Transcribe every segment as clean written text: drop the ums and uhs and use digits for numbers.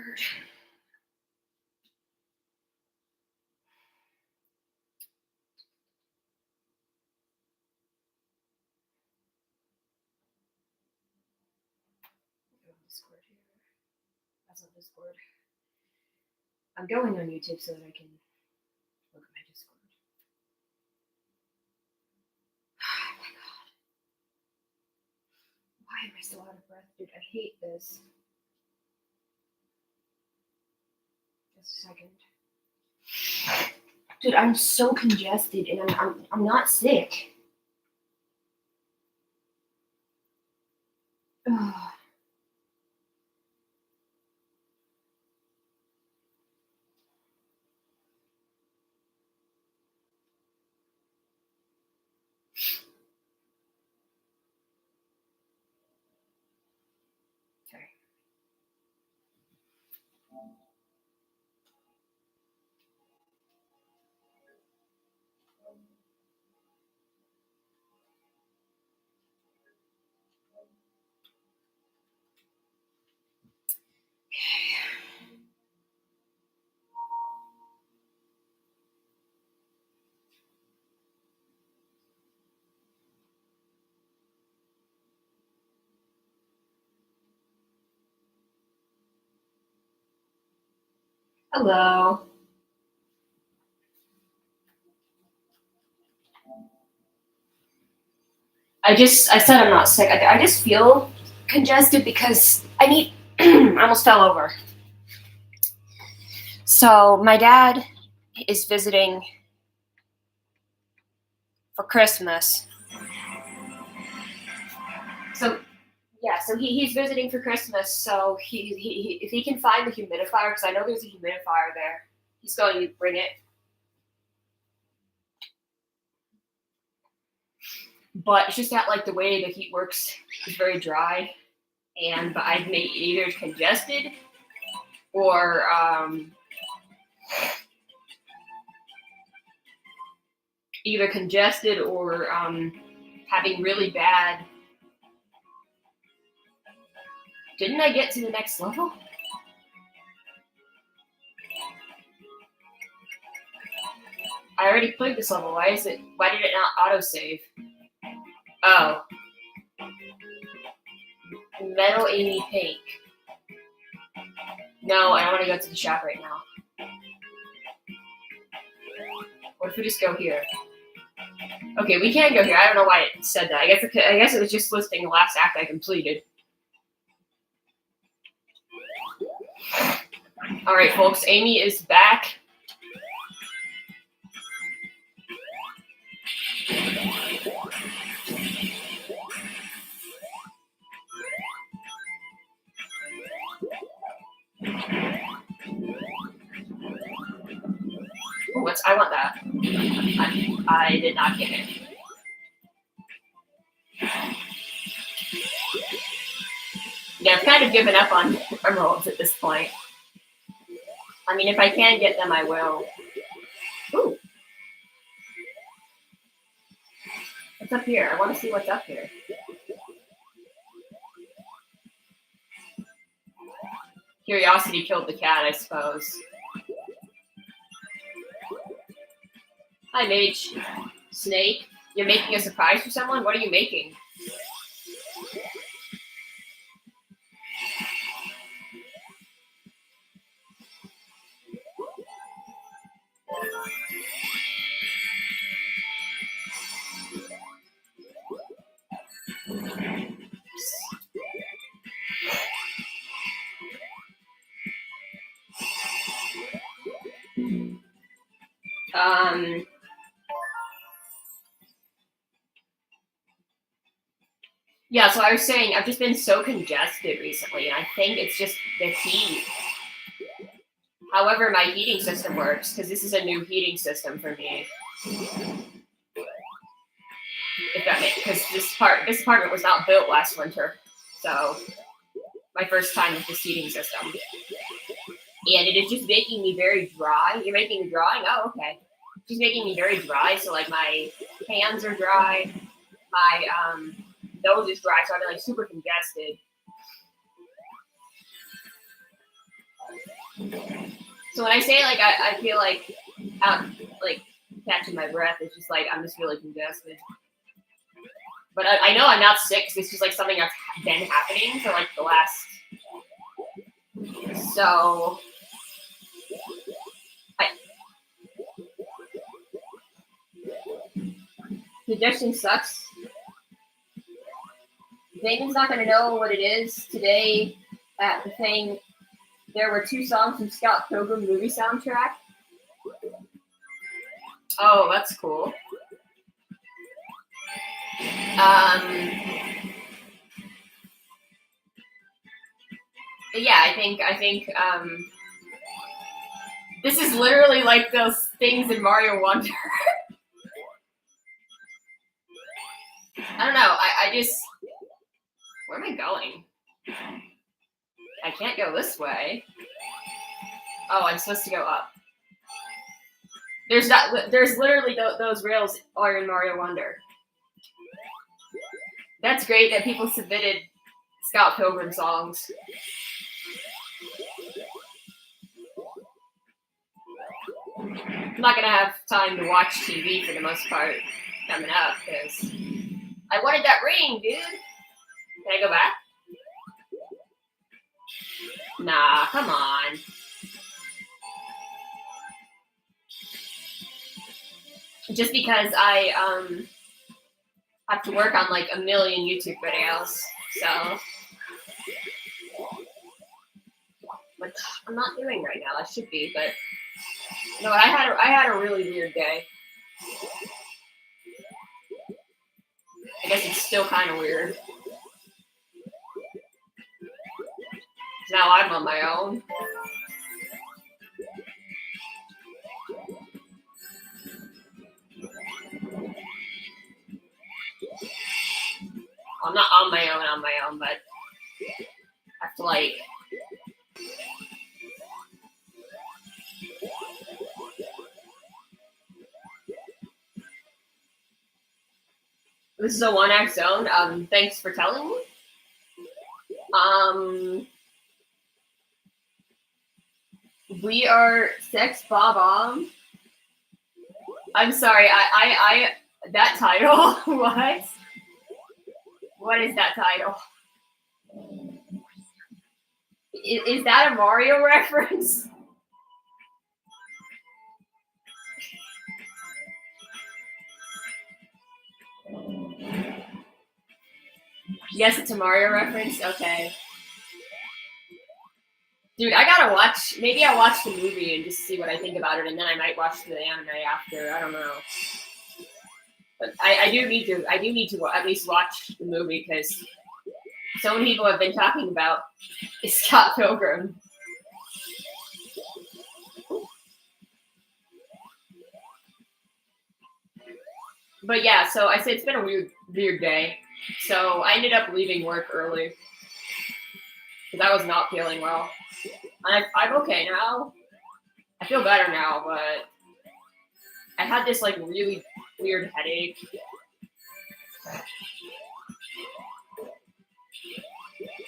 Lord. Discord here. That's not Discord. I'm going on YouTube so that I can look at my Discord. Oh my god. Why am I so out of breath? Dude, I hate this. Just a second. Dude, I'm so congested and I'm not sick. Ugh. Okay. Hello. I said I'm not sick. I just feel congested because I almost fell over. So my dad is visiting for Christmas. So he's visiting for Christmas. So he if he can find the humidifier, because I know there's a humidifier there, he's going to bring it. But it's just that like the way the heat works is very dry, but I've made either congested or having really bad. Didn't I get to the next level? I already played this level. Why did it not autosave? Oh. Metal Amy Pink. No, I don't want to go to the shop right now. What if we just go here? Okay, we can go here. I don't know why it said that. I guess it was just listing the last act I completed. All right, folks. Amy is back. Oh, I want that. I did not get it. Yeah, I've kind of given up on emeralds at this point. I mean, if I can get them, I will. Ooh. What's up here? I want to see what's up here. Curiosity killed the cat, I suppose. Hi, Mage. Snake, you're making a surprise for someone? What are you making? Yeah, so I was saying I've just been so congested recently, and I think it's just the heat. However, my heating system works, because this is a new heating system for me. If that makes, because this apartment was not built last winter, so my first time with this heating system. And it is just making me very dry. You're making me drawing? Oh, okay. Just making me very dry, so like my hands are dry, my nose is dry, so I'm like super congested. So when I say like I feel like out like catching my breath, it's just like I'm just really congested. But I know I'm not sick because it's just like something that's been happening for like the last. So congestion sucks. Damon's not going to know what it is today at the thing. There were 2 songs from Scott Pilgrim movie soundtrack. Oh, that's cool. Yeah, I think this is literally like those things in Mario Wonder. I don't know. I just, where am I going? I can't go this way. Oh, I'm supposed to go up. There's literally those rails are in Mario Wonder. That's great that people submitted Scott Pilgrim songs. I'm not gonna have time to watch TV for the most part coming up because I wanted that ring, dude. Can I go back? Nah, come on. Just because I have to work on like a million YouTube videos, so which I'm not doing right now. I should be, but you know what? I had a really weird day. I guess it's still kind of weird. Now I'm on my own. I'm not on my own, but I have to like. This is a 1X zone. Thanks for telling me. We are Sex Bob. I'm sorry. I that title. What? What is that title? Is that a Mario reference? Yes, it's a Mario reference. Okay. Dude, I gotta watch. Maybe I'll watch the movie and just see what I think about it, and then I might watch the anime after. I don't know. But I do need to. I do need to at least watch the movie because so many people have been talking about Scott Pilgrim. But yeah, so I said it's been a weird day. So I ended up leaving work early because I was not feeling well. I'm okay now. I feel better now, but I had this like really weird headache.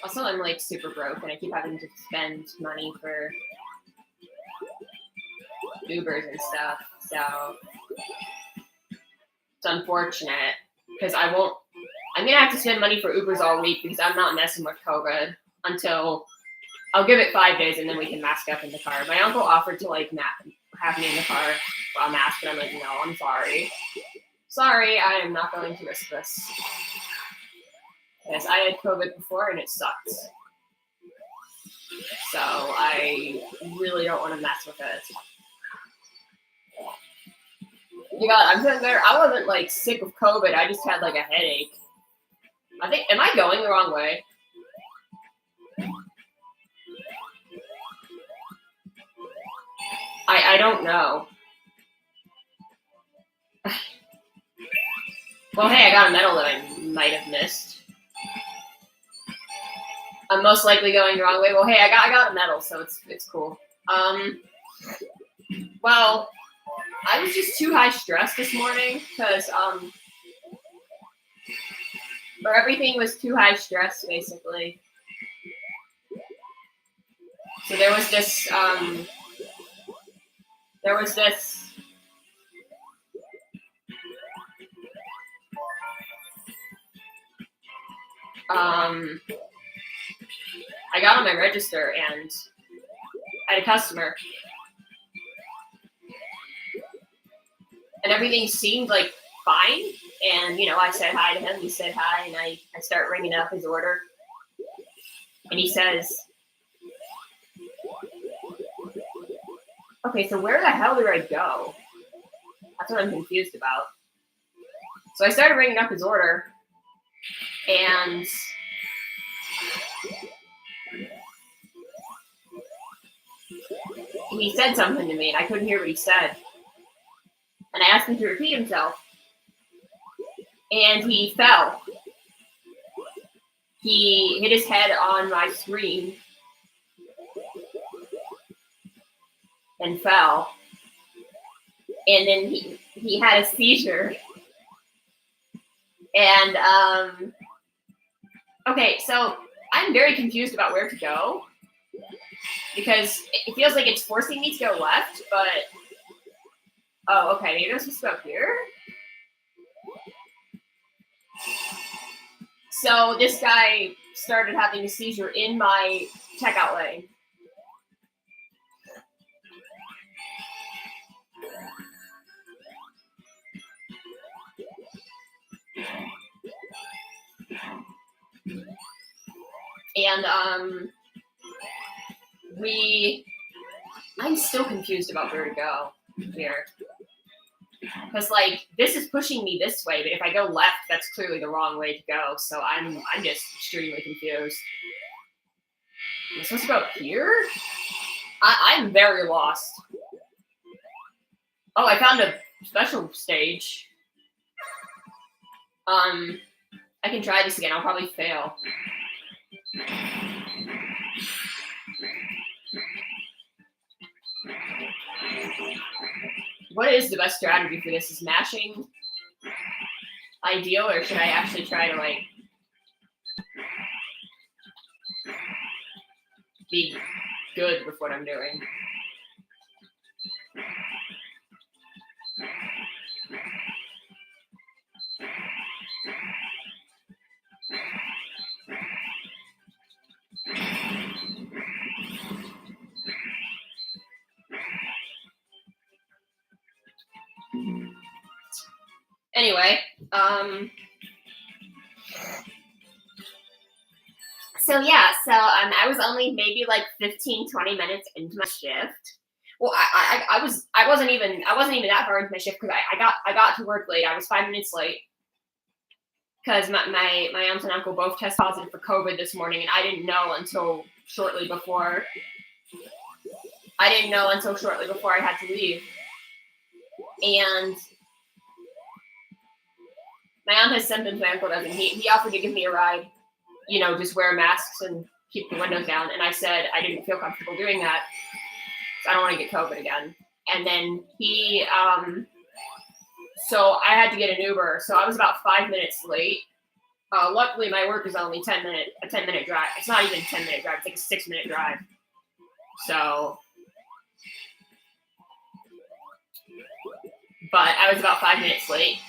Also, I'm like super broke and I keep having to spend money for Ubers and stuff. So it's unfortunate because I'm gonna have to spend money for Ubers all week because I'm not messing with COVID until I'll give it 5 days and then we can mask up in the car. My uncle offered to like have me in the car while masked, but I'm like, no, I'm sorry. Sorry, I am not going to risk this. Because I had COVID before and it sucked. So I really don't want to mess with it. You got, I'm feeling better. I wasn't like sick of COVID. I just had like a headache. I think, am I going the wrong way? I don't know. Well, hey, I got a medal that I might have missed. I'm most likely going the wrong way. Well, hey, I got a medal, so it's cool. Well, I was just too high stress this morning because or everything was too high stress basically. So there was this I got on my register and I had a customer, and everything seemed like fine. And I said hi to him. He said hi, and I start ringing up his order, and he says, "Okay, so where the hell do I go?" That's what I'm confused about. So I started ringing up his order, and he said something to me, and I couldn't hear what he said. And I asked him to repeat himself, and he fell. He hit his head on my screen and fell. And then he had a seizure. And okay, so I'm very confused about where to go, because it feels like it's forcing me to go left, but oh, okay, maybe I'm supposed to go here? So this guy started having a seizure in my checkout lane. And I'm still confused about where to go here. Because this is pushing me this way, but if I go left, that's clearly the wrong way to go. So I'm just extremely confused. Am I supposed to go up here? I'm very lost. Oh, I found a special stage. I can try this again. I'll probably fail. What is the best strategy for this? Is mashing ideal, or should I actually try to be good with what I'm doing? Anyway, I was only maybe 15-20 minutes into my shift. Well, I wasn't even that far into my shift, because I got to work late. I was 5 minutes late because my aunt and uncle both tested positive for COVID this morning, and I didn't know until shortly before I had to leave. And my aunt has symptoms, my uncle doesn't. He offered to give me a ride, just wear masks and keep the windows down. And I said I didn't feel comfortable doing that, so I don't want to get COVID again. And then so I had to get an Uber. So I was about 5 minutes late. Luckily, my work is only a 10-minute drive. It's not even a 10-minute drive. It's like a 6-minute drive. So, but I was about 5 minutes late.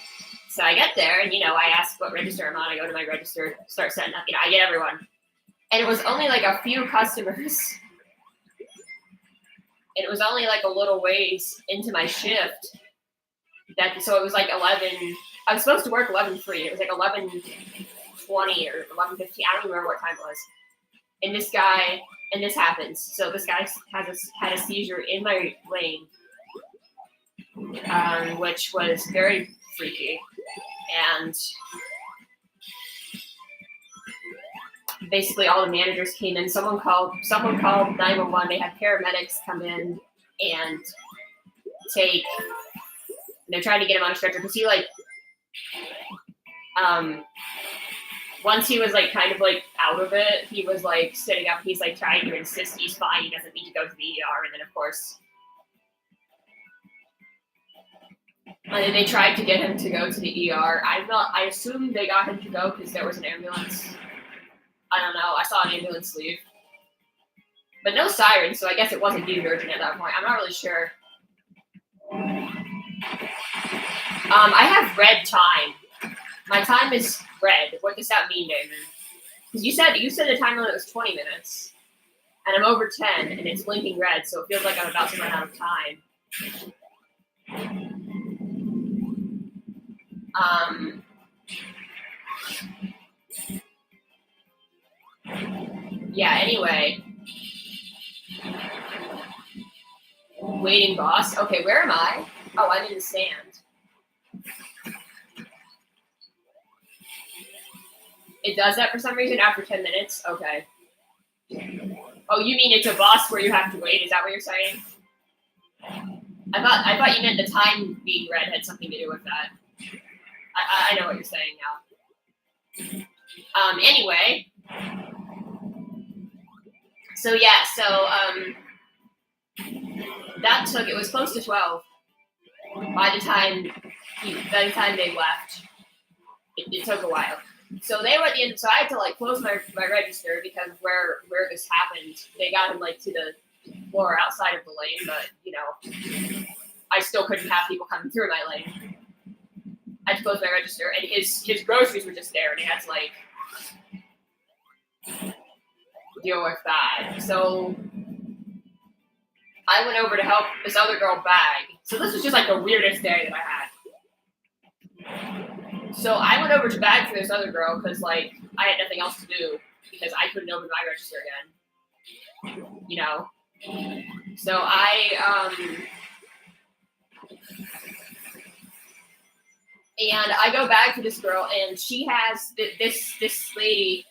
So I get there, and I ask what register I'm on. I go to my register, start setting up. I get everyone, and it was only a few customers. And it was only a little ways into my shift. So it was 11. I was supposed to work 11:03. It was 11:20 or 11:15. I don't even remember what time it was. And this happens. So this guy had a seizure in my lane, which was very freaky. And basically all the managers came in. Someone called 911. They had paramedics come in and they're trying to get him on a stretcher, because he once he was kind of out of it, he was sitting up. He's trying to insist he's fine. He doesn't need to go to the ER. And then of course, they tried to get him to go to the ER. I assume they got him to go because there was an ambulance. I don't know. I saw an ambulance leave. But no sirens, so I guess it wasn't deemed urgent at that point. I'm not really sure. I have red time. My time is red. What does that mean, Damon? Because you said the time limit was 20 minutes, and I'm over 10, and it's blinking red, so it feels like I'm about to run out of time. Yeah. Anyway, waiting boss. Okay, where am I? Oh, I'm in the stand. It does that for some reason after 10 minutes? Okay. Oh, you mean it's a boss where you have to wait? Is that what you're saying? I thought you meant the time being red had something to do with that. I know what you're saying now. Anyway. So yeah, that took, it was close to 12 by the time they left. It took a while. So they were at the end, so I had to like close my register because where this happened, they got him like to the floor outside of the lane, but you know, I still couldn't have people coming through my lane. I had to close my register, and his groceries were just there, and he had to like deal with that. So I went over to help this other girl bag. So this was just like the weirdest day that I had. So I went over to bag for this other girl because like I had nothing else to do because I couldn't open my register again. You know. So and I go bag for this girl, and she has this lady.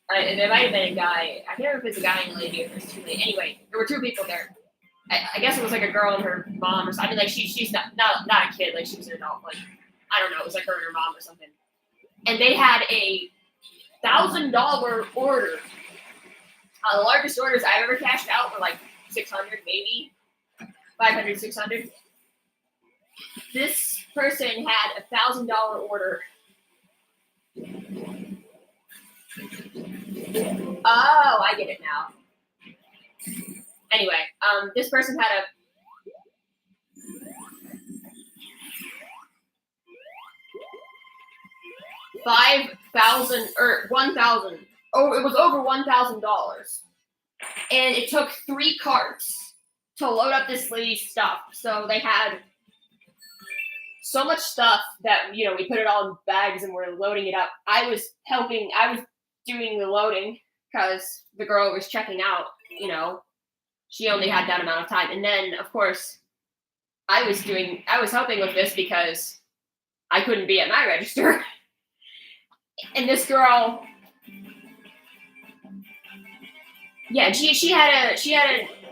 There might have been a guy. I can't remember if it's a guy and a lady or if it's two ladies. Anyway, there were two people there. I guess it was like a girl and her mom or something. I mean, like she's not a kid. Like she was an adult. Like I don't know. It was like her and her mom or something. And they had a $1,000 order. The largest orders I've ever cashed out were like 600, maybe 500, 600. This person had a $1,000 order. Oh, I get it now. Anyway, this person had a $5,000 or $1,000. Oh, it was over $1,000, and it took 3 carts to load up this lady's stuff. So they had so much stuff that we put it all in bags and we're loading it up. I was doing the loading because the girl was checking out. She only had that amount of time, and then of course I was helping with this because I couldn't be at my register. And this girl, yeah, she had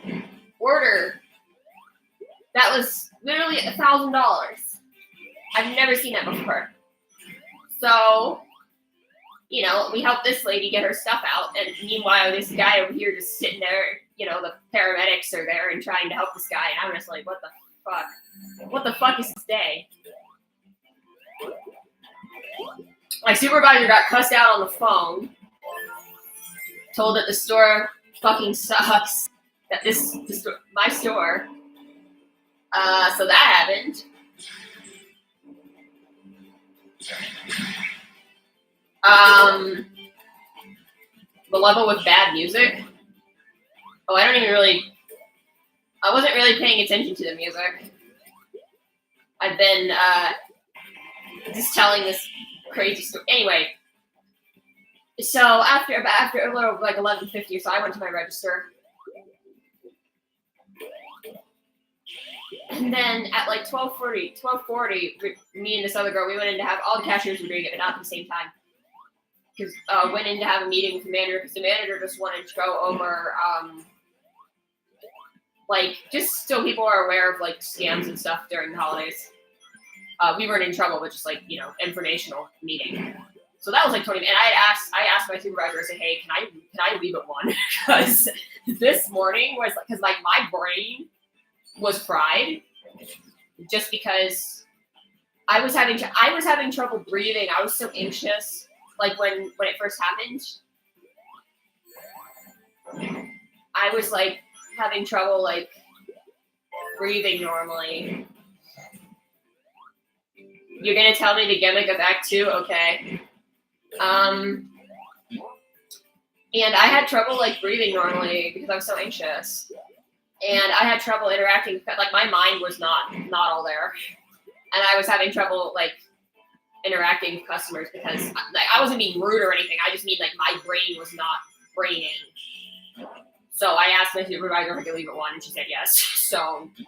an order that was literally $1,000. I've never seen that before. So, we helped this lady get her stuff out, and meanwhile, this guy over here just sitting there, the paramedics are there and trying to help this guy, and I'm just like, what the fuck? What the fuck is this day? My supervisor got cussed out on the phone, told that the store fucking sucks, that my store. So that happened. The level with bad music. Oh, I wasn't really paying attention to the music. I've been just telling this crazy story. Anyway, so after a little like 11:50 or so, I went to my register. And then at like 12:40, me and this other girl, we went in to have, all the cashiers were doing it, but not at the same time. Because went in to have a meeting with the manager, because the manager just wanted to go over, just so people are aware of like scams and stuff during the holidays. We weren't in trouble, but just like, informational meeting. So that was like 20 minutes. And I asked my supervisor, I said, hey, can I leave at 1? Because this morning was like, my brain was fried just because I was having trouble breathing. I was so anxious, like when it first happened. I was like having trouble like breathing normally. You're gonna tell me the gimmick of Act 2? Okay. And I had trouble like breathing normally because I was so anxious. And I had trouble interacting, like my mind was not all there. And I was having trouble like interacting with customers because like I wasn't being rude or anything. I just mean like my brain was not braining. So I asked my supervisor if I could leave at 1 and she said yes. So then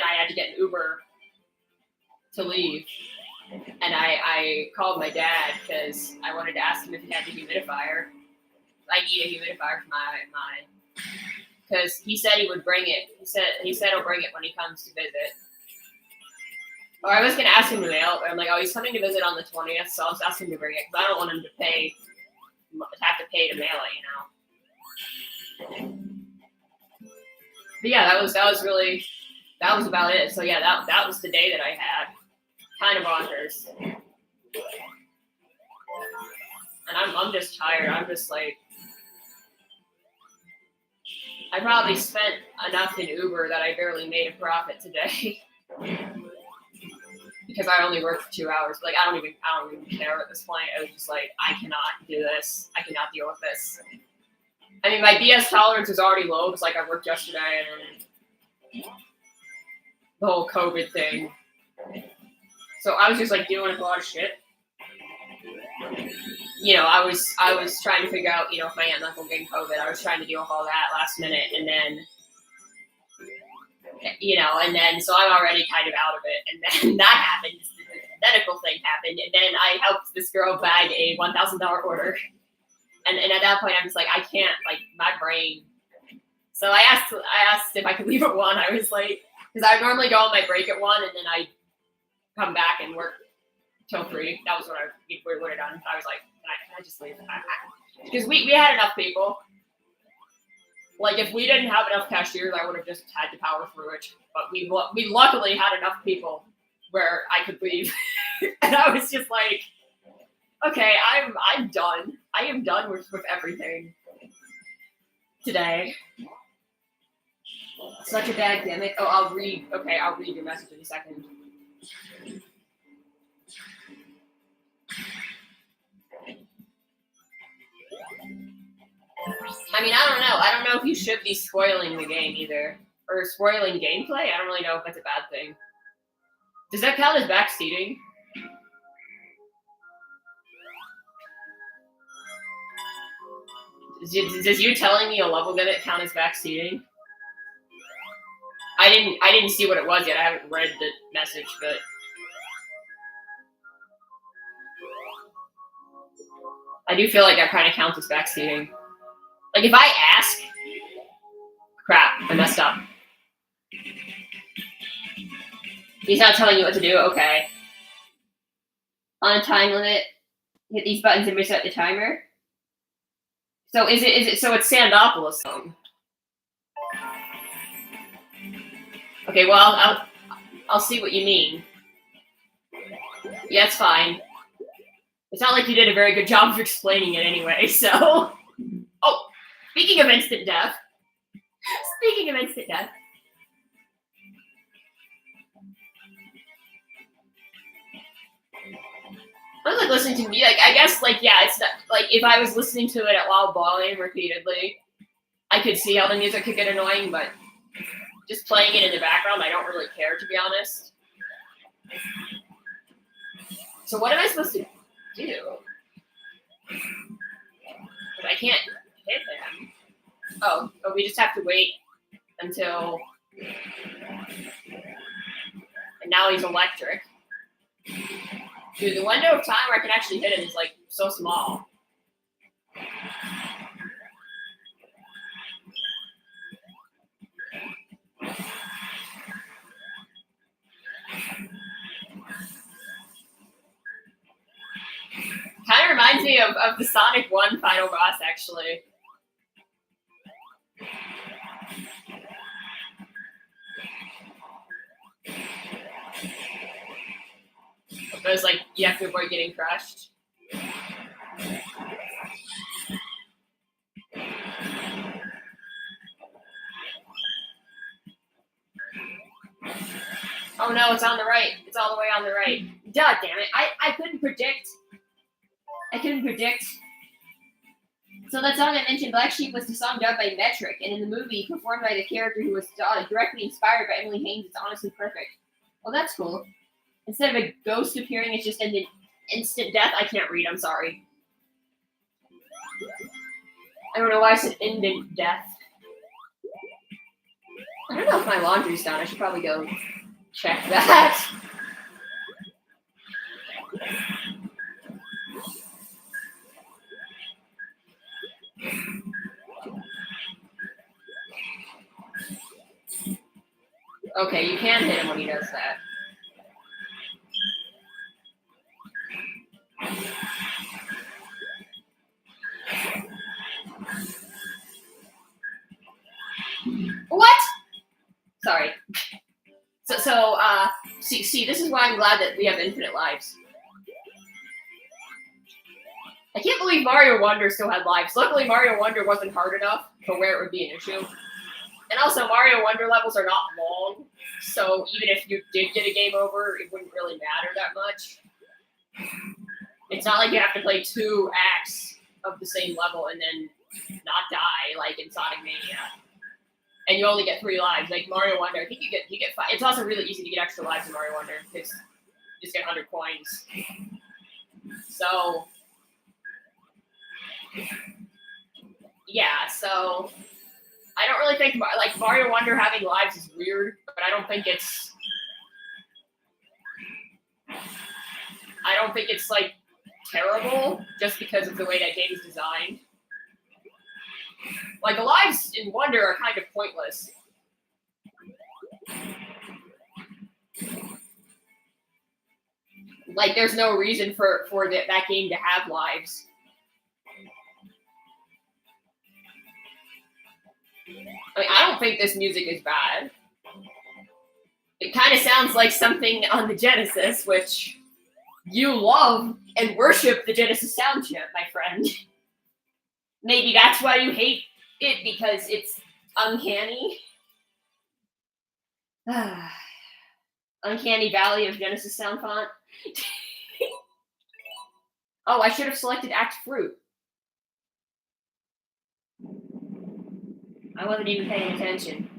I had to get an Uber to leave. And I called my dad because I wanted to ask him if he had the humidifier. I need a humidifier for my because he said he would bring it. He said he'll bring it when he comes to visit. Or I was gonna ask him to mail it, but I'm like, oh, he's coming to visit on the 20th, so I'll just ask him to bring it because I don't want him to have to pay to mail it, you know. But yeah, that was about it. So yeah, that was the day that I had. Kind of bonkers. And I'm just tired. I'm just like, I probably spent enough in Uber that I barely made a profit today. Because I only worked for 2 hours. Like I don't even care at this point. I was just like, I cannot do this. I cannot deal with this. I mean, my BS tolerance is already low because like I worked yesterday and the whole COVID thing. So I was just like dealing with a lot of shit. You know, I was trying to figure out, you know, if my aunt and uncle getting COVID. I was trying to deal with all that last minute, and then, you know, and then so I'm already kind of out of it, and then that happened. The medical thing happened, and then I helped this girl bag a $1,000 order, and at that point I'm just like, I can't, like my brain. So I asked if I could leave at 1. I was like, because I would normally go on my break at 1, and then I come back and work till 3. That was what I would have done. I was like, can I just leave? Because we had enough people. Like, if we didn't have enough cashiers, I would have just had to power through it. But we luckily had enough people where I could leave. And I was just like, okay, I'm done. I am done with everything today. Such a bad gimmick. Oh, I'll read your message in a second. I mean, I don't know if you should be spoiling the game either. Or spoiling gameplay? I don't really know if that's a bad thing. Does that count as backseating? Does you telling me a level gimmick count as backseating? I didn't see what it was yet. I haven't read the message, but I do feel like that kind of counts as backseating. Like if I ask, crap, I messed up. He's not telling you what to do. Okay. On a time limit, hit these buttons and reset the timer. So is it so it's Sandopoulos? Okay, well I'll see what you mean. Yeah, it's fine. It's not like you did a very good job of explaining it anyway, so. Oh, speaking of instant death. I was like listening to music. I guess like yeah, it's not, like if I was listening to it at loud volume repeatedly, I could see how the music could get annoying, but just playing it in the background, I don't really care, to be honest. So what am I supposed to do? But I can't hit him. Oh, we just have to wait until. And now he's electric. Dude, the window of time where I can actually hit him is like so small. Kind of reminds me of the Sonic 1 final boss, actually. Because, like, you have to avoid getting crushed. Oh no, it's on the right. It's all the way on the right. Duh, damn it. I couldn't predict. So that song I mentioned, Black Sheep, was the song dubbed by Metric, and in the movie, performed by the character who was directly inspired by Emily Haynes. It's honestly perfect. Well, that's cool. Instead of a ghost appearing, it's just an instant death. I can't read, I'm sorry. I don't know why I said instant death. I don't know if my laundry's done. I should probably go check that. Okay, you can hit him when he does that. What? Sorry. See, this is why I'm glad that we have infinite lives. I can't believe Mario Wonder still had lives. Luckily, Mario Wonder wasn't hard enough to where it would be an issue. And also, Mario Wonder levels are not long, so even if you did get a game over, it wouldn't really matter that much. It's not like you have to play 2 acts of the same level and then not die, like in Sonic Mania. And you only get 3 lives. Like Mario Wonder, I think you get 5. It's also really easy to get extra lives in Mario Wonder because you just get 100 coins. So, yeah, so I don't really think, like, Mario Wonder having lives is weird, but I don't think it's like, terrible just because of the way that game is designed. Like, the lives in Wonder are kind of pointless. Like, there's no reason for that game to have lives. I mean, I don't think this music is bad. It kind of sounds like something on the Genesis, which you love and worship the Genesis sound chip, my friend. Maybe that's why you hate it, because it's uncanny. Uncanny Valley of Genesis sound font. Oh, I should have selected Act Fruit. I wasn't even paying attention.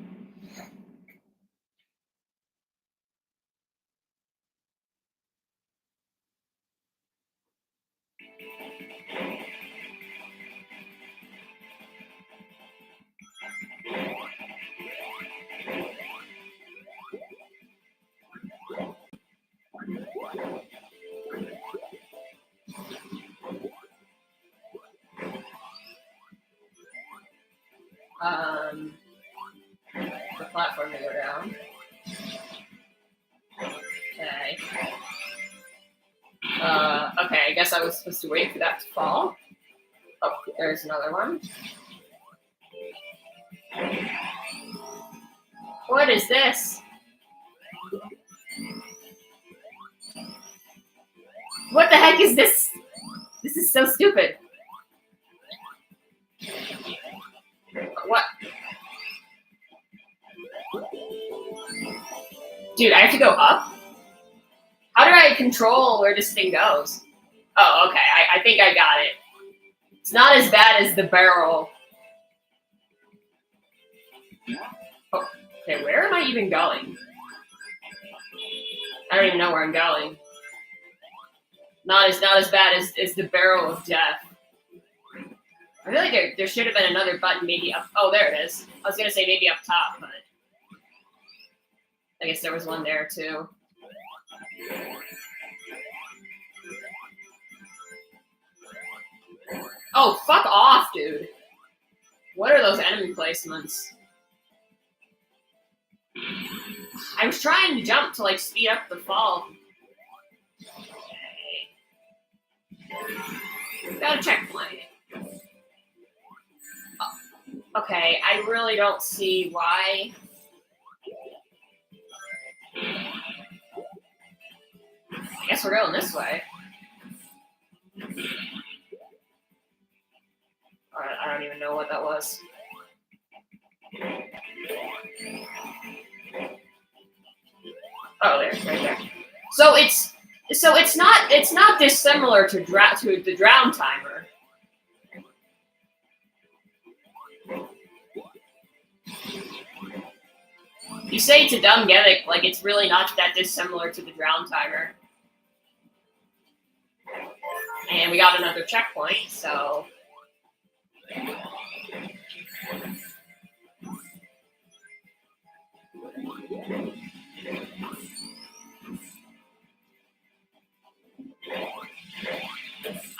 The platform to go down. Okay. Okay, I guess I was supposed to wait for that to fall. Oh, there's another one. What is this? What the heck is this? This is so stupid. What? Dude, I have to go up? How do I control where this thing goes? Oh, okay, I think I got it. It's not as bad as the barrel. Oh, okay, where am I even going? I don't even know where I'm going. Not as bad as the barrel of death. I feel like there should have been another button maybe up. Oh, there it is. I was going to say maybe up top, but I guess there was one there too. Oh, fuck off, dude. What are those enemy placements? I was trying to jump to, like, speed up the fall. Okay. Got a checkpoint. Okay, I really don't see why. I guess we're going this way. I don't even know what that was. Oh, there's right there. So it's not dissimilar to the drown timer. You say it's a dumb gimmick, like it's really not that dissimilar to the drown timer. And we got another checkpoint, so.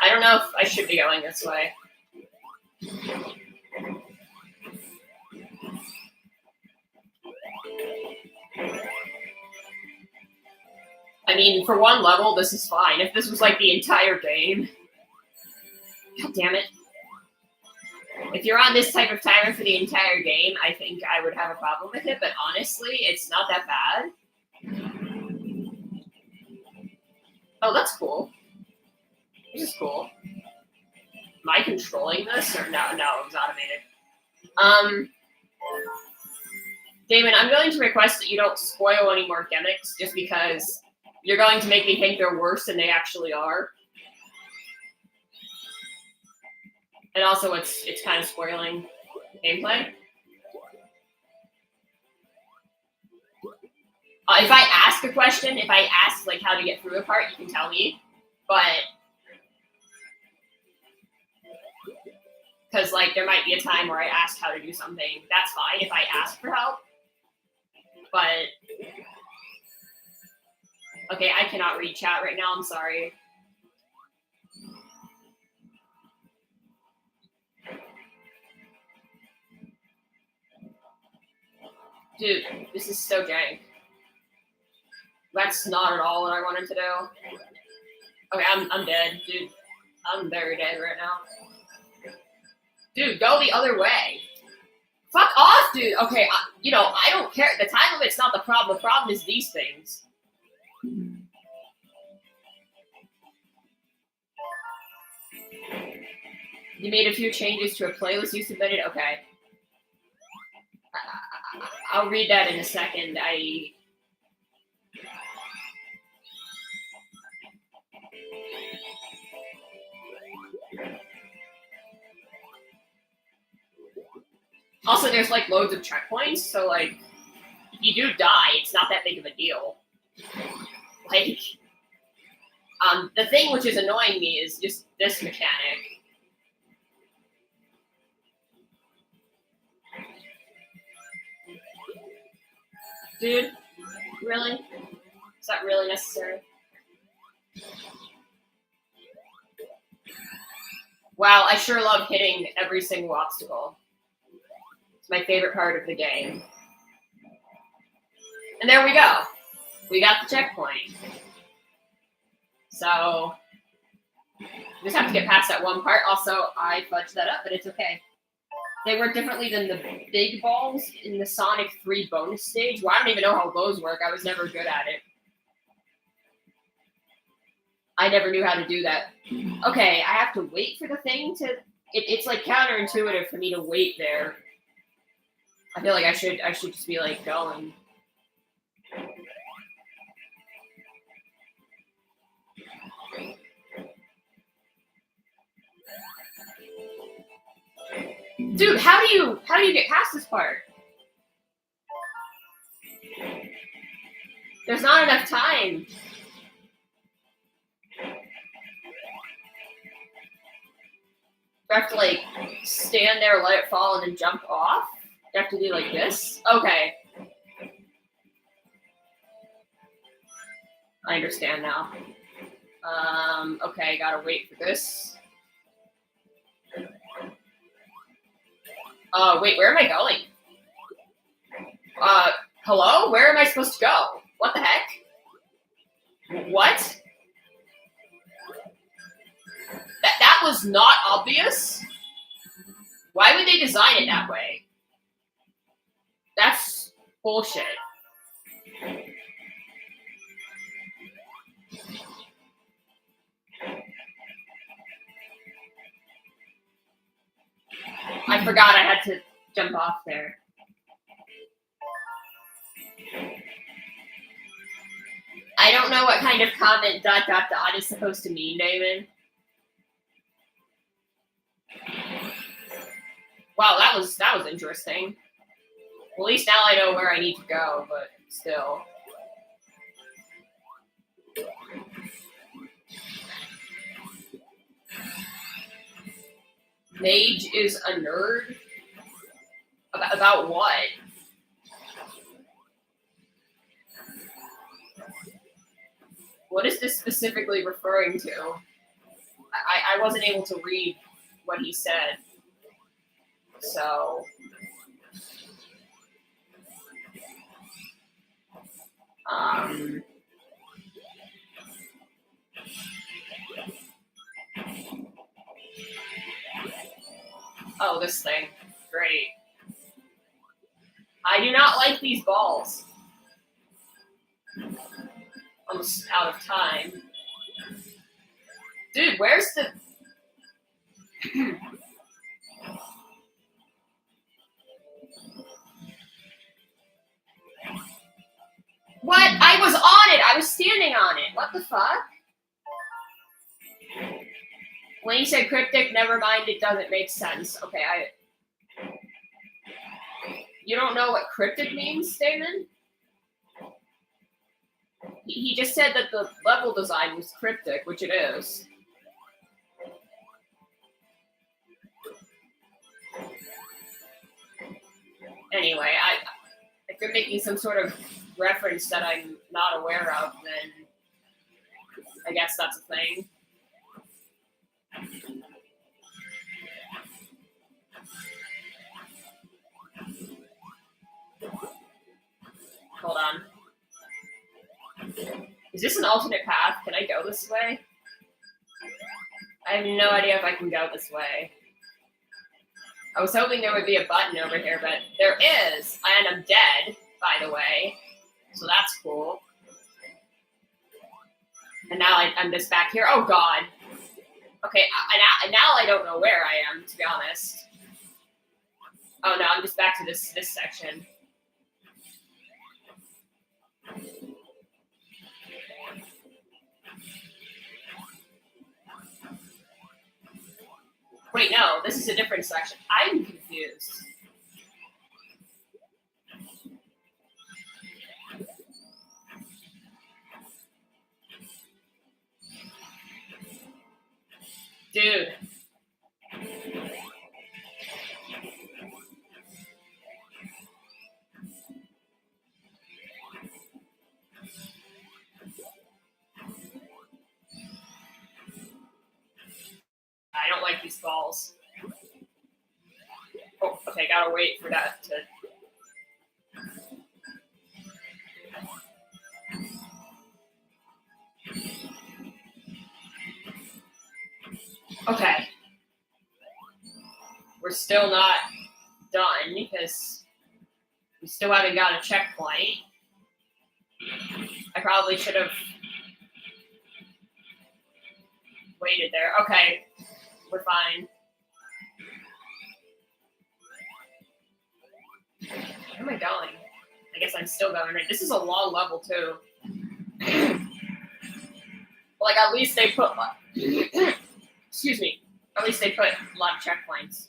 I don't know if I should be going this way. I mean, for one level, this is fine. If this was like the entire game. God damn it. If you're on this type of timer for the entire game, I think I would have a problem with it, but honestly, it's not that bad. Oh, that's cool. This is cool. Am I controlling this? Or no, it was automated. Damon, I'm going to request that you don't spoil any more gimmicks just because you're going to make me think they're worse than they actually are. And also, it's kind of spoiling gameplay. If I ask a question, if I ask like how to get through a part, you can tell me. But because like there might be a time where I ask how to do something, that's fine if I ask for help. But okay, I cannot read chat right now. I'm sorry. Dude, this is so jank. That's not at all what I wanted to do. Okay, I'm dead, dude. I'm very dead right now. Dude, go the other way. Fuck off, dude. Okay, I don't care. The time limit's not the problem. The problem is these things. You made a few changes to a playlist you submitted? Okay. I'll read that in a second. Also, there's like loads of checkpoints, so like, if you do die, it's not that big of a deal. Like, the thing which is annoying me is just this mechanic. Dude, really? Is that really necessary? Wow, I sure love hitting every single obstacle. It's my favorite part of the game. And there we go. We got the checkpoint. So, just have to get past that one part. Also, I fudged that up, but it's okay. They work differently than the big balls in the Sonic 3 bonus stage. Well, I don't even know how those work. I was never good at it. I never knew how to do that. Okay, I have to wait for the thing to... It's like counterintuitive for me to wait there. I feel like I should just be like going. Dude, how do you get past this part? There's not enough time. Do I have to like stand there, let it fall, and then jump off? Do I have to do like this? Okay. I understand now. Okay, gotta wait for this. Wait, where am I going? Hello? Where am I supposed to go? What the heck? What? That was not obvious? Why would they design it that way? That's bullshit. I forgot I had to jump off there. don't know what kind of comment ... is supposed to mean, Damon. Wow, that was interesting. Well, at least now I know where I need to go, but still. Mage is a nerd? About what? What is this specifically referring to? I wasn't able to read what he said. So... Oh, this thing. Great. I do not like these balls. Almost out of time. Dude, where's the... What? I was on it! I was standing on it! What the fuck? When you said cryptic, never mind, it doesn't make sense. Okay, You don't know what cryptic means, Damon? He just said that the level design was cryptic, which it is. Anyway, if you're making some sort of reference that I'm not aware of, then I guess that's a thing. Hold on. Is this an alternate path? Can I go this way? I have no idea if I can go this way. I was hoping there would be a button over here, but there is, and I'm dead, by the way. So that's cool. And now I'm just back here. Oh, God. Okay, now I don't know where I am, to be honest. Oh, no, I'm just back to this section. Wait, no, this is a different section. I'm confused. Dude. I don't like these balls. Oh, okay, gotta wait for that to... Okay. We're still not done because we still haven't got a checkpoint. I probably should have waited there. Okay, we're fine. Where am I going? I guess I'm still going right. This is a long level too. Like at least they put, excuse me. At least they put a lot of checkpoints.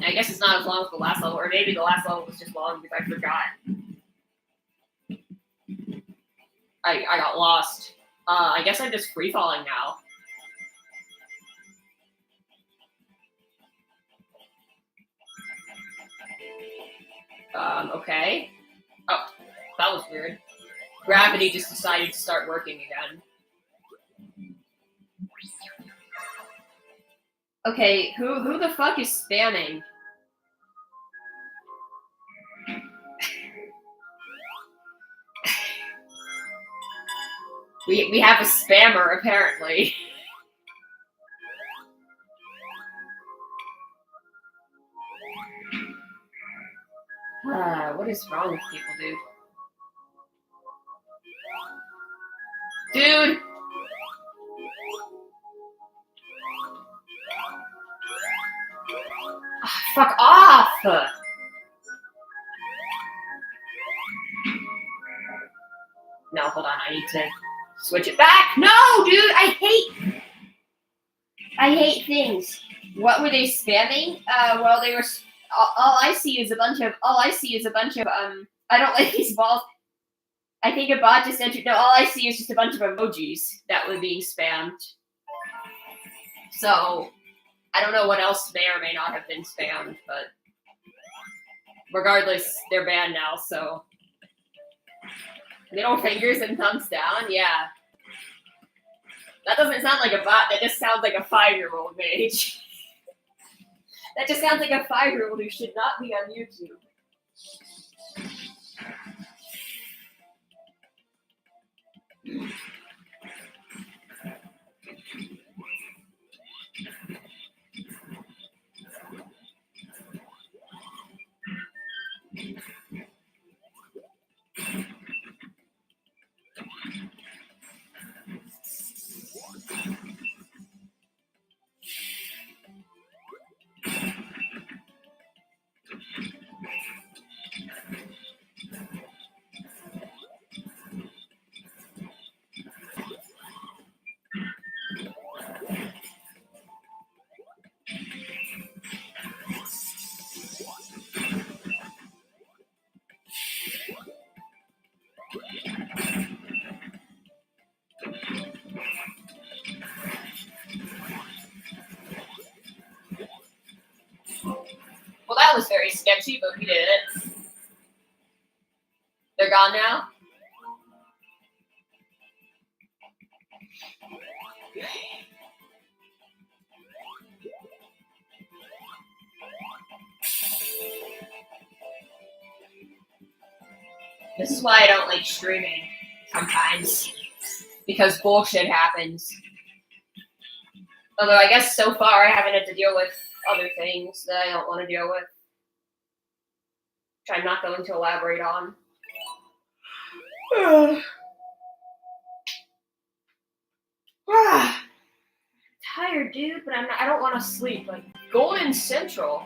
I guess it's not as long as the last level, or maybe the last level was just long because I forgot. I got lost. I guess I'm just free falling now. Okay. Oh, that was weird. Gravity just decided to start working again. Okay, who the fuck is spamming? We have a spammer, apparently. What is wrong with people, dude? Dude! Oh, fuck off! No, hold on. I need to switch it back. No, dude, I hate things. What were they spamming? Well, they were. All I see is a bunch of. I don't like these balls. I think a bot just entered. No, all I see is just a bunch of emojis that were being spammed. So I don't know what else may or may not have been spammed, but regardless, they're banned now. So middle fingers and thumbs down. Yeah, that doesn't sound like a bot. That just sounds like a 5-year-old mage. That just sounds like a 5-year-old who should not be on YouTube. Well, that was very sketchy, but we did it. They're gone now? This is why I don't like streaming sometimes. Because bullshit happens. Although I guess so far I haven't had to deal with other things that I don't want to deal with. Which I'm not going to elaborate on. Tired, dude, but I don't want to sleep. Like Golden Central.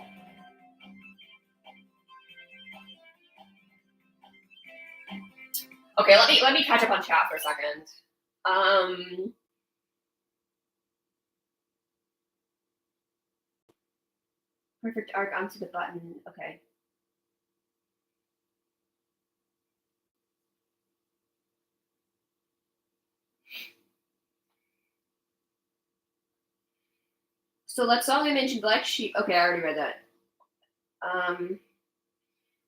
Okay, let me catch up on chat for a second. Perfect arc onto the button. Okay. So that song I mentioned, Black Sheep. Okay, I already read that.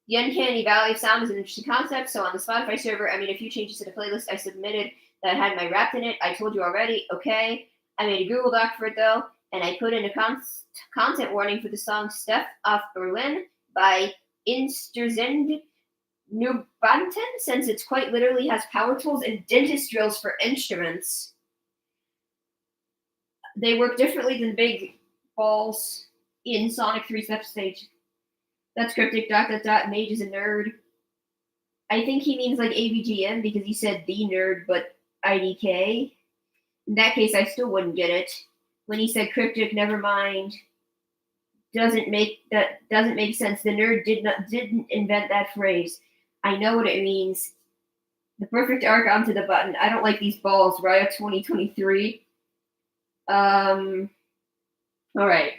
The Uncanny Valley of Sound is an interesting concept. So on the Spotify server, I made a few changes to the playlist I submitted that had my rap in it. I told you already. Okay. I made a Google Doc for it though, and I put in a content warning for the song "Steph of Berlin" by Insterzend Nubanten, since it quite literally has power tools and dentist drills for instruments. They work differently than big balls in Sonic 3 Step Stage. That's cryptic. ... Mage is a nerd. I think he means like AVGN because he said the nerd, but IDK. In that case, I still wouldn't get it. When he said cryptic, never mind. Doesn't make sense. The nerd didn't invent that phrase. I know what it means. The perfect arc onto the button. I don't like these balls. Riah 2023. All right.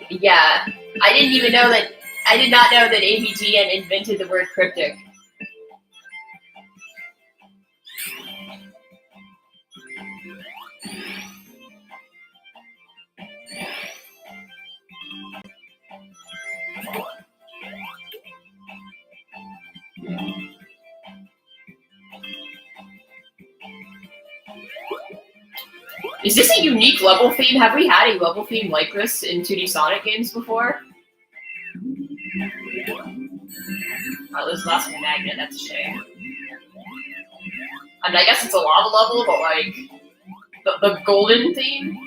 Yeah, I did not know that AVGN invented the word cryptic. Is this a unique level theme? Have we had a level theme like this in 2D Sonic games before? Oh, this last one magnet, that's a shame. I mean, I guess it's a lava level, but like, the golden theme?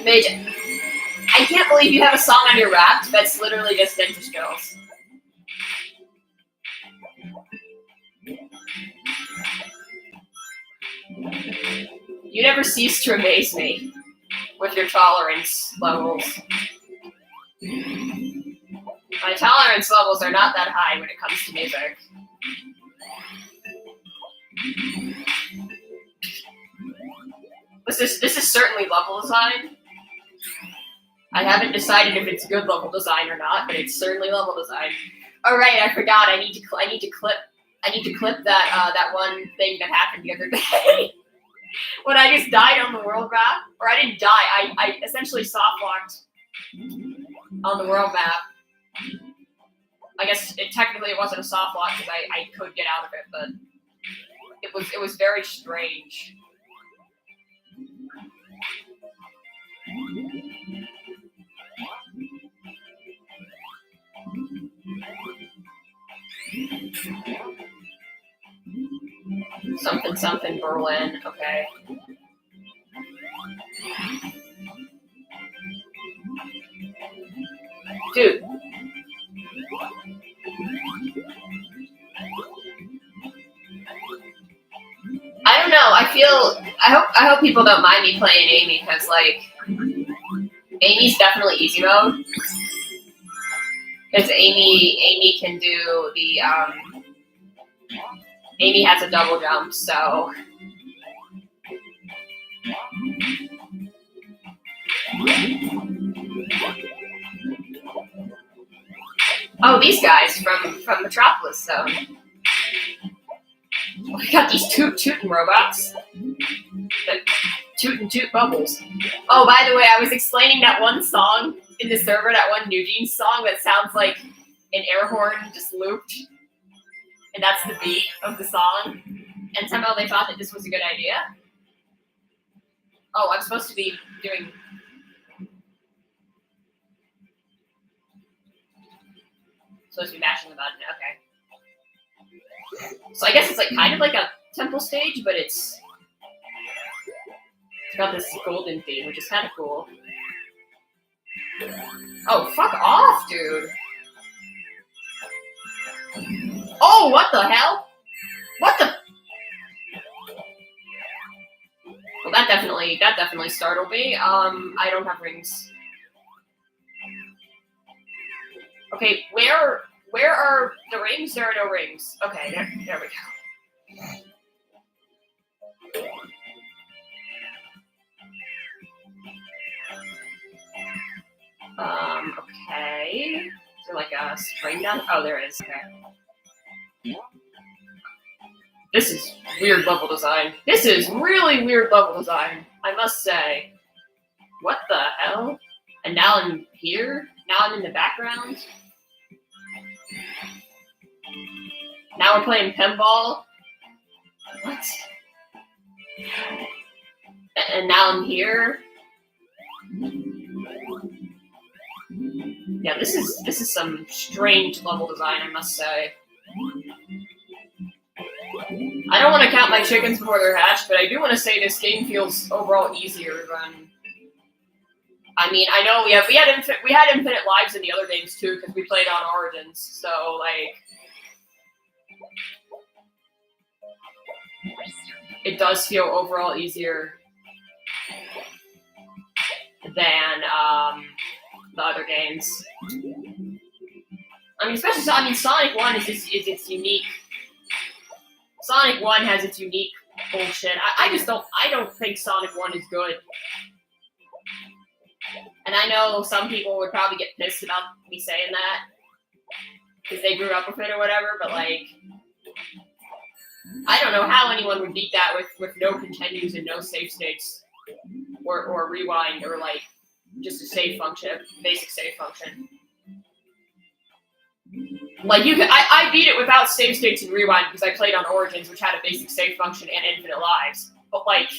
Mage, I can't believe you have a song on your Wrapped that's literally just dentist drills. You never cease to amaze me with your tolerance levels. My tolerance levels are not that high when it comes to music. This is certainly level design. I haven't decided if it's good level design or not, but it's certainly level design. Oh right, I forgot. I need to clip that that one thing that happened the other day when I just died on the world map. Or I didn't die. I essentially soft locked on the world map. I guess technically it wasn't a soft lock because I could get out of it, but it was very strange. Something Berlin. Okay. Dude. I don't know. I hope people don't mind me playing Amy because like Amy's definitely easy mode. Because Amy can do the Amy has a double jump, so oh, these guys from Metropolis Zone. We got these tootin' robots that toot and toot bubbles. Oh, by the way, I was explaining that one song in the server, that one New Jeans song that sounds like an air horn just looped, and that's the beat of the song. And somehow they thought that this was a good idea. Oh, I'm supposed to be doing. Supposed to be mashing the button. Okay. So I guess it's like kind of like a temple stage, but it's got this golden theme, which is kind of cool. Oh, fuck off, dude! Oh, what the hell? What the? Well, that definitely startled me. I don't have rings. Okay, where are the rings? There are no rings. Okay, there we go. Okay. Is there like a spring down? Oh, there is. Okay. This is weird level design. This is really weird level design, I must say. What the hell? And now I'm here? Now I'm in the background? Now we're playing pinball? What? And now I'm here? Yeah, this is some strange level design, I must say. I don't want to count my chickens before they're hatched, but I do want to say this game feels overall easier than. I mean, I know we had infinite lives in the other games too because we played on Origins, so like it does feel overall easier than the other games. I mean, Sonic 1 is its unique. Sonic 1 has its unique bullshit. I don't think Sonic 1 is good. And I know some people would probably get pissed about me saying that because they grew up with it or whatever, but like, I don't know how anyone would beat that with no continues and no save states or rewind or like just a save function, a basic save function. Like I beat it without save states and rewind because I played on Origins, which had a basic save function and infinite lives. But like,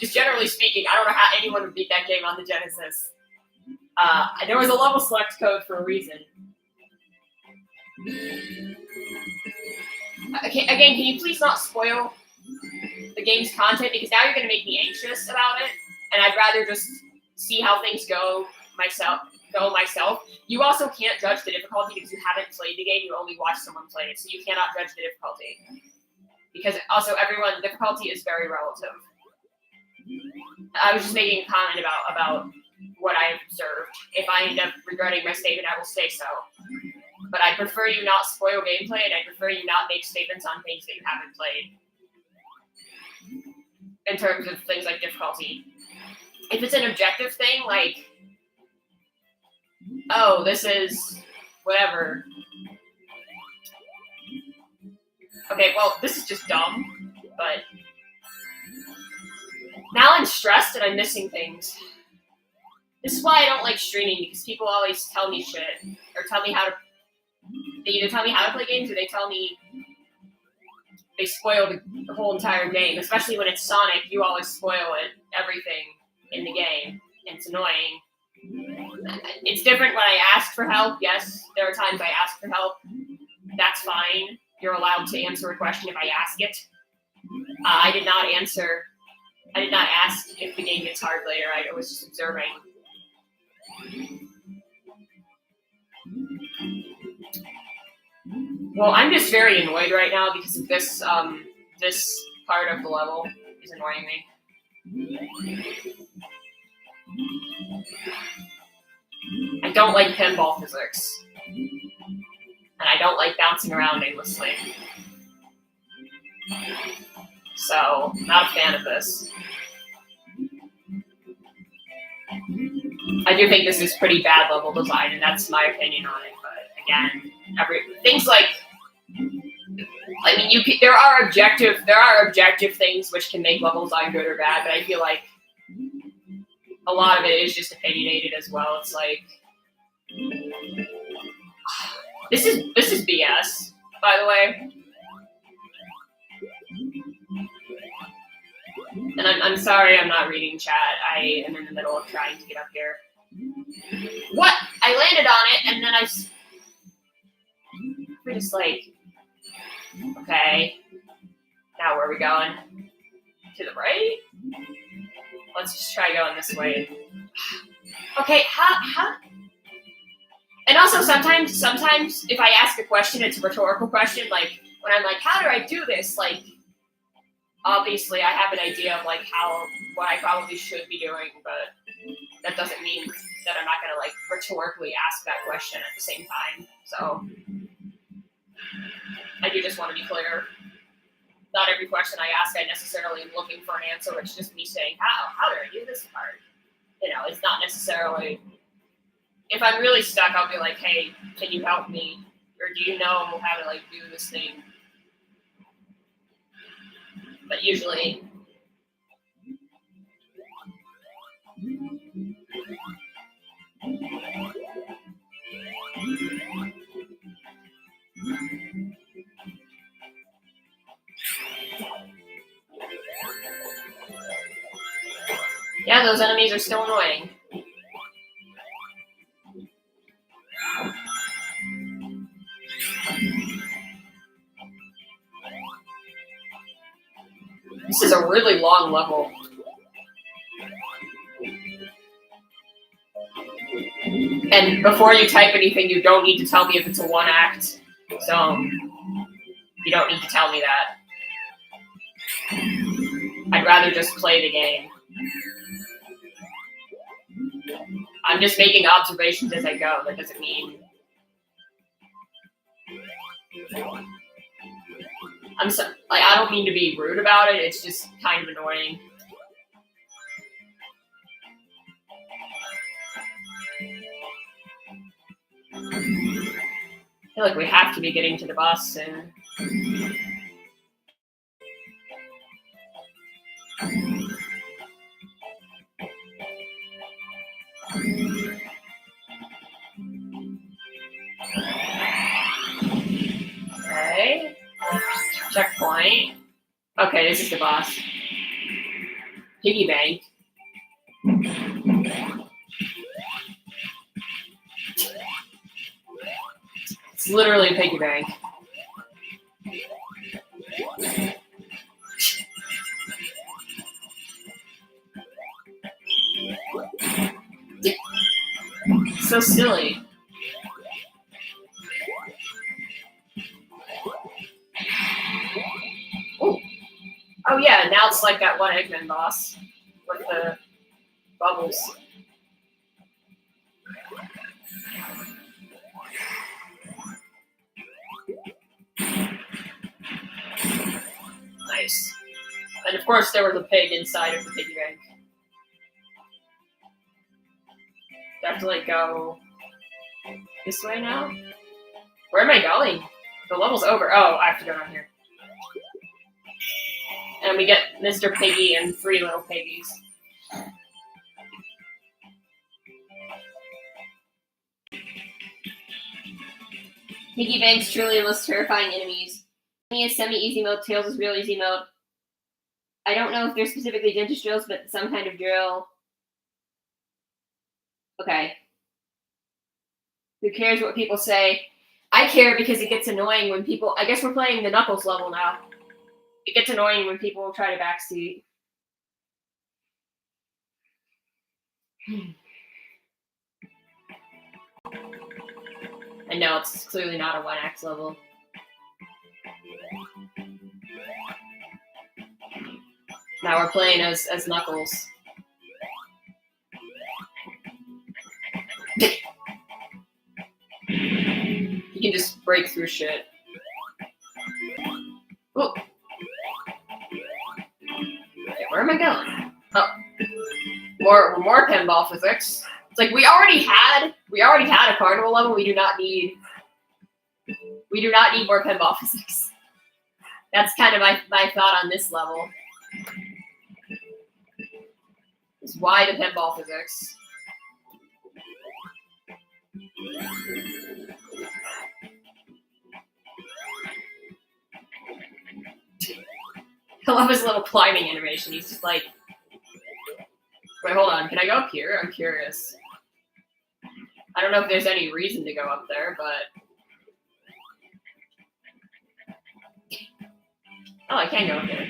just generally speaking, I don't know how anyone would beat that game on the Genesis. There was a level select code for a reason. Okay, again, can you please not spoil the game's content because now you're going to make me anxious about it, and I'd rather just see how things go myself. You also can't judge the difficulty because you haven't played the game, you only watch someone play it, so you cannot judge the difficulty. Because also difficulty is very relative. I was just making a comment about what I've observed. If I end up regretting my statement, I will say so. But I prefer you not spoil gameplay, and I prefer you not make statements on things that you haven't played. In terms of things like difficulty. If it's an objective thing, like, oh, this is whatever. Okay, well, this is just dumb, but now I'm stressed and I'm missing things. This is why I don't like streaming, because people always tell me shit, or tell me how to, they either tell me how to play games, or they tell me they spoil the whole entire game, especially when it's Sonic. You always spoil everything in the game, and it's annoying. It's different when I ask for help. Yes, there are times I ask for help. That's fine. You're allowed to answer a question if I ask it. I did not ask if the game gets hard later. I was just observing. Well, I'm just very annoyed right now because of this this part of the level is annoying me. I don't like pinball physics. And I don't like bouncing around aimlessly. So, not a fan of this. I do think this is pretty bad level design, and that's my opinion on it. But again, things like, I mean, there are objective things which can make level design good or bad, but I feel like a lot of it is just opinionated as well. It's like, this is BS, by the way. And I'm sorry I'm not reading chat. I am in the middle of trying to get up here. What? I landed on it, and then we're just like, okay, now where are we going? To the right? Let's just try going this way. Okay, how? And also sometimes if I ask a question, it's a rhetorical question. Like when I'm like, how do I do this? Like, obviously I have an idea of like what I probably should be doing, but that doesn't mean that I'm not gonna like rhetorically ask that question at the same time. So I do just want to be clear. Not every question I ask, I necessarily am looking for an answer. It's just me saying, how do I do this part? You know, it's not necessarily. If I'm really stuck, I'll be like, hey, can you help me? Or do you know how to like do this thing? But usually, yeah, those enemies are still annoying. This is a really long level. And before you type anything, you don't need to tell me if it's a one act. So you don't need to tell me that. I'd rather just play the game. I'm just making observations as I go. That doesn't mean I don't mean to be rude about it. It's just kind of annoying. I feel like we have to be getting to the boss soon. Okay. Checkpoint. Okay, this is the boss. Piggy bank. It's literally a piggy bank. So silly. Oh yeah, now it's like that one Eggman boss with the bubbles. Nice. And of course, there was a pig inside of the piggy bank. Do I have to like go this way now? Where am I going? The level's over. Oh, I have to go down here. And we get Mr. Piggy and 3 little piggies. Piggy banks truly the most terrifying enemies. He is semi-easy mode. Tails is real easy mode. I don't know if they're specifically dentist drills, but some kind of drill. Okay. Who cares what people say? I care because it gets annoying when people... I guess we're playing the Knuckles level now. It gets annoying when people try to backseat. And no, it's clearly not a 1x level. Now we're playing as Knuckles. You can just break through shit. Ooh. Okay, where am I going? Oh, more pinball physics. It's like we already had a carnival level. We do not need more pinball physics. That's kind of my thought on this level. Is why the pinball physics? I love his little climbing animation. He's just like, wait, hold on. Can I go up here? I'm curious. I don't know if there's any reason to go up there, but... Oh, I can go up there.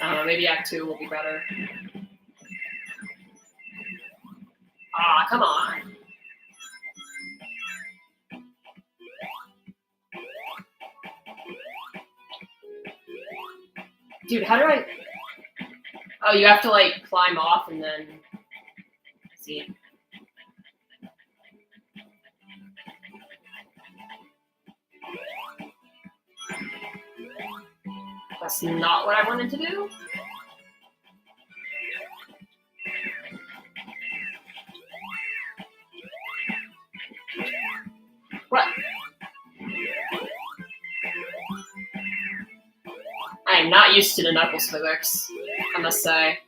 I don't know, maybe Act 2 will be better. Ah, come on. Dude, how do I... Oh, you have to, like, climb off and then... Let's see. That's not what I wanted to do. What? I am not used to the Knuckles physics, I must say.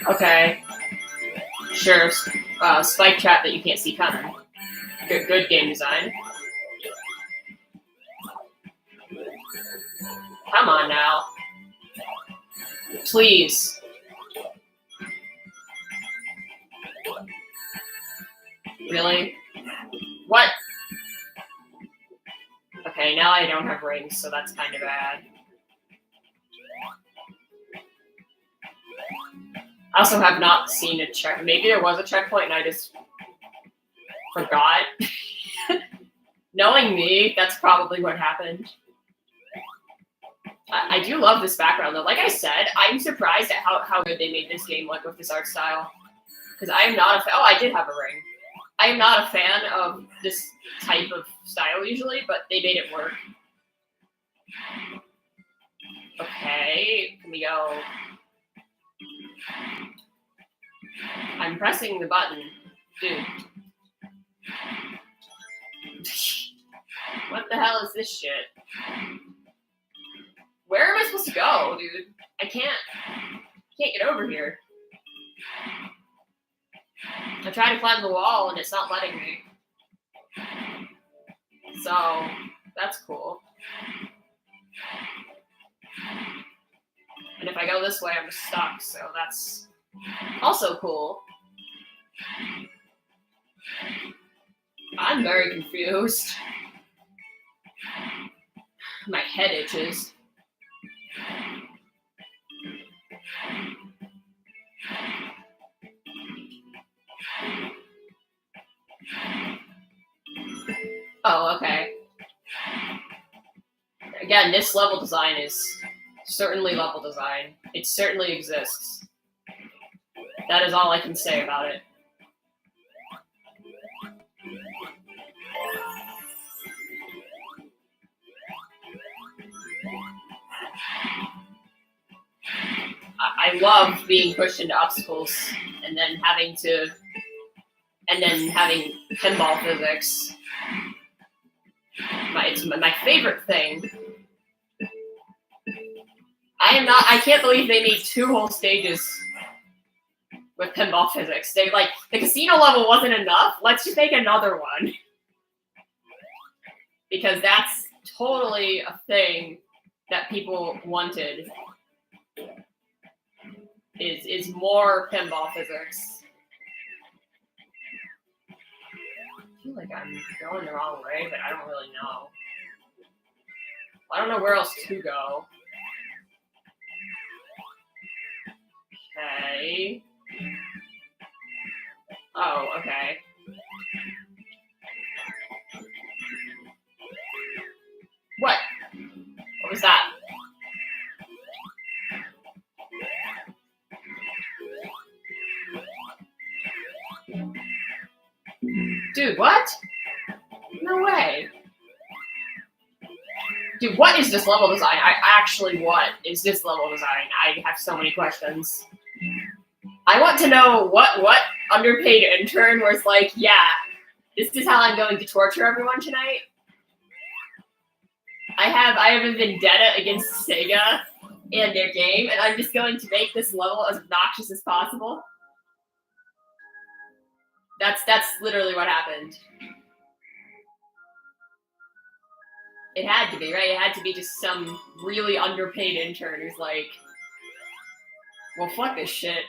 Okay. Sure. Spike trap that you can't see coming. Good game design. Come on now. Please. Really? What? Okay, now I don't have rings, so that's kind of bad. I also have not seen a check. Maybe there was a checkpoint and I just forgot. Knowing me, that's probably what happened. I do love this background though. Like I said, I'm surprised at how good they made this game, like with this art style. Because I am not a fan. Oh, I did have a ring. I am not a fan of this type of style usually, but they made it work. Okay, can we go? I'm pressing the button. Dude. What the hell is this shit? Where am I supposed to go, dude? I can't get over here. I tried to climb the wall and it's not letting me. So, that's cool. And if I go this way, I'm just stuck, so that's also cool. I'm very confused. My head itches. Oh, okay. Again, this level design is certainly level design. It certainly exists. That is all I can say about it. I love being pushed into obstacles and then having pinball physics. It's my favorite thing. I can't believe they made 2 whole stages with pinball physics. They the casino level wasn't enough. Let's just make another one. Because that's totally a thing that people wanted. Is more pinball physics. I feel like I'm going the wrong way, but I don't really know. I don't know where else to go. Okay. Oh, okay. What? What was that? Dude, what? No way. Dude, what is this level design? What is this level design? I have so many questions. I want to know what underpaid intern was like, yeah, this is how I'm going to torture everyone tonight. I have a vendetta against Sega and their game, and I'm just going to make this level as obnoxious as possible. That's literally what happened. It had to be, right? It had to be just some really underpaid intern who's like, well, fuck this shit.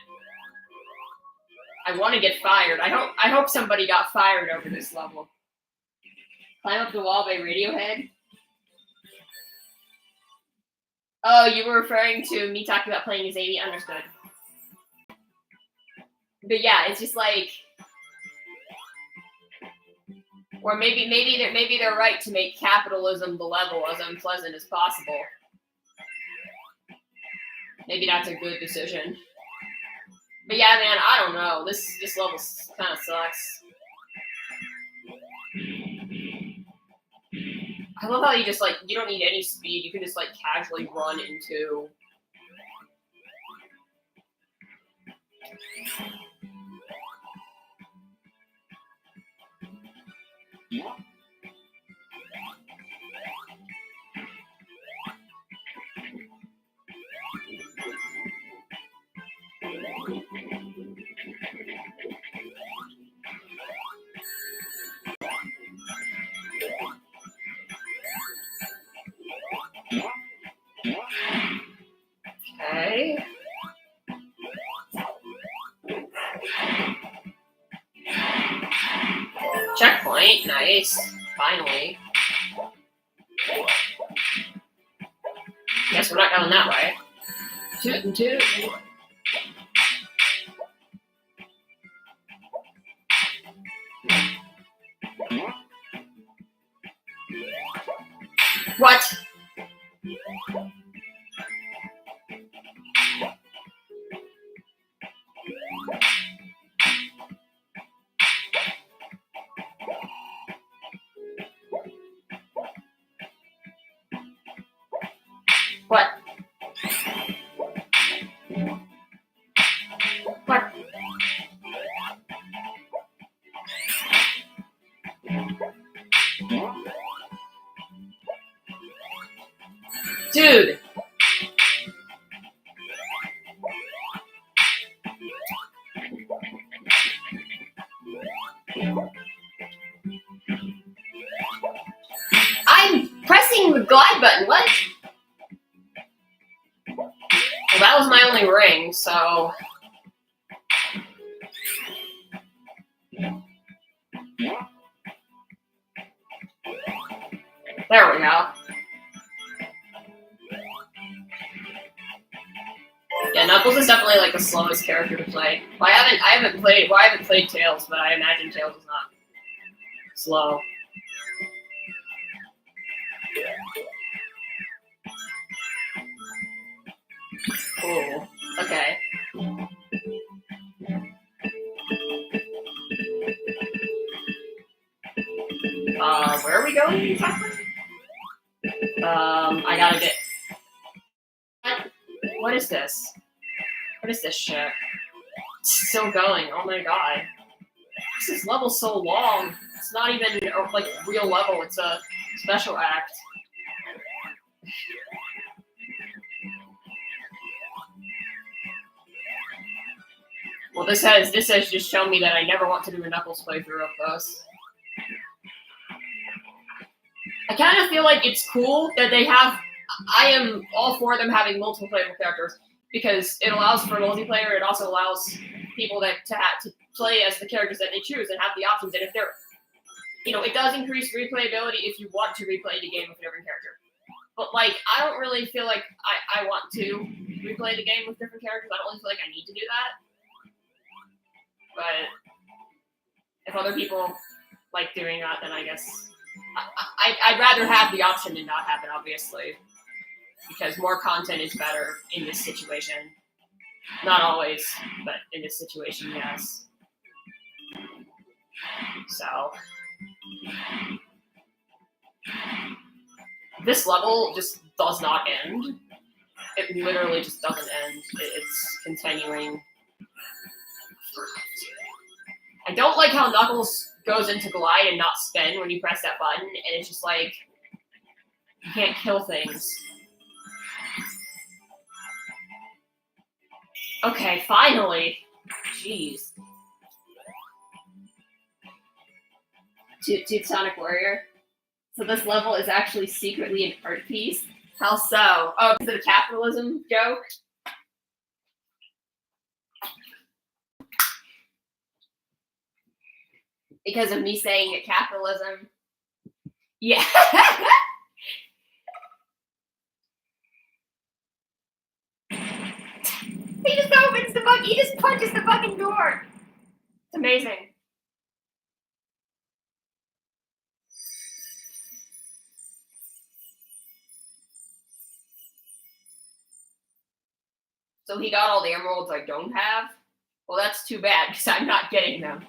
I want to get fired. I hope somebody got fired over this level. Climb Up the Wall by Radiohead. Oh, you were referring to me talking about playing as Amy? Understood. But yeah, it's just like, or maybe they're right to make capitalism the level as unpleasant as possible. Maybe that's a good decision. But yeah, man, I don't know. This level kind of sucks. I love how you just you don't need any speed. You can just casually run into. Okay. Checkpoint, nice. Finally. Guess we're not going that way. Toot and toot. What? What? What? Dude! I'm pressing the glide button, what? Well, that was my only ring, so... Yeah, Knuckles is definitely like the slowest character to play. Well, I haven't played Tails, but I imagine Tails is not slow. Cool. Okay. Where are we going exactly? I gotta get. What is this? What is this shit? It's still going. Oh my god. This level's so long. It's not even like real level. It's a special act. Well, this has just shown me that I never want to do a Knuckles playthrough of this. I kind of feel like it's cool that they have. I am all for them having multiple playable characters because it allows for multiplayer. It also allows people to play as the characters that they choose and have the options. And if they're, it does increase replayability if you want to replay the game with a different character. But like, I don't really feel like I want to replay the game with different characters. I don't really feel like I need to do that. But if other people like doing that, then I guess I'd rather have the option than not have it, obviously, because more content is better in this situation. Not always, but in this situation, yes. So this level just does not end. It literally just doesn't end. It's continuing. I don't like how Knuckles goes into glide and not spin when you press that button, and it's just like, you can't kill things. Okay, finally. Jeez. Toot Sonic Warrior. So this level is actually secretly an art piece? How so? Oh, is it a capitalism joke? Because of me saying it, capitalism. Yeah. He just opens the fucking, he just punches the fucking door. It's amazing. So he got all the emeralds I don't have? Well, that's too bad, because I'm not getting them.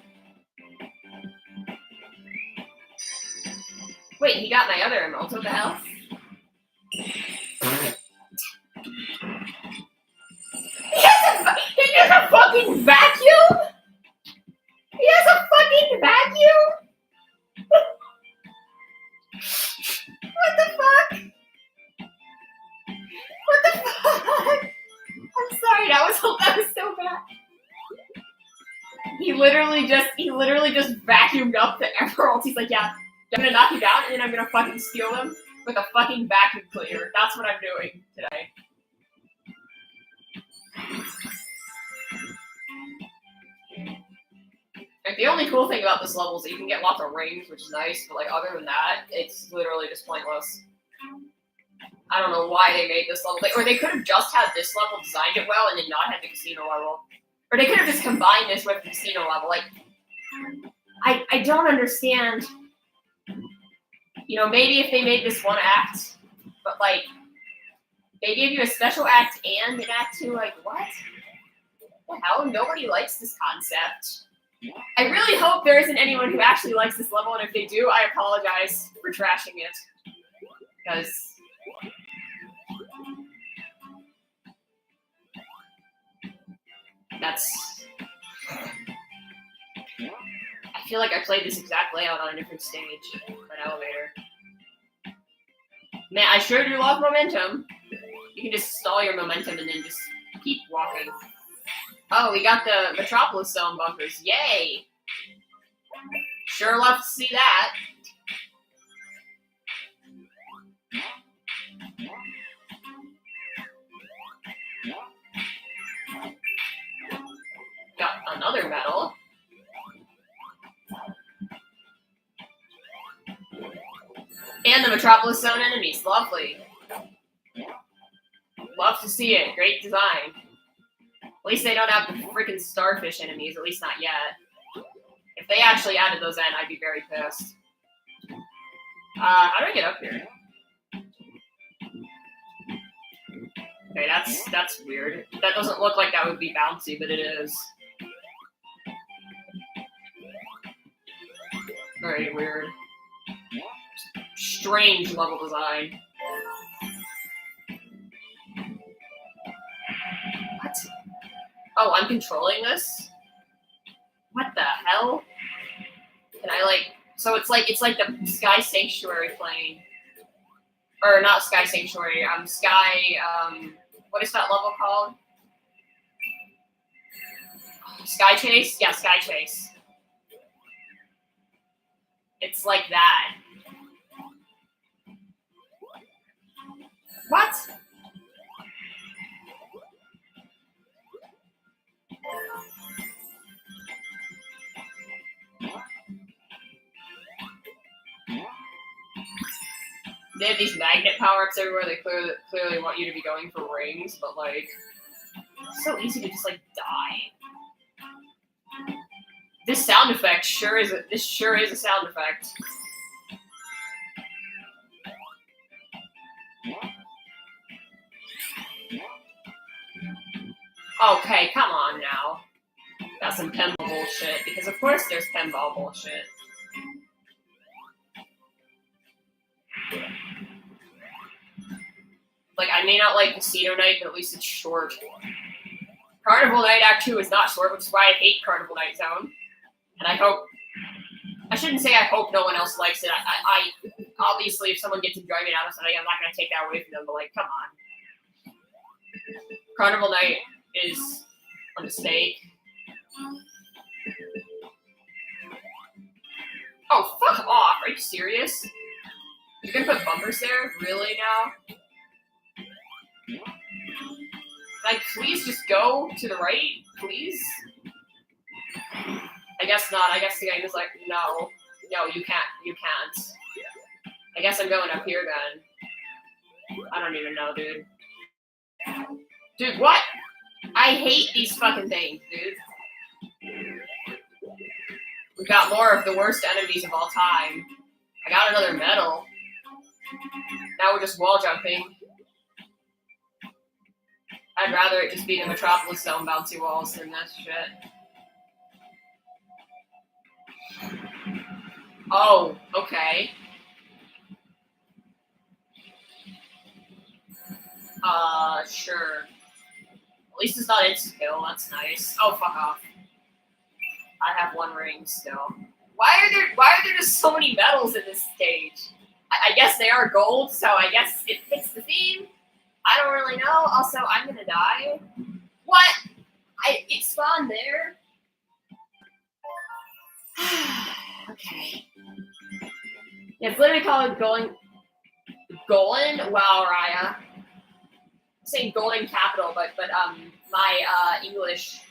Wait, he got my other emeralds. What the hell? He has a fucking vacuum? He has a fucking vacuum? What the fuck? What the fuck? I'm sorry, that was so bad. He literally just vacuumed up the emeralds. He's like, yeah, I'm gonna knock you down and then I'm gonna fucking steal them with a fucking vacuum cleaner. That's what I'm doing today. Like, the only cool thing about this level is that you can get lots of rings, which is nice, but like other than that, it's literally just pointless. I don't know why they made this level. Or they could have just had this level, designed it well, and then not had the casino level. Or they could have just combined this with the casino level. Like, I don't understand. Maybe if they made this one act, but like, they gave you a special act and an act 2, like, what? What the hell? Nobody likes this concept. I really hope there isn't anyone who actually likes this level, and if they do, I apologize for trashing it. Because I feel like I played this exact layout on a different stage, an elevator. Man, I sure do love momentum. You can just stall your momentum and then just keep walking. Oh, we got the Metropolis Zone bumpers. Yay! Sure love to see that. Got another medal. And the Metropolis Zone enemies. Lovely. Love to see it. Great design. At least they don't have the freaking starfish enemies, at least not yet. If they actually added those in, I'd be very pissed. How do I get up here? Okay, that's weird. That doesn't look like that would be bouncy, but it is. Very weird. Strange level design. What? Oh, I'm controlling this? What the hell? Can I like... So it's like the Sky Sanctuary plane. Or not Sky Sanctuary, what is that level called? Sky Chase? Yeah, Sky Chase. It's like that. What? They have these magnet power-ups everywhere. They clearly want you to be going for rings, but like, it's so easy to just like die. This sound effect sure is a sound effect. Okay, come on now. Got some pinball bullshit, because of course there's pinball bullshit. Like, I may not like Casino Night, but at least it's short. Carnival Night Act 2 is not short, which is why I hate Carnival Night Zone. And I shouldn't say I hope no one else likes it. I obviously, if someone gets enjoyment out of something, I'm not going to take that away from them, but like, come on. Carnival Night is a mistake. Oh, fuck off. Are you serious? You're going to put bumpers there? Really now? Like, please just go to the right, please? I guess not. I guess the game is like, no, you can't. I guess I'm going up here then. I don't even know, dude. Dude, what? I hate these fucking things, dude. We got more of the worst enemies of all time. I got another medal. Now we're just wall jumping. I'd rather it just be the Metropolis Zone bouncy walls than this shit. Oh, okay. Sure. At least it's not insta-kill, that's nice. Oh, fuck off. I have one ring still. Why are there just so many medals in this stage? I guess they are gold, so I guess it fits the theme. I don't really know. Also, I'm gonna die. What? It spawned there? Okay. Yeah, it's literally called Golan. Wow, Riah. I'm saying Golden Capital, but my English.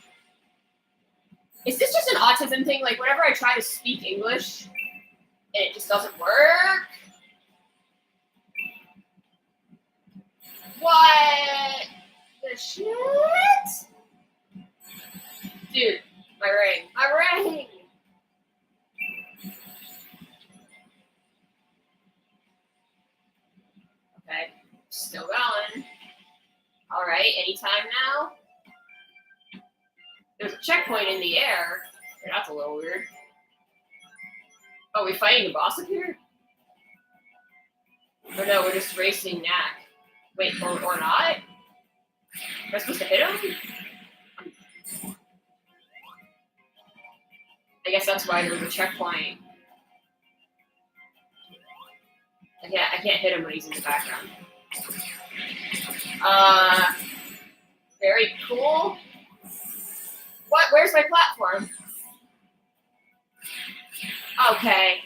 Is this just an autism thing? Like, whenever I try to speak English, it just doesn't work? What the shit? Dude, my ring. Okay, still going. Alright, anytime now? There's a checkpoint in the air. That's a little weird. Oh, we fighting the boss up here? Or no, we're just racing Knack. Wait, or not? Am I supposed to hit him? I guess that's why there's a checkpoint. I can't hit him when he's in the background. Very cool. What? Where's my platform? Okay.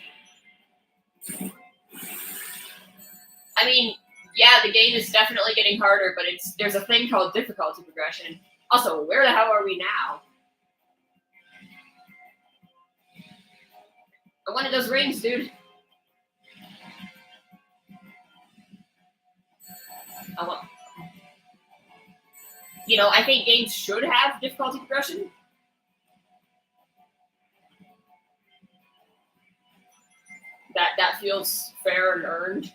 I mean, yeah, the game is definitely getting harder, but there's a thing called difficulty progression. Also, where the hell are we now? I wanted those rings, dude. You know, I think games should have difficulty progression. That feels fair and earned.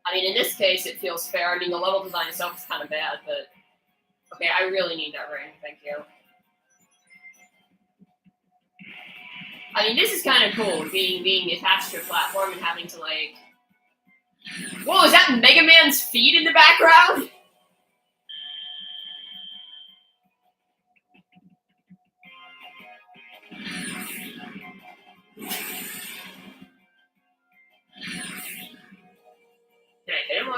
I mean, in this case, it feels fair. I mean, the level design itself is kind of bad, but okay, I really need that ring. Thank you. I mean, this is kind of cool, being attached to a platform and having to, like... Whoa, is that Mega Man's feet in the background? Can I hit him?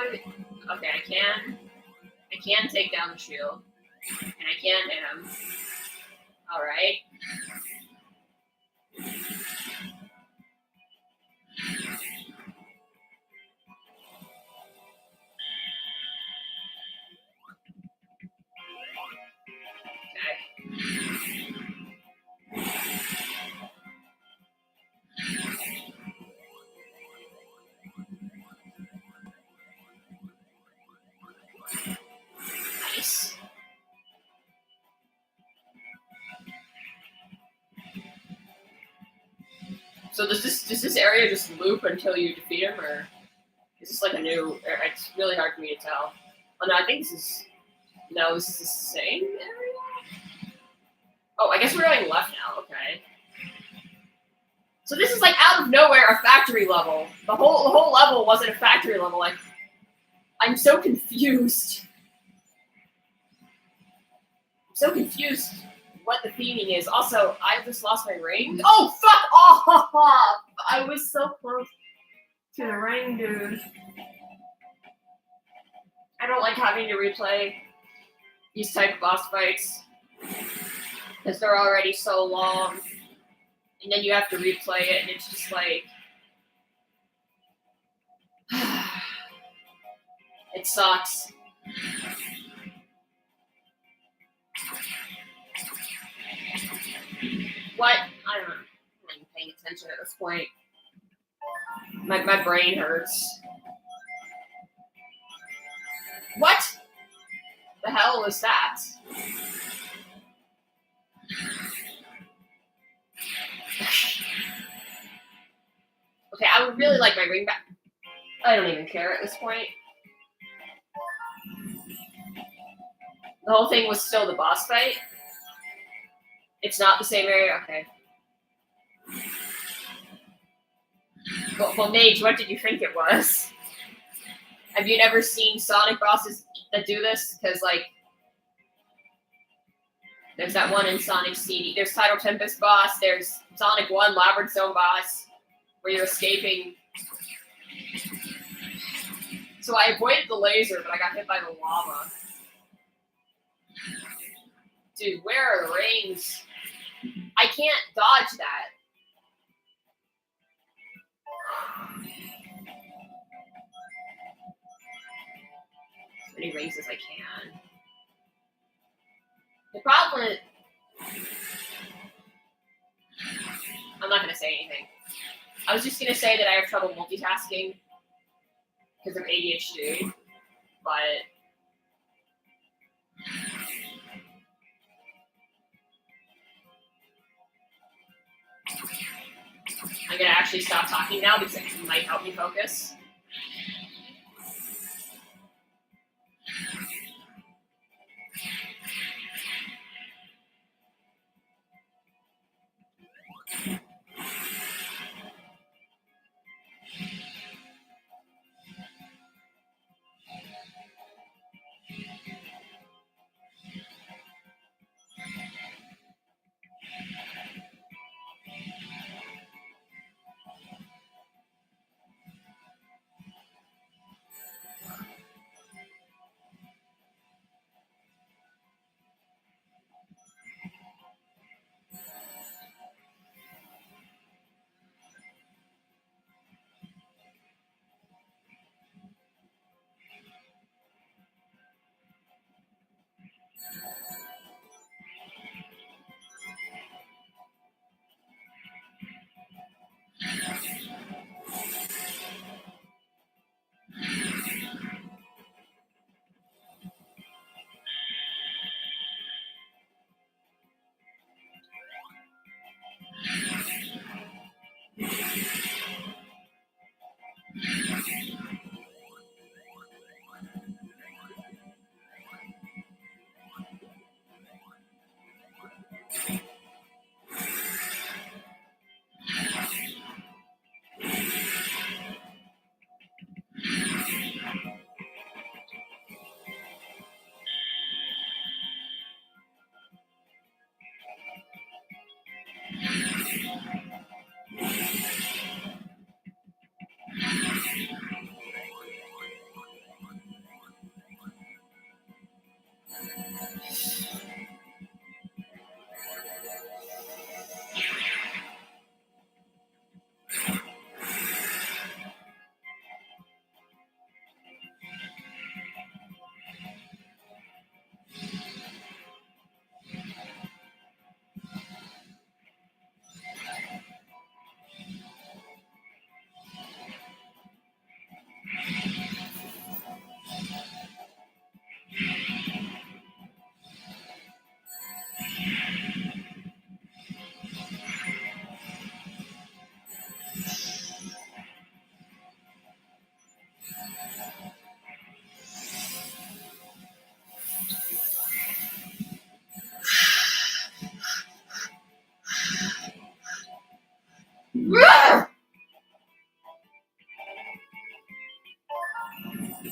Okay, I can. I can take down the shield. And I can hit him. Alright. Nice. So does this area just loop until you defeat him, or is this like a new? It's really hard for me to tell. Oh no, I think this is. No, this is the same area. Oh, I guess we're going left now. Okay. So this is like out of nowhere a factory level. The whole level wasn't a factory level. Like, I'm so confused. I'm so confused what the theming is. Also, I just lost my ring. Oh, fuck off! I was so close to the ring, dude. I don't like having to replay these type of boss fights because they're already so long, and then you have to replay it, and it's just like it sucks. What? I don't know. I'm not even paying attention at this point. My brain hurts. What the hell was that? Okay, I would really like my ring back. I don't even care at this point. The whole thing was still the boss fight. It's not the same area? Okay. Well, Mage, what did you think it was? Have you never seen Sonic bosses that do this? Because, like, there's that one in Sonic CD. There's Tidal Tempest boss. There's Sonic 1 Labyrinth Zone boss, where you're escaping. So I avoided the laser, but I got hit by the lava. Dude, where are the rings? I can't dodge that. As many rings as I can. The problem is... I'm not going to say anything. I was just going to say that I have trouble multitasking because of ADHD, but... I'm going to actually stop talking now because it might help me focus.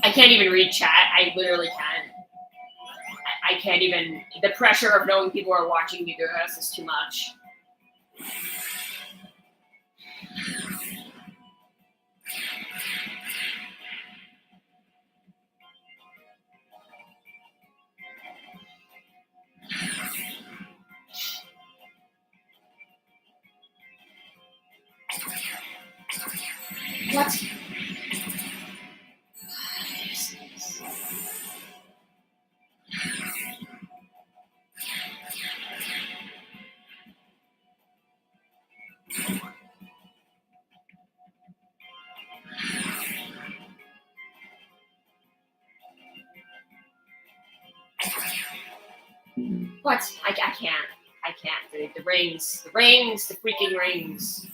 I can't even read chat. I literally can't. I can't even. The pressure of knowing people are watching me do this is too much. What? What? I can't. I can't. The rings. The rings. The freaking rings.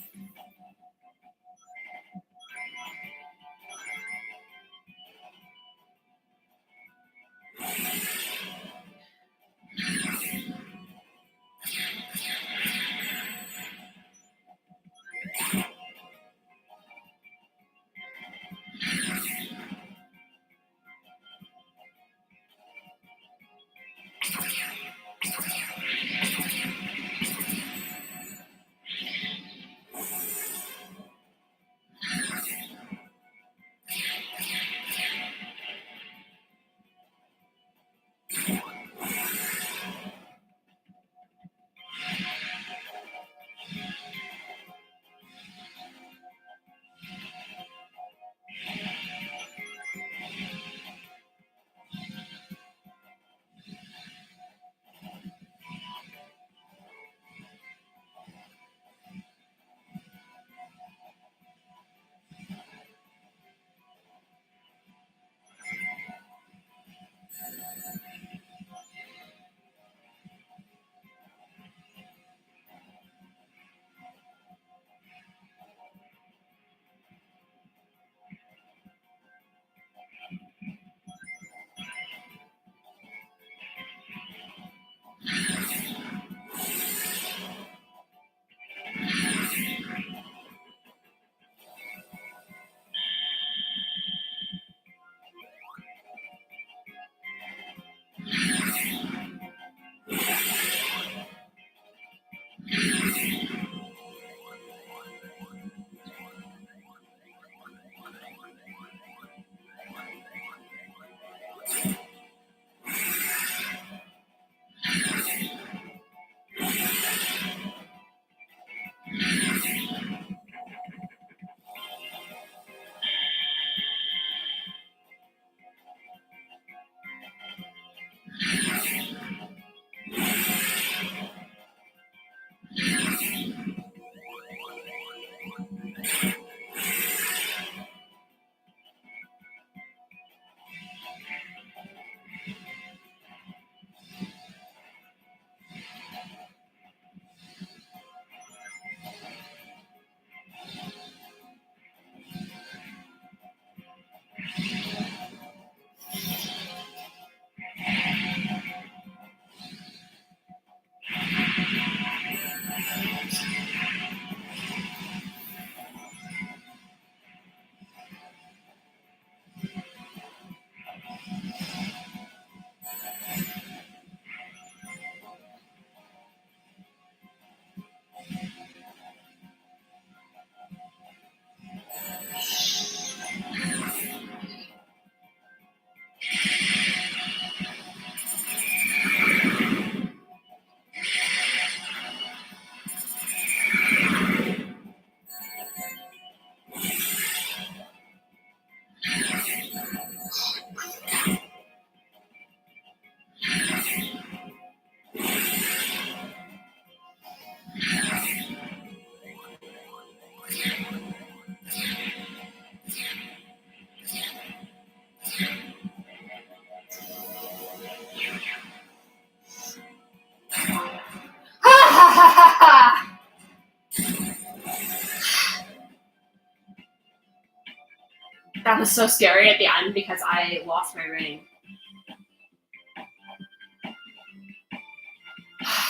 That was so scary at the end because I lost my ring.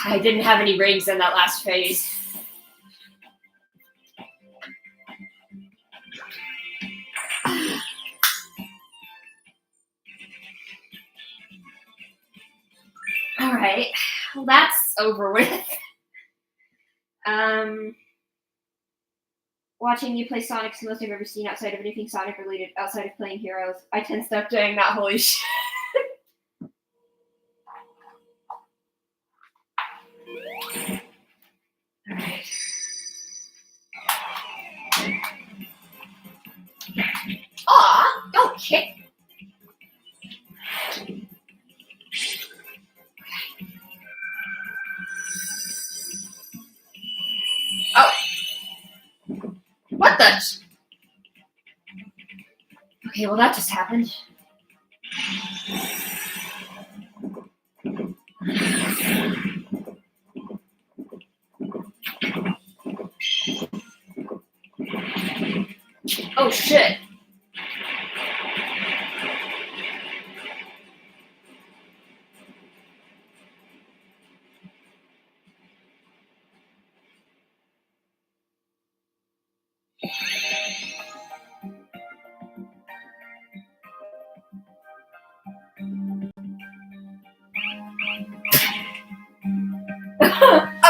I didn't have any rings in that last phase. All right, well, that's over with. Watching you play Sonic is the most I've ever seen outside of anything Sonic related, outside of playing Heroes. I 10-step doing that, holy shit. Alright. Aw, don't kick. Oh. What the? Okay, well that just happened. Oh shit.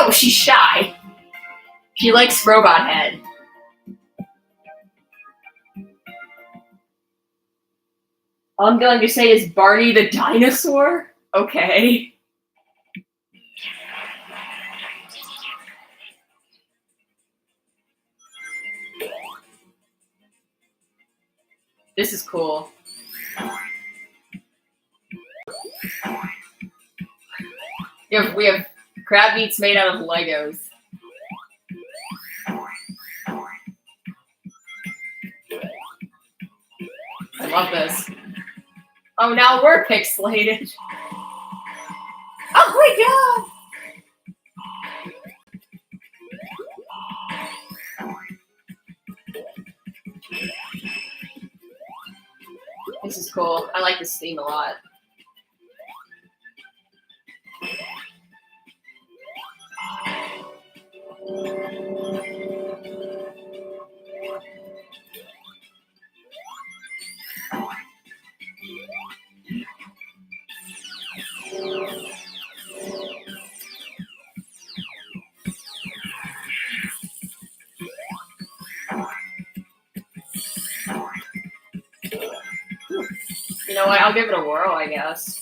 Oh, she's shy. She likes Robot Head. All I'm going to say is Barney the dinosaur? Okay. This is cool. We have crab meats made out of Legos. I love this. Oh, now we're pixelated. Oh my god! This is cool. I like this theme a lot. You know what? I'll give it a whirl, I guess.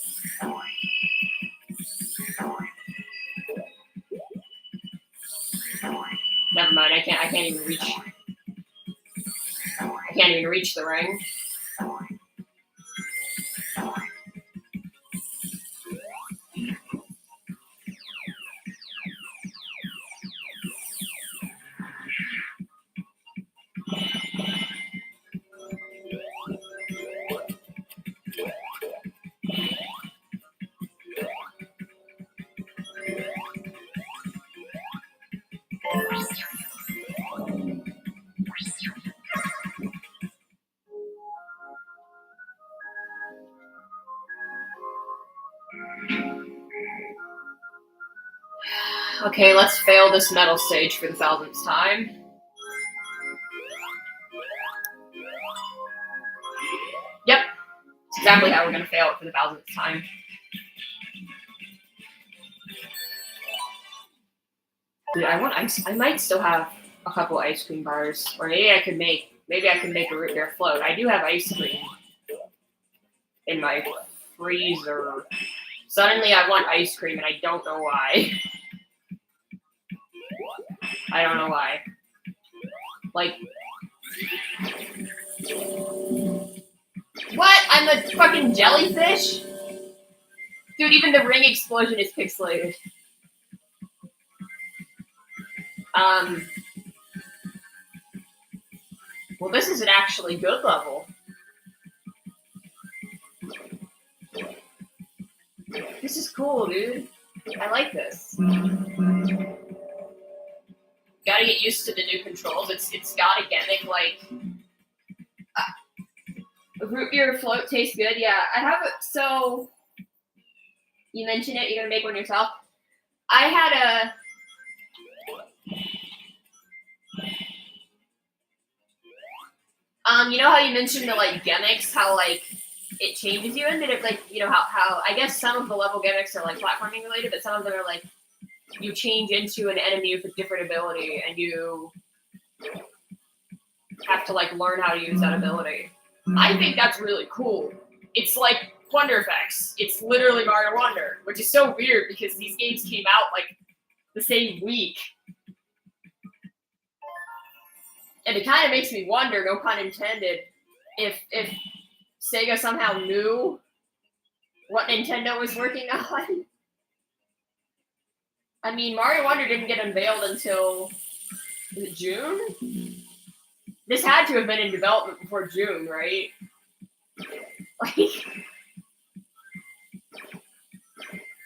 Never mind. I can't even reach. I can't even reach the ring. Okay, let's fail this metal stage for the 1000th time. Yep, it's exactly how we're gonna fail it for the 1000th time. Dude, I want ice. I might still have a couple ice cream bars, or maybe I could make a root beer float. I do have ice cream in my freezer. Suddenly, I want ice cream, and I don't know why. I don't know why. Like, what? I'm a fucking jellyfish? Dude, even the ring explosion is pixelated. Well, this is an actually good level. This is cool, dude. I like this. Gotta get used to the new controls. It's got a gimmick like root beer float tastes good. Yeah, I have it. So you mentioned it. You're gonna make one yourself. I had a. You know how you mentioned the like gimmicks, how like it changes you, and it like how I guess some of the level gimmicks are like platforming related, but some of them are like you change into an enemy with a different ability, and you have to like learn how to use that ability. I think that's really cool. It's like Wonder Effects. It's literally Mario Wonder, which is so weird because these games came out like the same week. And it kind of makes me wonder, no pun intended, if Sega somehow knew what Nintendo was working on. I mean, Mario Wonder didn't get unveiled until June? This had to have been in development before June, right? Like,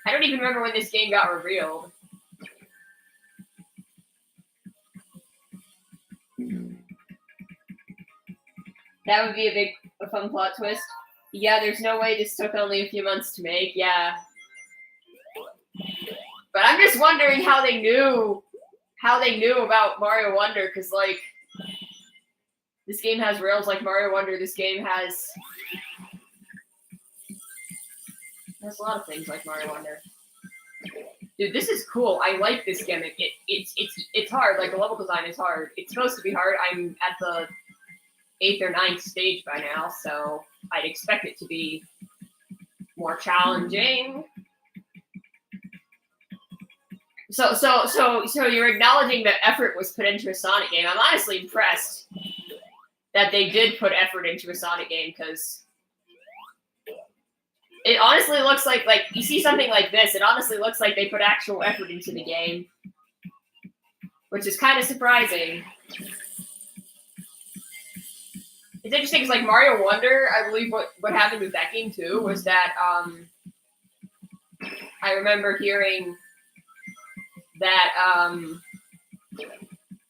I don't even remember when this game got revealed. That would be a fun plot twist. Yeah, there's no way this took only a few months to make. Yeah. But I'm just wondering how they knew about Mario Wonder, because like this game has rails like Mario Wonder. This game has a lot of things like Mario Wonder. Dude, this is cool. I like this gimmick. It's hard. Like the level design is hard. It's supposed to be hard. I'm at the 8th or 9th stage by now, so I'd expect it to be more challenging. So you're acknowledging that effort was put into a Sonic game. I'm honestly impressed that they did put effort into a Sonic game, because it honestly looks like you see something like this, it honestly looks like they put actual effort into the game, which is kind of surprising. It's interesting because like Mario Wonder, I believe what happened with that game too was that I remember hearing that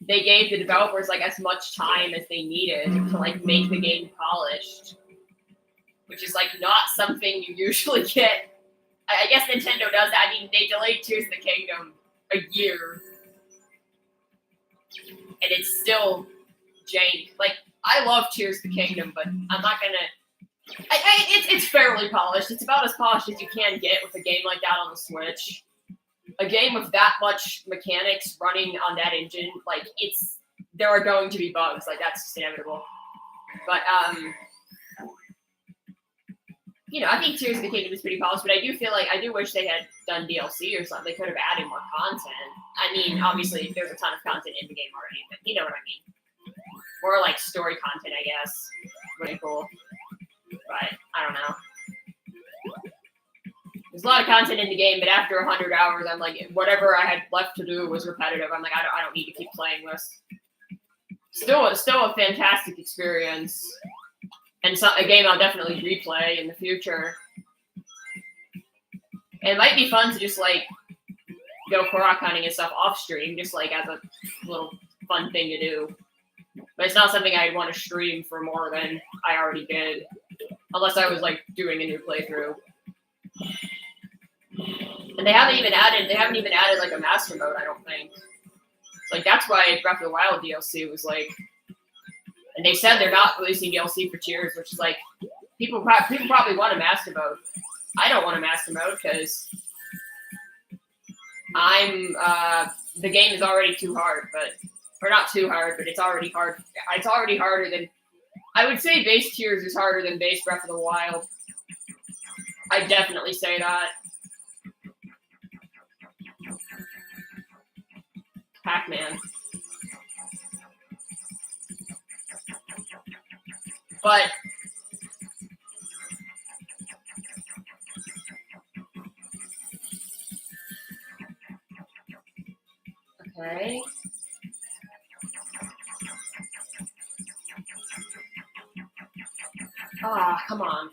they gave the developers like as much time as they needed to like make the game polished, which is like not something you usually get. I guess Nintendo does that. I mean, they delayed Tears of the Kingdom a year, and it's still jank. Like, I love Tears of the Kingdom, but I'm not gonna. It's fairly polished. It's about as polished as you can get with a game like that on the Switch. A game with that much mechanics running on that engine, like there are going to be bugs. Like that's just inevitable. But I think Tears of the Kingdom is pretty polished. But I do wish they had done DLC or something. They could have added more content. I mean, obviously there's a ton of content in the game already, but you know what I mean. More like story content, I guess. Pretty cool. But I don't know. There's a lot of content in the game, but after 100 hours, I'm like, whatever I had left to do was repetitive. I'm like, I don't need to keep playing this. Still a fantastic experience, and a game I'll definitely replay in the future. And it might be fun to just like go Korok hunting and stuff off stream, just like as a little fun thing to do. But it's not something I'd want to stream for more than I already did, unless I was like doing a new playthrough. And they haven't even added like a master mode, I don't think. Like that's why Breath of the Wild DLC was like, and they said they're not releasing DLC for Tears, which is like people probably want a master mode. I don't want a master mode because the game is already too hard, or not too hard, but it's already hard. It's already harder than, I would say base Tears is harder than base Breath of the Wild. I'd definitely say that. Pac-Man. But Okay. Ah, come on.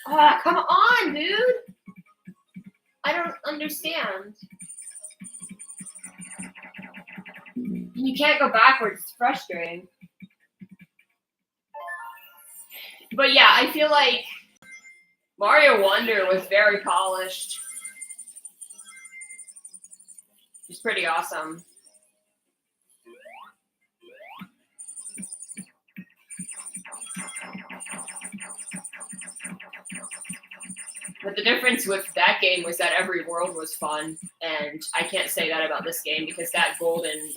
Ah, come on, dude. I don't understand. You can't go backwards. It's frustrating. But yeah, I feel like Mario Wonder was very polished. It's pretty awesome. But the difference with that game was that every world was fun, and I can't say that about this game because that golden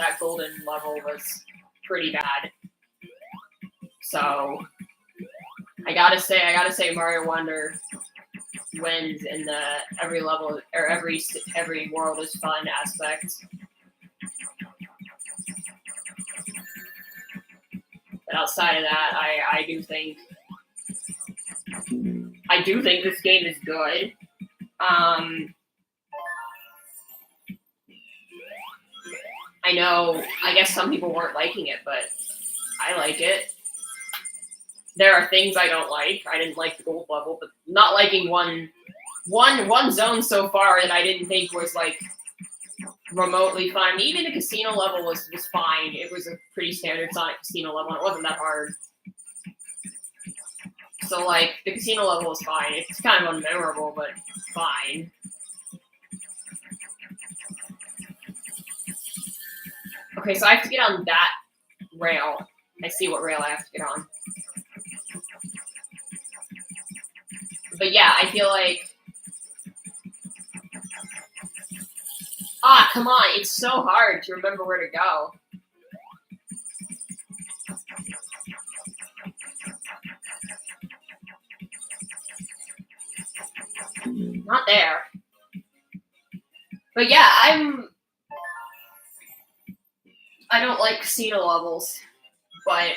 level was pretty bad. So I gotta say Mario Wonder wins in the every level or every world is fun aspect. But outside of that, I do think this game is good. I know, I guess some people weren't liking it, but I like it. There are things I don't like. I didn't like the gold level, but not liking one zone so far that I didn't think was like remotely fun. Even the casino level was fine. It was a pretty standard Sonic casino level, and it wasn't that hard. So like the casino level was fine. It's kind of unmemorable, but fine. Okay, so I have to get on that rail. I see what rail I have to get on. But yeah, I feel like... Ah, come on. It's so hard to remember where to go. Not there. But yeah, I don't like casino levels, but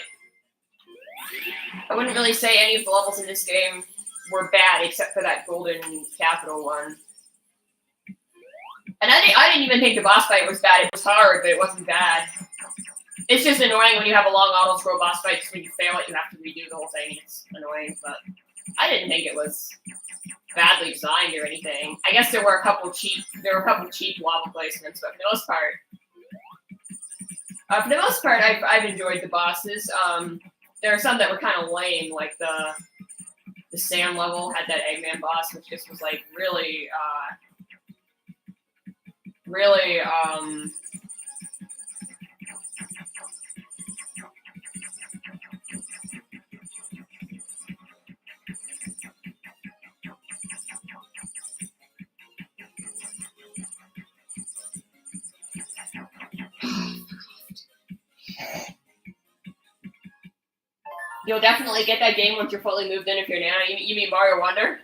I wouldn't really say any of the levels in this game were bad except for that golden capital one. And I didn't even think the boss fight was bad. It was hard, but it wasn't bad. It's just annoying when you have a long auto-scroll boss fight, because when you fail it, you have to redo the whole thing. It's annoying, but I didn't think it was badly designed or anything. I guess there were a couple cheap lava placements, but for the most part, I've enjoyed the bosses. There are some that were kind of lame, like the sand level had that Eggman boss, which just was like really. You'll definitely get that game once you're fully moved in if you're Nana. You mean Mario Wonder?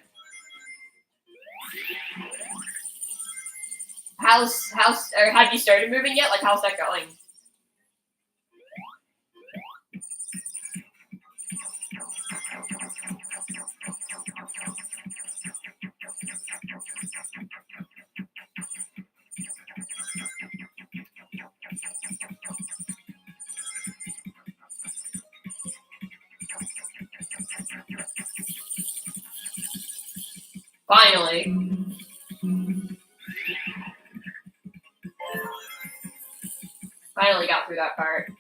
Or have you started moving yet? Like, how's that going? Finally. Finally got through that part.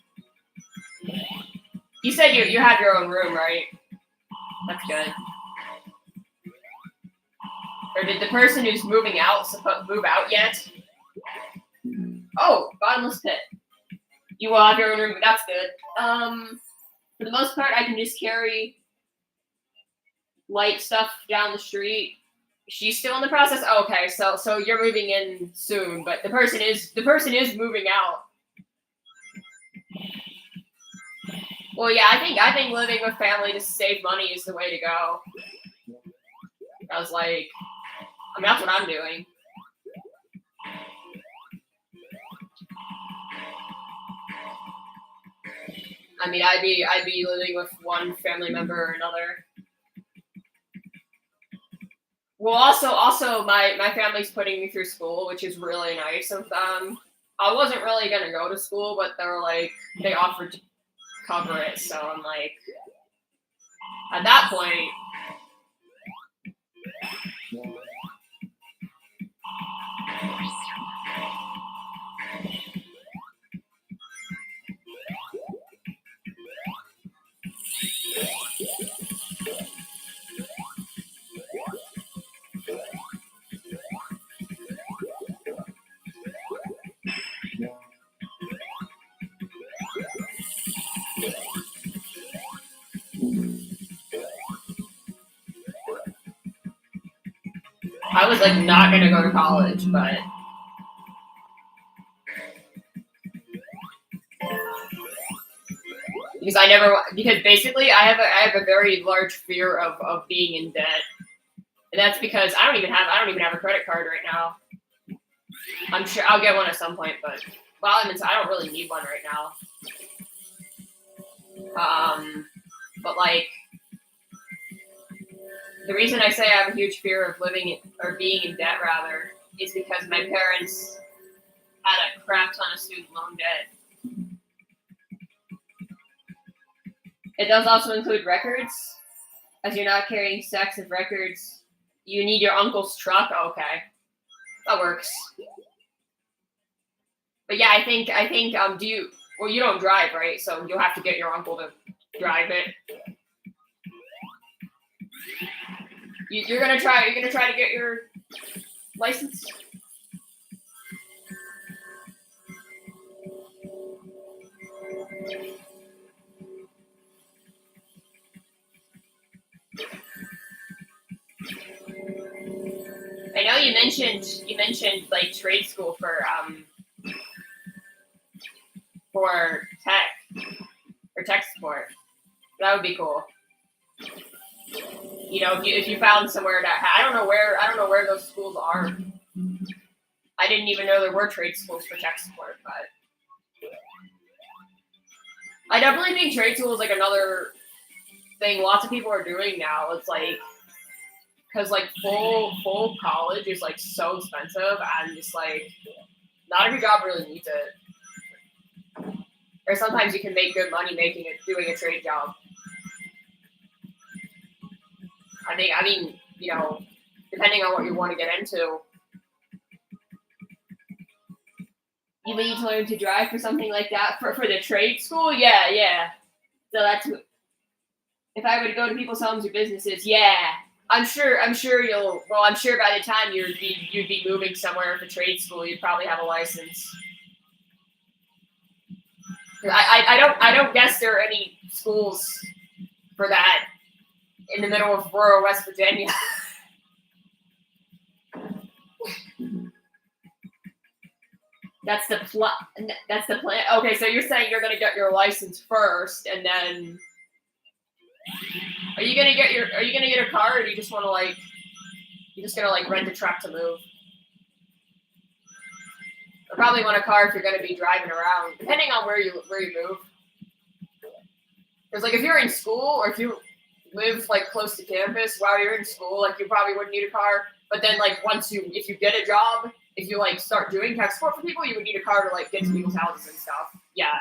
You said you have your own room, right? That's good. Or did the person who's moving out move out yet? Oh, bottomless pit. You will have your own room. That's good. For the most part, I can just carry light stuff down the street. She's still in the process. Oh, okay, so you're moving in soon, but the person is moving out. Well, yeah, I think living with family to save money is the way to go. I was like, I mean, that's what I'm doing. I mean, I'd be living with one family member or another. Well, also, my family's putting me through school, which is really nice of them. I wasn't really gonna go to school, but they were like, they offered to cover it, so I'm like, at that point, I was like not gonna go to college, but because basically I have a very large fear of being in debt, and that's because I don't even have a credit card right now. I'm sure I'll get one at some point, but I don't really need one right now. But like the reason I say I have a huge fear of being in debt rather is because my parents had a crap ton of student loan debt. It does also include records, as you're not carrying stacks of records. You need your uncle's truck. Okay, that works. But yeah, I think you don't drive, right? So you'll have to get your uncle to drive it. You're gonna try to get your license? I know you mentioned like trade school for tech support. That would be cool. You know, if you found somewhere that I don't know where those schools are. I didn't even know there were trade schools for tech support, but I definitely think trade school is like another thing lots of people are doing now. It's like because like full college is like so expensive, and just like not every job really needs it. Or sometimes you can make good money doing a trade job. I mean, you know, depending on what you want to get into, you need to learn to drive for something like that for the trade school. Yeah. So that's if I were to go to people's homes or businesses. Yeah, I'm sure you'll. Well, I'm sure by the time you'd be moving somewhere for trade school, you'd probably have a license. I don't guess there are any schools for that in the middle of rural West Virginia. That's the plan. Okay, so you're saying you're gonna get your license first, and then are you gonna get a car, or do you just want to you're just gonna rent a truck to move? I probably want a car if you're gonna be driving around, depending on where you move. Because if you're in school or if you live close to campus while you're in school, you probably wouldn't need a car. But then if you get a job, if you start doing tech support for people, you would need a car to get to people's houses and stuff. Yeah.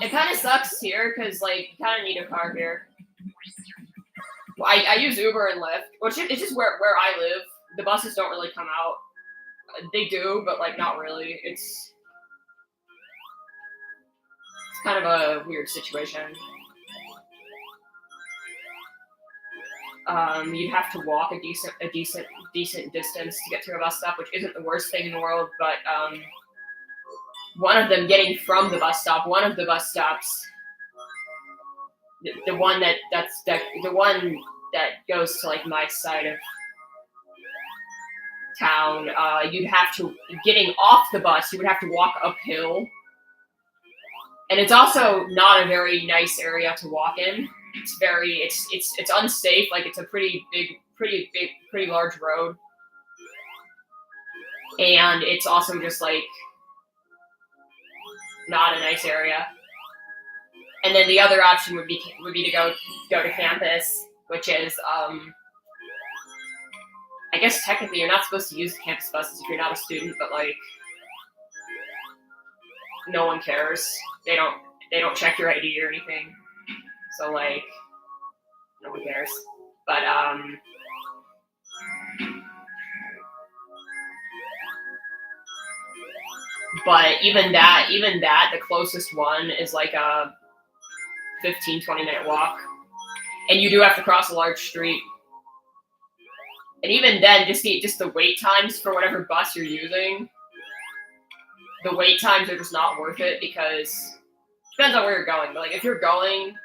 It kind of sucks here because you kind of need a car here. Well, I use Uber and Lyft, which it's just where I live. The buses don't really come out. They do, but not really. It's kind of a weird situation. You'd have to walk a decent distance to get to a bus stop, which isn't the worst thing in the world. But one of them getting from the bus stop, one of the bus stops, the one that goes to my side of town, you'd have to getting off the bus. You would have to walk uphill, and it's also not a very nice area to walk in. It's unsafe. It's a pretty large road, and it's also just not a nice area. And then the other option would be to go to campus, which is I guess technically you're not supposed to use campus buses if you're not a student, but like no one cares. They don't check your ID or anything. So like no one cares. But even that, the closest one is like a 15-20 minute walk. And you do have to cross a large street. And even then, just the wait times for whatever bus you're using, the wait times are just not worth it because it depends on where you're going. But like if you're going,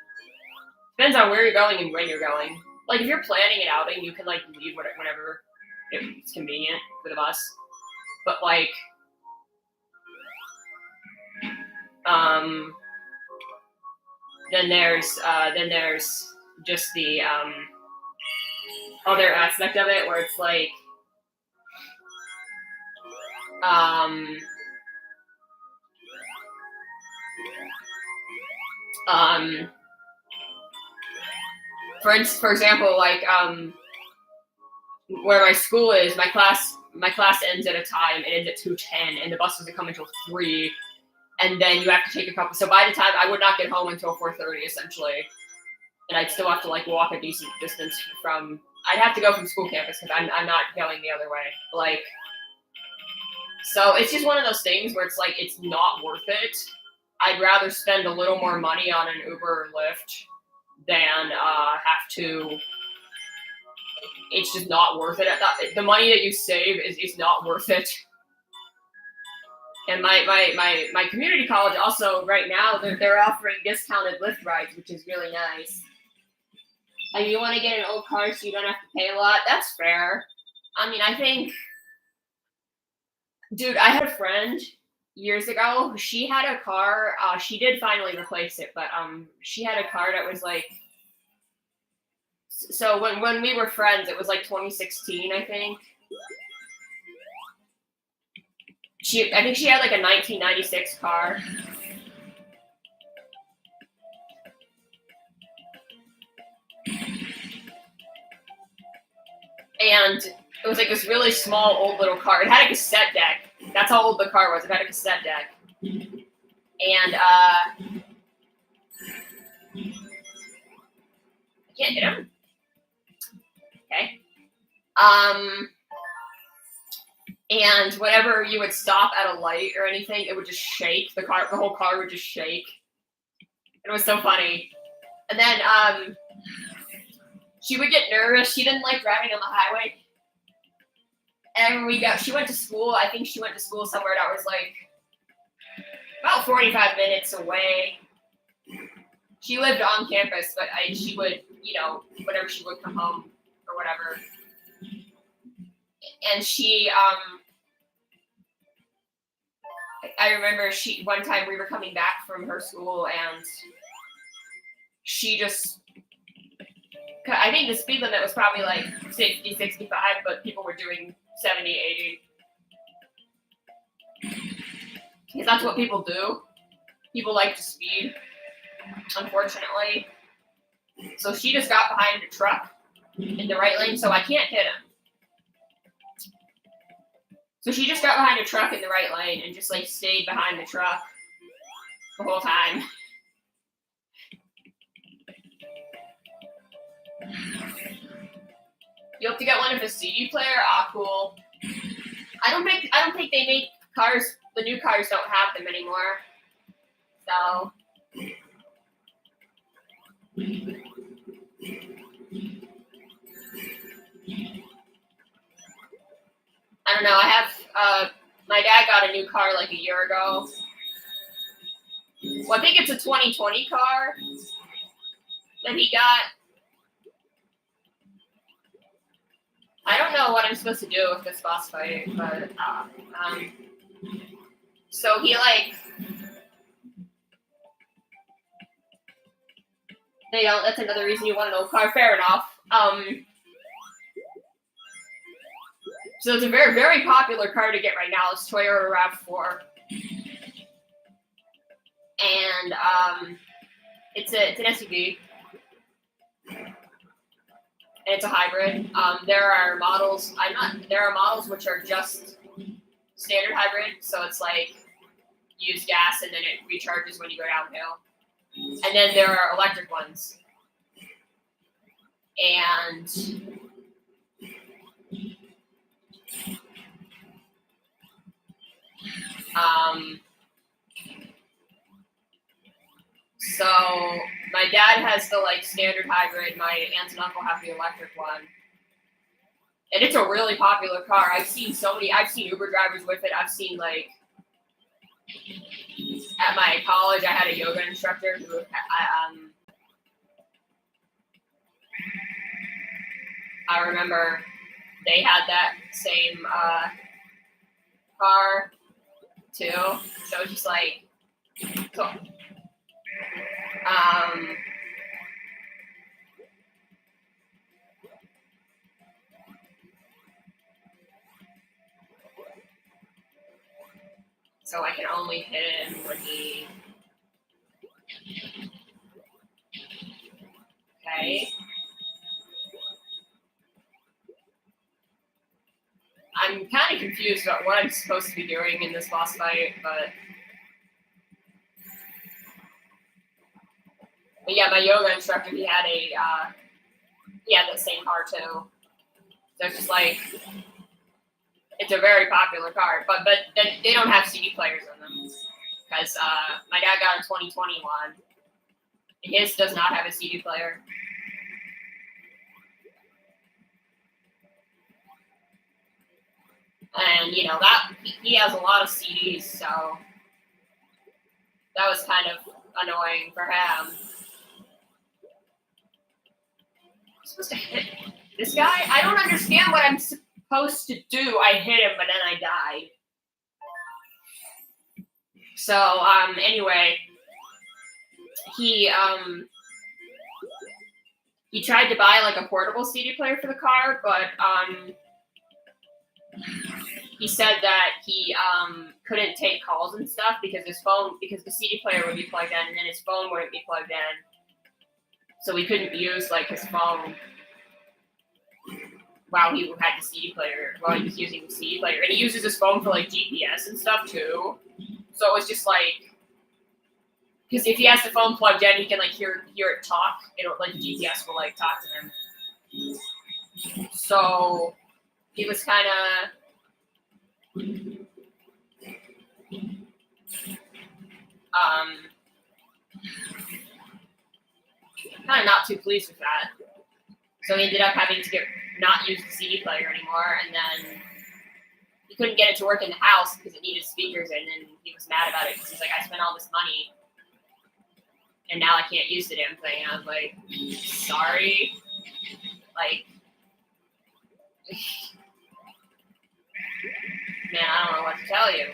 depends on where you're going and when you're going. Like if you're planning an outing, you can like leave whenever it's convenient for the bus. But like, then there's just the other aspect of it where it's like for example, like where my school is, my class ends at a time. It ends at 2:10, and the bus doesn't come until 3. And then you have to take a couple. So by the time I would not get home until 4:30, essentially, and I'd still have to like walk a decent distance from. I'd have to go from school campus because I'm not going the other way. Like, so it's just one of those things where it's like it's not worth it. I'd rather spend a little more money on an Uber or Lyft than have to. It's just not worth it. The money that you save is not worth it. And my community college also right now they're offering discounted Lyft rides, which is really nice. And you want to get an old car so you don't have to pay a lot. That's fair. I mean, I think, dude, I had a friend years ago. She had a car. She did finally replace it, but she had a car that was like. So when we were friends, it was like 2016, I think. I think she had like a 1996 car. And it was like this really small, old little car. It had a cassette deck. That's how old the car was. It had a cassette deck. And I can't hit him. Okay. And whenever you would stop at a light or anything, it would just shake. The whole car would just shake. It was so funny. And then she would get nervous. She didn't like driving on the highway. And she went to school. I think she went to school somewhere that was like about 45 minutes away. She lived on campus, but she would, whenever she would come home or whatever. And she, I remember one time we were coming back from her school and she just, I think the speed limit was probably like 60, 65, but people were doing 70, 80. Because that's what people do. People like to speed, unfortunately. So she just got behind a truck in the right lane, so I can't hit him. So she just got behind a truck in the right lane and just like stayed behind the truck the whole time. You have to get one of a CD player? Ah, cool. I don't think they make cars. The new cars don't have them anymore. So. I don't know. I have my dad got a new car like a year ago. Well, I think it's a 2020 car that he got. I don't know what I'm supposed to do with this boss fight, but so he like that's another reason you want an old car. Fair enough. So it's a very, very popular car to get right now. It's Toyota RAV4. and it's an SUV, and it's a hybrid. There are models. There are models which are just standard hybrid, so it's like use gas and then it recharges when you go downhill. And then there are electric ones, and so my dad has the like standard hybrid. My aunt and uncle have the electric one, and it's a really popular car. I've seen Uber drivers with it. I've seen like at my college, I had a yoga instructor who I remember they had that same car too. So it's just like cool. So I can only hit him when he. Okay. I'm kind of confused about what I'm supposed to be doing in this boss fight, but yeah, my yoga instructor, he had the same car too. So it's just like, it's a very popular car, but they don't have CD players in them because my dad got a 2021. His does not have a CD player. And that he has a lot of CDs, so that was kind of annoying for him. I'm supposed to hit this guy? I don't understand what I'm supposed to do. I hit him, but then I died. So anyway, he tried to buy like a portable CD player for the car, but he said that he couldn't take calls and stuff because the CD player would be plugged in and then his phone wouldn't be plugged in. So he couldn't use like his phone while he had the CD player, while he was using the CD player. And he uses his phone for like GPS and stuff too. So it was just like, because if he has the phone plugged in, he can like hear it talk. Like the GPS will like talk to him. So he was kind of not too pleased with that. So he ended up having to not use the CD player anymore, and then he couldn't get it to work in the house because it needed speakers in, and he was mad about it because he's like, I spent all this money, and now I can't use the damn thing. And I was like, sorry. Like, man, I don't know what to tell you.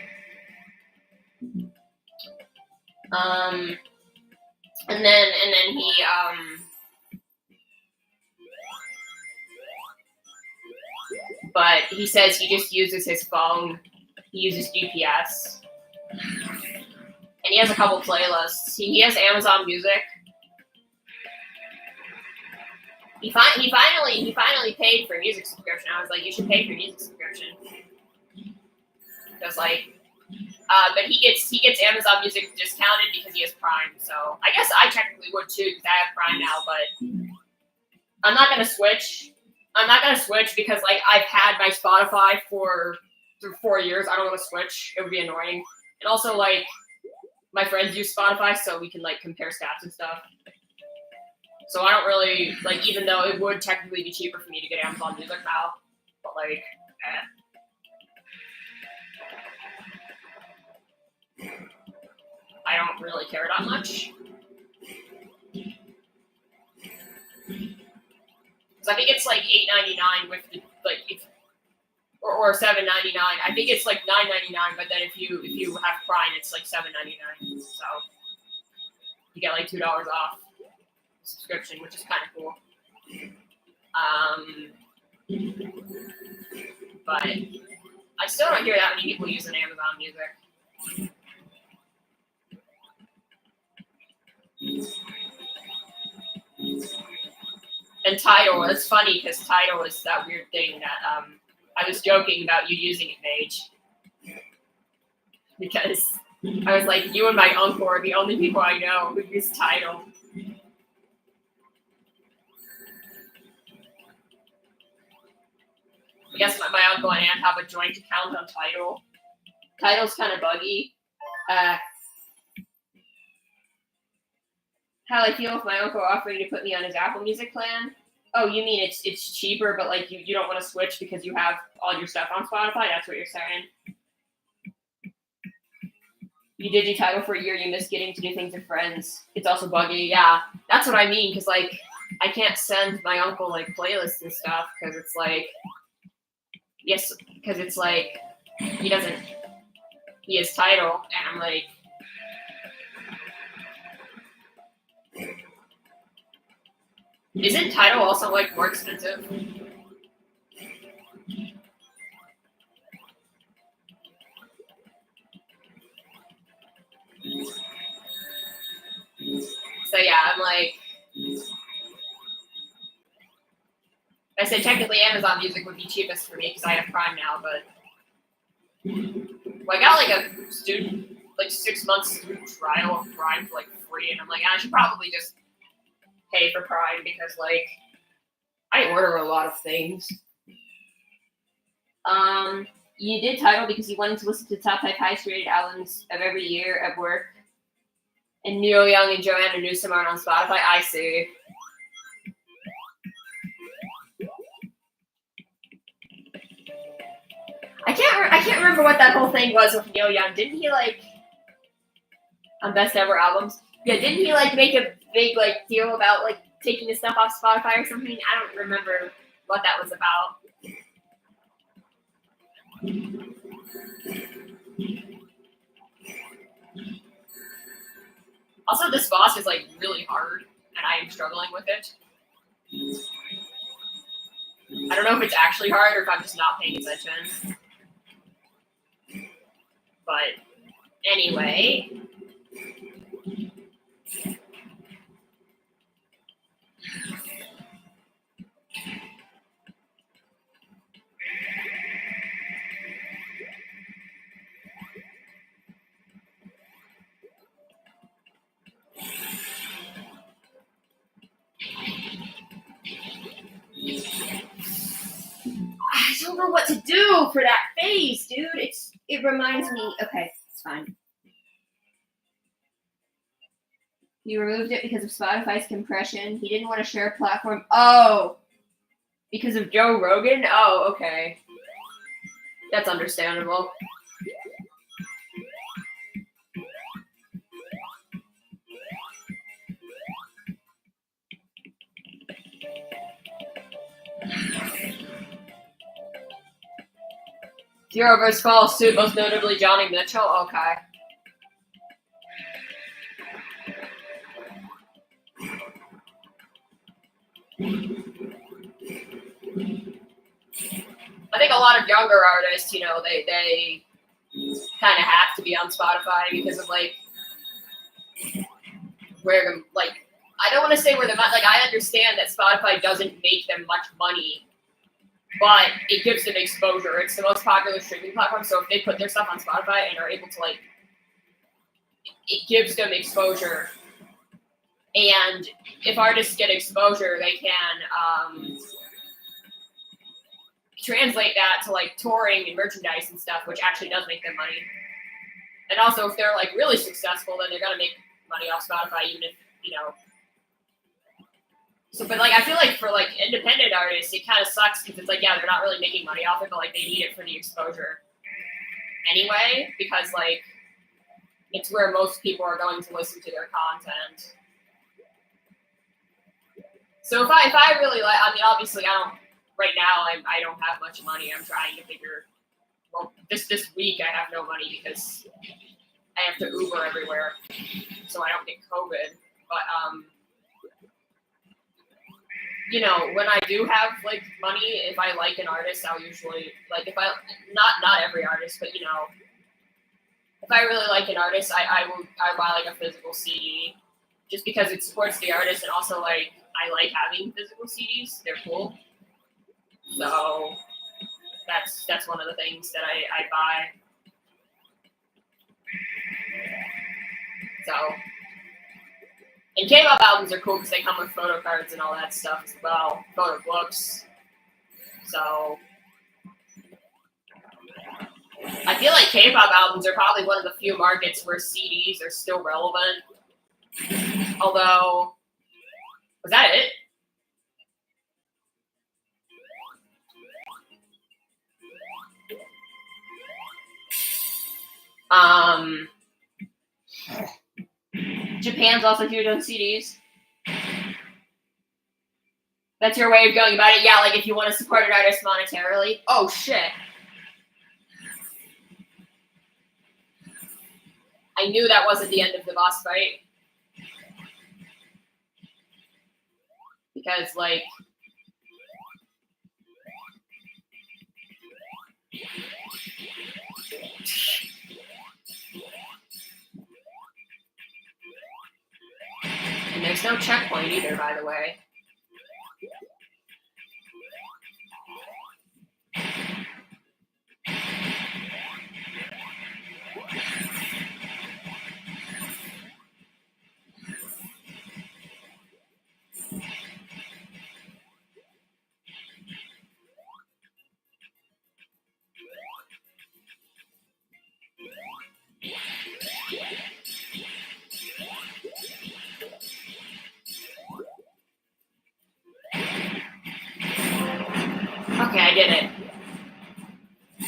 And then he but he says he just uses his phone. He uses GPS, and he has a couple playlists. He has Amazon Music. He finally paid for a music subscription. I was like, you should pay for a music subscription because like. But he gets Amazon Music discounted because he has Prime. So I guess I technically would too because I have Prime now. But I'm not gonna switch. Because like I've had my Spotify through 4 years. I don't want to switch. It would be annoying. And also like my friends use Spotify, so we can like compare stats and stuff. So I don't really like, even though it would technically be cheaper for me to get Amazon Music now, but like. I don't really care that much. Because I think it's like $8.99 with the, like or $7.99. I think it's like $9.99, but then if you have Prime, it's like $7.99. So you get like $2 off subscription, which is kind of cool. But I still don't hear that many people using Amazon Music. And Tidal, it's funny because Tidal is that weird thing that I was joking about you using it, Mage. Because I was like, you and my uncle are the only people I know who use Tidal. I guess my uncle and aunt have a joint account on Tidal. Tidal's kind of buggy. How I feel if my uncle offering to put me on his Apple Music plan. Oh, you mean it's cheaper, but like you don't want to switch because you have all your stuff on Spotify? That's what you're saying. You did your Tidal for a year. You miss getting to do things with friends. It's also buggy. Yeah, that's what I mean. Because like I can't send my uncle like playlists and stuff because it's like because it's like he has Tidal, and I'm like. Isn't Tidal also like more expensive? So yeah, I'm like, I said technically Amazon Music would be cheapest for me because I have Prime now, but well, I got like a student like 6 months student trial of Prime for like free, and I'm like, I should probably just pay for Prime because like I order a lot of things. You did Tidal because you wanted to listen to the top 5 highest rated albums of every year at work. And Neil Young and Joanna Newsom aren't on Spotify. I see. I can't remember what that whole thing was with Neil Young. Didn't he like on best ever albums? Yeah, didn't he like make a big like deal about like taking his stuff off Spotify or something? I don't remember what that was about. Also, this boss is like really hard, and I am struggling with it. I don't know if it's actually hard or if I'm just not paying attention. But anyway. I don't know what to do for that face, dude. It reminds me. Okay, it's fine. He removed it because of Spotify's compression. He didn't want to share a platform. Oh, because of Joe Rogan? Oh, okay. That's understandable. Zero verse follow suit, most notably Johnny Mitchell. Okay. I think a lot of younger artists, you know, they kind of have to be on Spotify because of like where the like. I don't want to say where the like. I understand that Spotify doesn't make them much money, but it gives them exposure. It's the most popular streaming platform, so if they put their stuff on Spotify and are able to like, it gives them exposure. And if artists get exposure, they can translate that to like touring and merchandise and stuff, which actually does make them money. And also, if they're like really successful, then they're gonna make money off Spotify, even if you know. So, but like, I feel like for like independent artists, it kind of sucks because it's like, yeah, they're not really making money off it, but like they need it for the exposure anyway, because like it's where most people are going to listen to their content. So if I really like, I mean, obviously I don't. Right now, I don't have much money. I'm trying to figure. Well, this week I have no money because I have to Uber everywhere, so I don't get COVID. But you know, when I do have like money, if I like an artist, I'll usually like if I not every artist, but you know, if I really like an artist, I buy like a physical CD, just because it supports the artist and also like I like having physical CDs. They're cool. So that's one of the things that I buy. So, and K-pop albums are cool because they come with photo cards and all that stuff as well, photo books. So, I feel like K-pop albums are probably one of the few markets where CDs are still relevant. Although, was that it? Japan's also huge on CDs. That's your way of going about it? Yeah, like if you want to support an artist monetarily. Oh, shit. I knew that wasn't the end of the boss fight. Because, like... And there's no checkpoint either, by the way. Okay, I did it.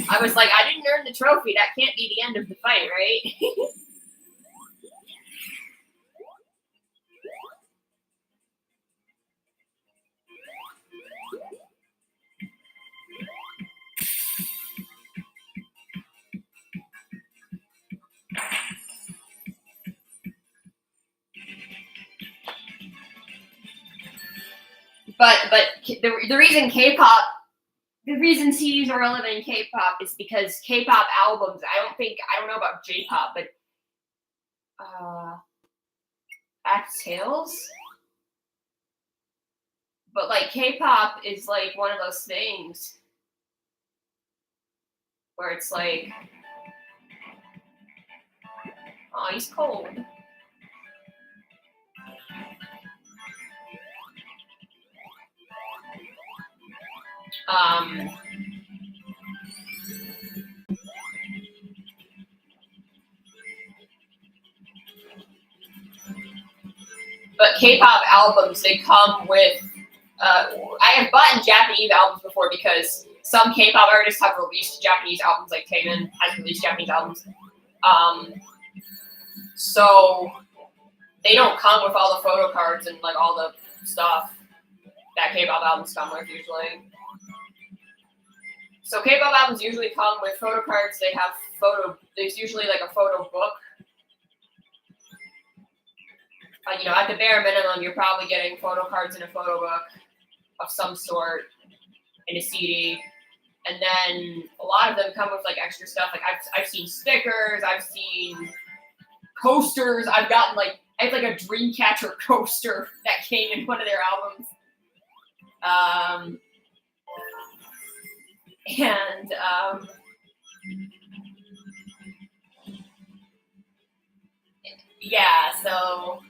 I was like, I didn't earn the trophy. That can't be the end of the fight, right? But the reason K-pop, the reason CDs are relevant in K-pop is because K-pop albums, I don't know about J-pop, but Exhales? But like K-pop is like one of those things where it's like, oh, he's cold. But K-pop albums, they come with, I have bought Japanese albums before because some K-pop artists have released Japanese albums, like Taemin has released Japanese albums. So they don't come with all the photo cards and like all the stuff that K-pop albums come with usually. So K-pop albums usually come with photo cards. They have there's usually like a photo book. At the bare minimum, you're probably getting photo cards in a photo book of some sort in a CD. And then a lot of them come with like extra stuff. Like I've seen stickers, I've seen coasters. I have like a Dreamcatcher coaster that came in one of their albums. Yeah, so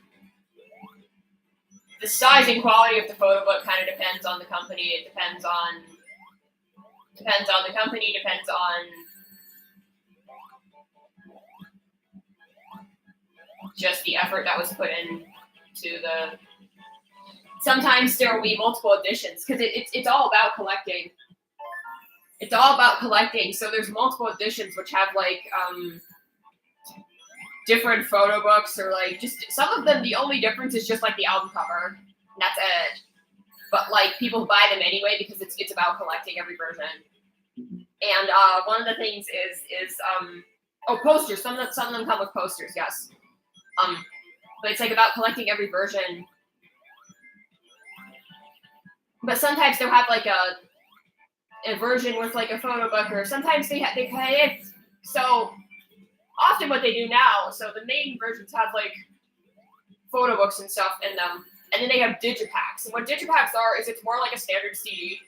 the size and quality of the photo book kind of depends on the company. It depends on the company, depends on just the effort that was put into the. Sometimes there will be multiple editions because it's all about collecting. It's all about collecting. So there's multiple editions which have like different photo books or like just some of them. The only difference is just like the album cover. And that's it. But like people buy them anyway because it's about collecting every version. And one of the things is posters. Some of them come with posters, yes. But it's like about collecting every version. But sometimes they'll have like a version with like a photo book, or sometimes they pay it. So often what they do now, so the main versions have like photo books and stuff in them, And then they have digipacks. And what digipacks are is it's more like a standard CD.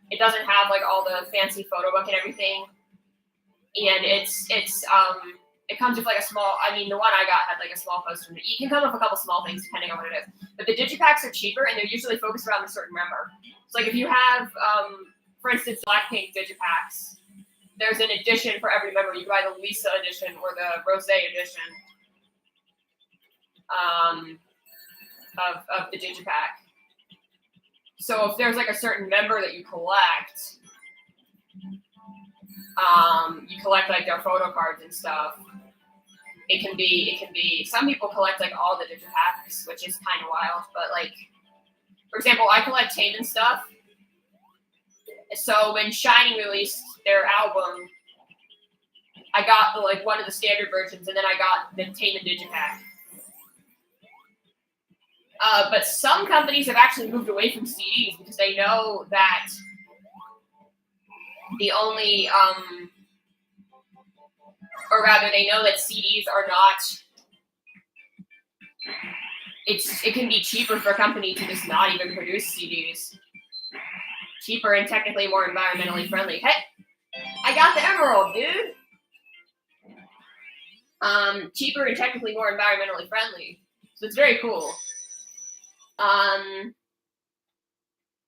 It doesn't have like all the fancy photo book and everything. And it comes with like a small, I mean, the one I got had like a small poster. You can come with a couple small things depending on what it is. But the digipacks are cheaper and they're usually focused around a certain member. So like if you have, for instance, Blackpink digipacks, there's an edition for every member. You can buy the Lisa edition or the Rosé edition of the digipack. So if there's like a certain member that you collect, you collect like their photo cards and stuff. It can be. Some people collect like all the digipacks, which is kind of wild. But like, for example, I collect Taemin stuff. So when Shining released their album, I got one of the standard versions, and then I got the Taemin digipack. But some companies have actually moved away from CDs because they know that the only, or rather, they know that CDs are not. It can be cheaper for a company to just not even produce CDs. Cheaper and technically more environmentally friendly. Hey, I got the emerald, dude. Cheaper and technically more environmentally friendly. So it's very cool. But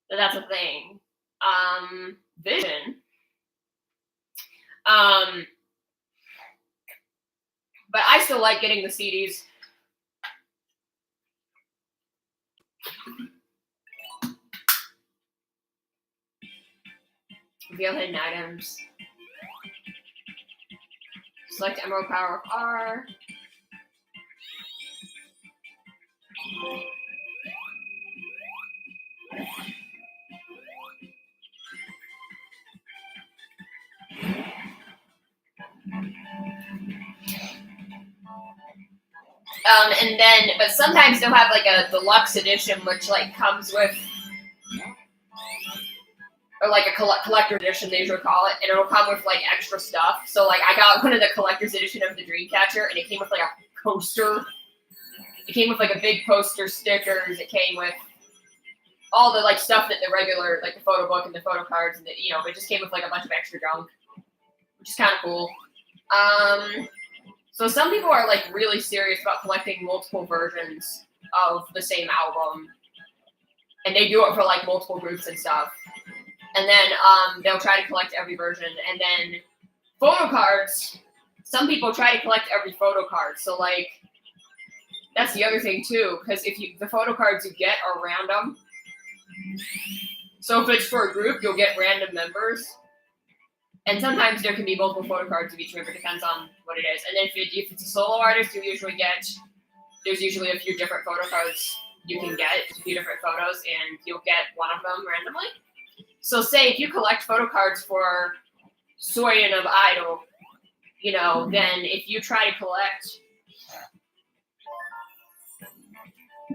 that's a thing. Vision. But I still like getting the CDs. Reveal hidden items. Select Emerald Power of R. And then, but sometimes they'll have like a deluxe edition, which like comes with, or like a collector edition, they usually call it, and it'll come with like extra stuff. So like I got one of the collector's edition of the Dreamcatcher, and it came with like a poster. It came with like a big poster, stickers. It came with all the like stuff that the regular, like the photo book and the photo cards, and it just came with like a bunch of extra junk, which is kind of cool. So some people are like really serious about collecting multiple versions of the same album, and they do it for like multiple groups and stuff. And then they'll try to collect every version. And then photo cards, some people try to collect every photo card. So like that's the other thing too, because the photo cards you get are random. So if it's for a group, you'll get random members. And sometimes there can be multiple photo cards of each member, depends on what it is. And then if it's a solo artist, there's usually a few different photo cards you can get, a few different photos, and you'll get one of them randomly. So say if you collect photo cards for Soyeon of Idol, then if you try to collect,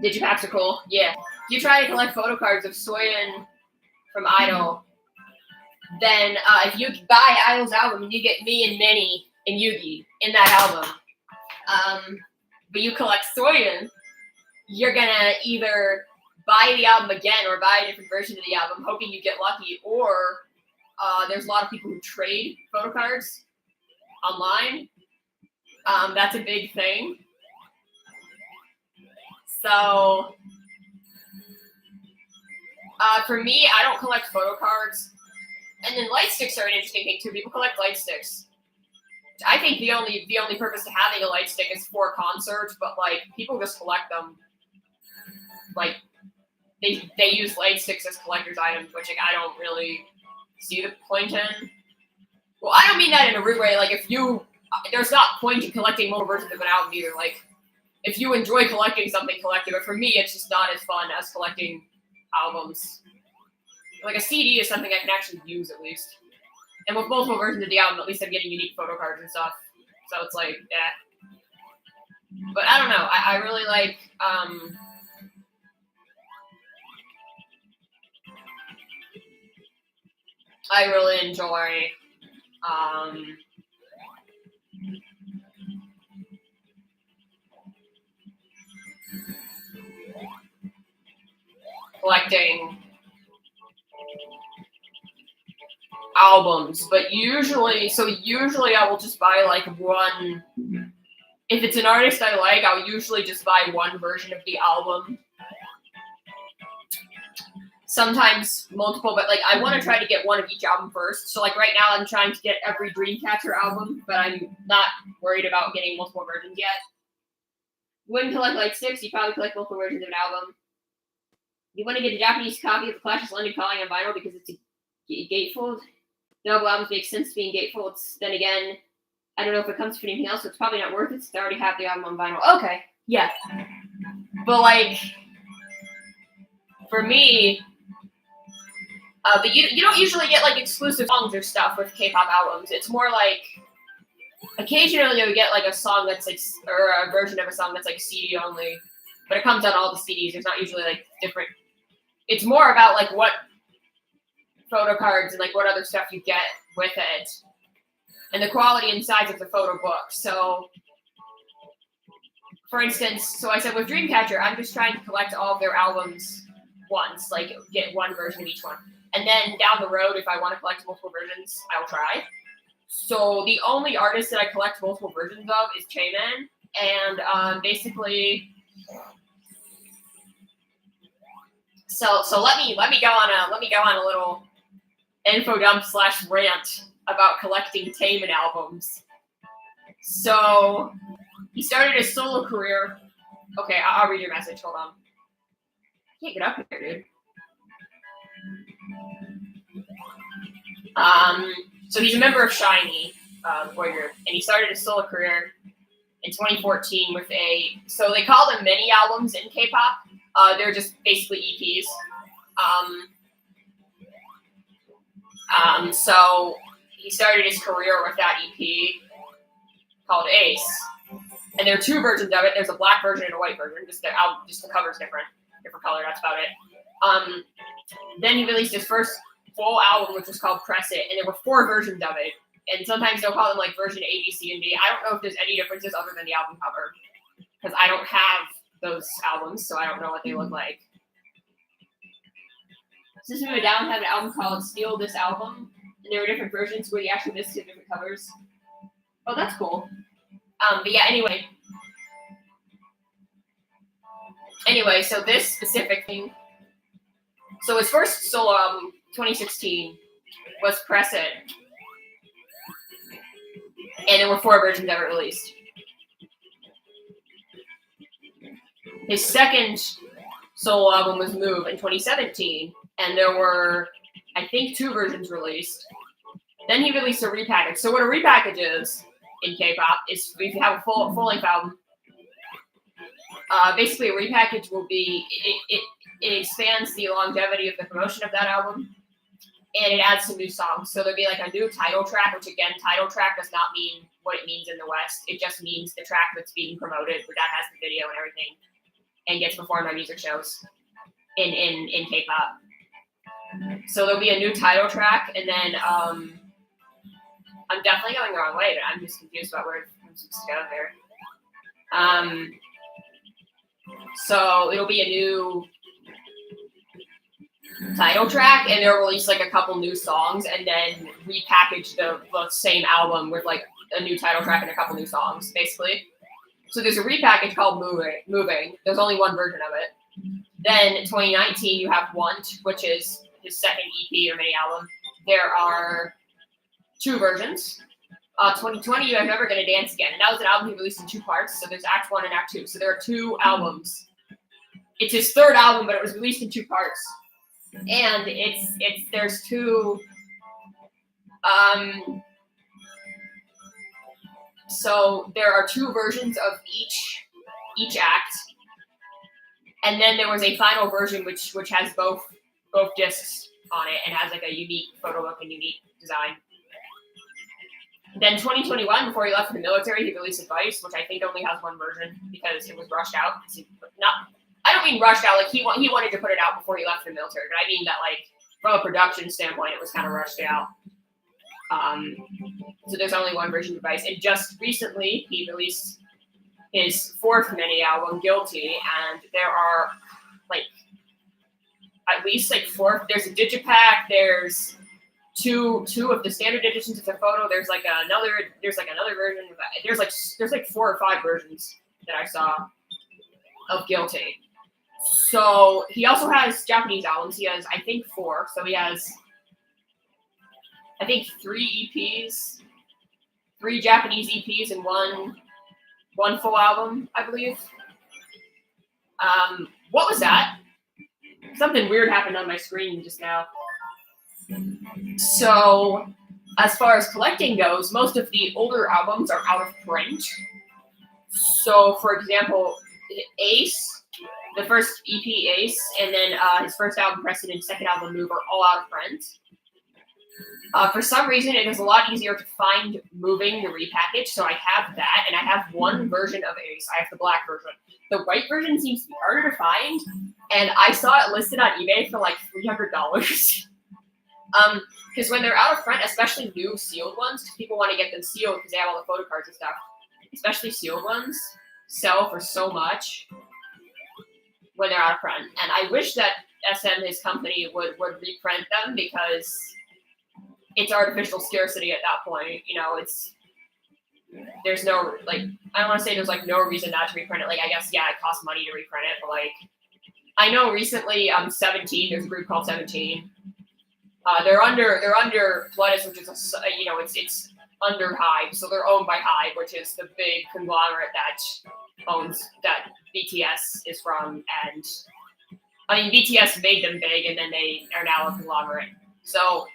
digipacks are cool, yeah. If you try to collect photo cards of Soyeon from Idol, then if you buy Idol's album, you get me and Minnie and Yugi in that album. But you collect Soyeon, you're gonna either buy the album again or buy a different version of the album, hoping you get lucky, or there's a lot of people who trade photo cards online. That's a big thing. So for me, I don't collect photo cards. And then light sticks are an interesting thing too. People collect light sticks. I think the only purpose to having a light stick is for concerts, but like people just collect them. Like they use light sticks as collector's items, which like, I don't really see the point in. Well, I don't mean that in a rude way. Like there's not point in collecting multiple versions of an album either. Like if you enjoy collecting something, collect it. But for me, it's just not as fun as collecting albums. Like a CD is something I can actually use at least. And with multiple versions of the album, at least I'm getting unique photo cards and stuff. So it's like, yeah. But I don't know. I really like I really enjoy collecting albums, but usually I will just buy like one. If it's an artist I like, I'll usually just buy one version of the album. Sometimes multiple, but like I want to try to get one of each album first. So like right now I'm trying to get every Dreamcatcher album, but I'm not worried about getting multiple versions yet. You wouldn't collect like sticks, you probably collect multiple versions of an album. You want to get a Japanese copy of The Clash's London Calling on vinyl because it's a gatefold. Double albums make sense being gatefolds. Then again, I don't know if it comes from anything else, so it's probably not worth it since I already have the album on vinyl. Okay, yeah. But like, for me, but you don't usually get like exclusive songs or stuff with K-pop albums. It's more like occasionally you'll get like a song that's like, or a version of a song that's like CD only, but it comes on all the CDs. There's not usually like different. It's more about like what photo cards and like what other stuff you get with it, and the quality and size of the photo book. So, for instance, so I said with Dreamcatcher, I'm just trying to collect all of their albums once, like get one version of each one. And then down the road, if I want to collect multiple versions, I'll try. So the only artist that I collect multiple versions of is Chaemin, and basically, so let me go on a little info dump / rant about collecting Chaemin albums. So he started his solo career. Okay, I'll read your message. Hold on. Can't get up here, dude. So he's a member of SHINee boy group, and he started his solo career in 2014 with so they call them mini albums in K-pop. They're just basically EPs. So he started his career with that EP called Ace, and there are two versions of it. There's a black version and a white version. Just the cover's different color. That's about it. Then he released his first full album, which was called Press It, and there were 4 versions of it. And sometimes they'll call them like version A, B, C, and D. I don't know if there's any differences other than the album cover, because I don't have those albums, so I don't know what they look like. System of a Down had an album called Steal This Album, and there were different versions where he actually listed different covers. Oh, that's cool. But yeah, anyway, so this specific thing. So his first solo album, 2016, was Press It. And there were 4 versions ever released. His second solo album was Move in 2017, and there were, I think, 2 versions released. Then he released a repackage. So what a repackage is in K-pop is if you have a full-length album, basically a repackage will be, it expands the longevity of the promotion of that album, and it adds some new songs. So there'll be like a new title track, which again, title track does not mean what it means in the West. It just means the track that's being promoted, where that has the video and everything, and gets performed on music shows in K-pop. So there'll be a new title track, and then I'm definitely going the wrong way, but I'm just confused about where I'm supposed to go there. So it'll be a new title track, and they'll release like a couple new songs, and then repackage the same album with like a new title track and a couple new songs, basically. So there's a repackage called Moving. There's only one version of it. Then in 2019, you have Want, which is his second EP or mini album. There are 2 versions. 2020, you have Never Gonna Dance Again, and that was an album he released in 2 parts. So there's Act 1 and Act 2. So there are 2 albums. It's his 3rd album, but it was released in 2 parts. And there's 2. So there are 2 versions of each act, and then there was a final version which has both discs on it and has like a unique photo book and unique design. Then 2021, before he left for the military, he released Advice, which I think only has 1 version because it was rushed out. I don't mean rushed out, like he wanted to put it out before he left for the military, but I mean that like from a production standpoint, it was kind of rushed out. So there's only 1 version of Advice, and just recently he released his 4th mini album, Guilty, and there are like at least like 4. There's a digipack. There's two of the standard editions of the photo. There's like another version. There's like 4 or 5 versions that I saw of Guilty. So he also has Japanese albums. He has, I think, 4. So he has, I think, 3 EPs, 3 Japanese EPs, and one full album, I believe. What was that? Something weird happened on my screen just now. So, as far as collecting goes, most of the older albums are out of print. So, for example, Ace, the first EP Ace, and then his first album Precedent, second album Move are all out of print. For some reason, it is a lot easier to find Moving the repackage, so I have that, and I have one version of Ace. I have the black version. The white version seems to be harder to find, and I saw it listed on eBay for like $300. Because when they're out of print, especially new sealed ones, because people want to get them sealed because they have all the photo cards and stuff, especially sealed ones, sell for so much when they're out of print. And I wish that SM, his company, would reprint them, because it's artificial scarcity at that point. You know, there's no, like, I don't want to say there's like no reason not to reprint it. Like, I guess, yeah, it costs money to reprint it, but like, I know recently 17, there's a group called 17. They're under Pledis, which is it's under Hive, so they're owned by Hive, which is the big conglomerate that BTS is from. And I mean, BTS made them big, and then they are now a conglomerate. So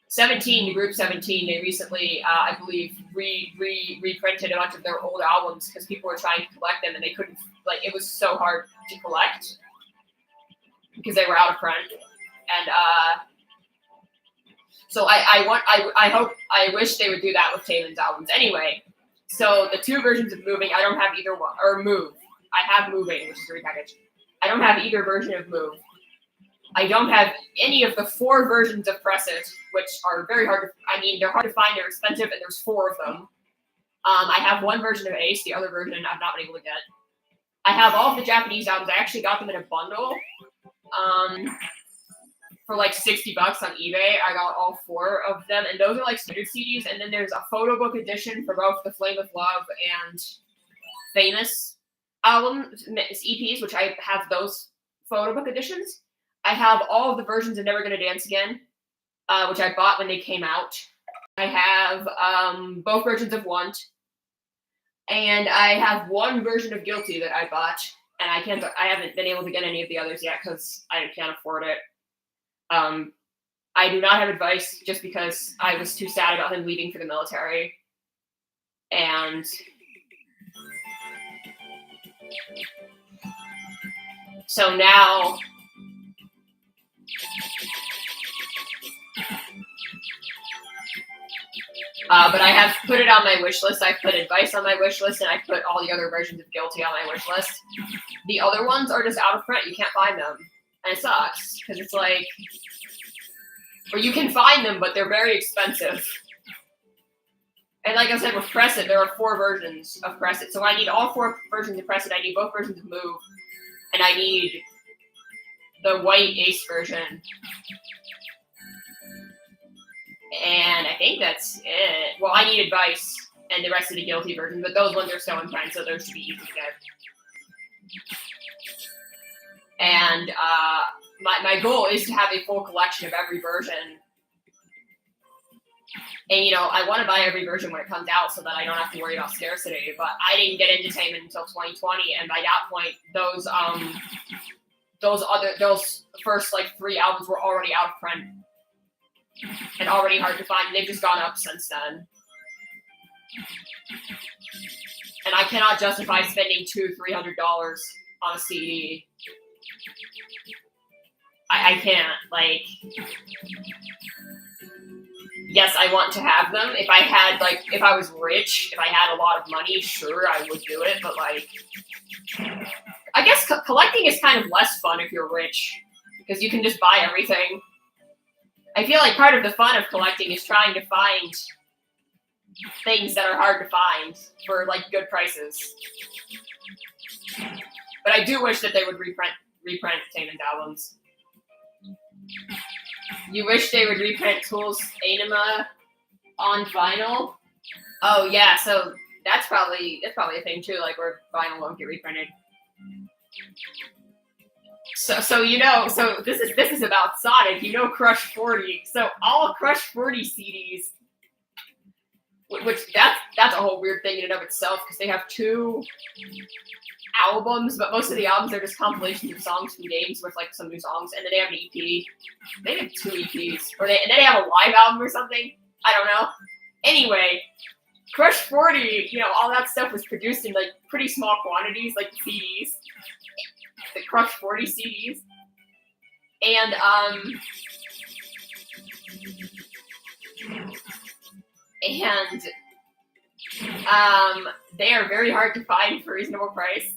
17, the group 17, they recently, I believe, reprinted a bunch of their old albums because people were trying to collect them, and they couldn't. Like, it was so hard to collect because they were out of print. And so I wish they would do that with Taemin's albums. Anyway, so the 2 versions of Moving, I don't have either one. Or Move. I have Moving, which is a repackage. I don't have either version of Move. I don't have any of the 4 versions of Press It, which are very hard to, they're hard to find, they're expensive, and there's 4 of them. I have 1 version of Ace, the other version I've not been able to get. I have all of the Japanese albums. I actually got them in a bundle. For like $60 on eBay. I got all 4 of them, and those are like standard CDs. And then there's a photo book edition for both the Flame of Love and Famous albums, EPs, which I have those photo book editions. I have all of the versions of Never Gonna Dance Again, which I bought when they came out. I have both versions of Want, and I have 1 version of Guilty that I bought, and I haven't been able to get any of the others yet because I can't afford it. I do not have advice just because I was too sad about him leaving for the military. And so now but I have put it on my wish list. I put Advice on my wish list, and I put all the other versions of Guilty on my wish list. The other ones are just out of print. You can't find them. And it sucks, because it's like, or you can find them, but they're very expensive. And like I said, with Press It, there are 4 versions of Press It. So I need all 4 versions of Press It. I need both versions of Move. And I need the white Ace version. And I think that's it. Well, I need Advice and the rest of the Guilty version, but those ones are still in print, so those should be easy to get. And my goal is to have a full collection of every version. And, you know, I want to buy every version when it comes out so that I don't have to worry about scarcity. But I didn't get into Taemin until 2020, and by that point, those first like 3 albums were already out of print and already hard to find. They've just gone up since then. And I cannot justify spending $200-300 on a CD. I can't, like, yes, I want to have them. If I was rich, if I had a lot of money, sure, I would do it, but, like, I guess collecting is kind of less fun if you're rich, because you can just buy everything. I feel like part of the fun of collecting is trying to find things that are hard to find for, like, good prices. But I do wish that they would reprint Taemin's albums. You wish they would reprint Tool's Anima on vinyl? Oh yeah, so that's probably a thing too, like where vinyl won't get reprinted. So you know, so this is about Sonic. You know, Crush 40. So all Crush 40 CDs, which that's a whole weird thing in and of itself because they have 2 albums, but most of the albums are just compilations of songs from games with like some new songs, and then they have an EP. They have 2 EPs, and then they have a live album or something. I don't know. Anyway, Crush 40, you know, all that stuff was produced in like pretty small quantities, like CDs. The Crush 40 CDs. And they are very hard to find for a reasonable price.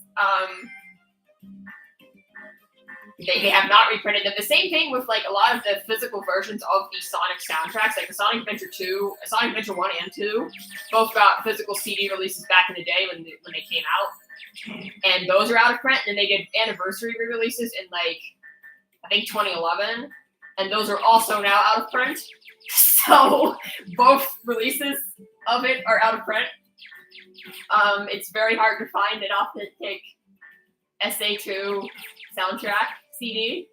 They have not reprinted them. The same thing with like a lot of the physical versions of the Sonic soundtracks, like the Sonic Adventure 2, Sonic Adventure 1 and 2, both got physical CD releases back in the day when they came out. And those are out of print, and then they did anniversary re-releases in like, I think 2011, and those are also now out of print. So both releases of it are out of print. It's very hard to find an authentic SA2 soundtrack CD.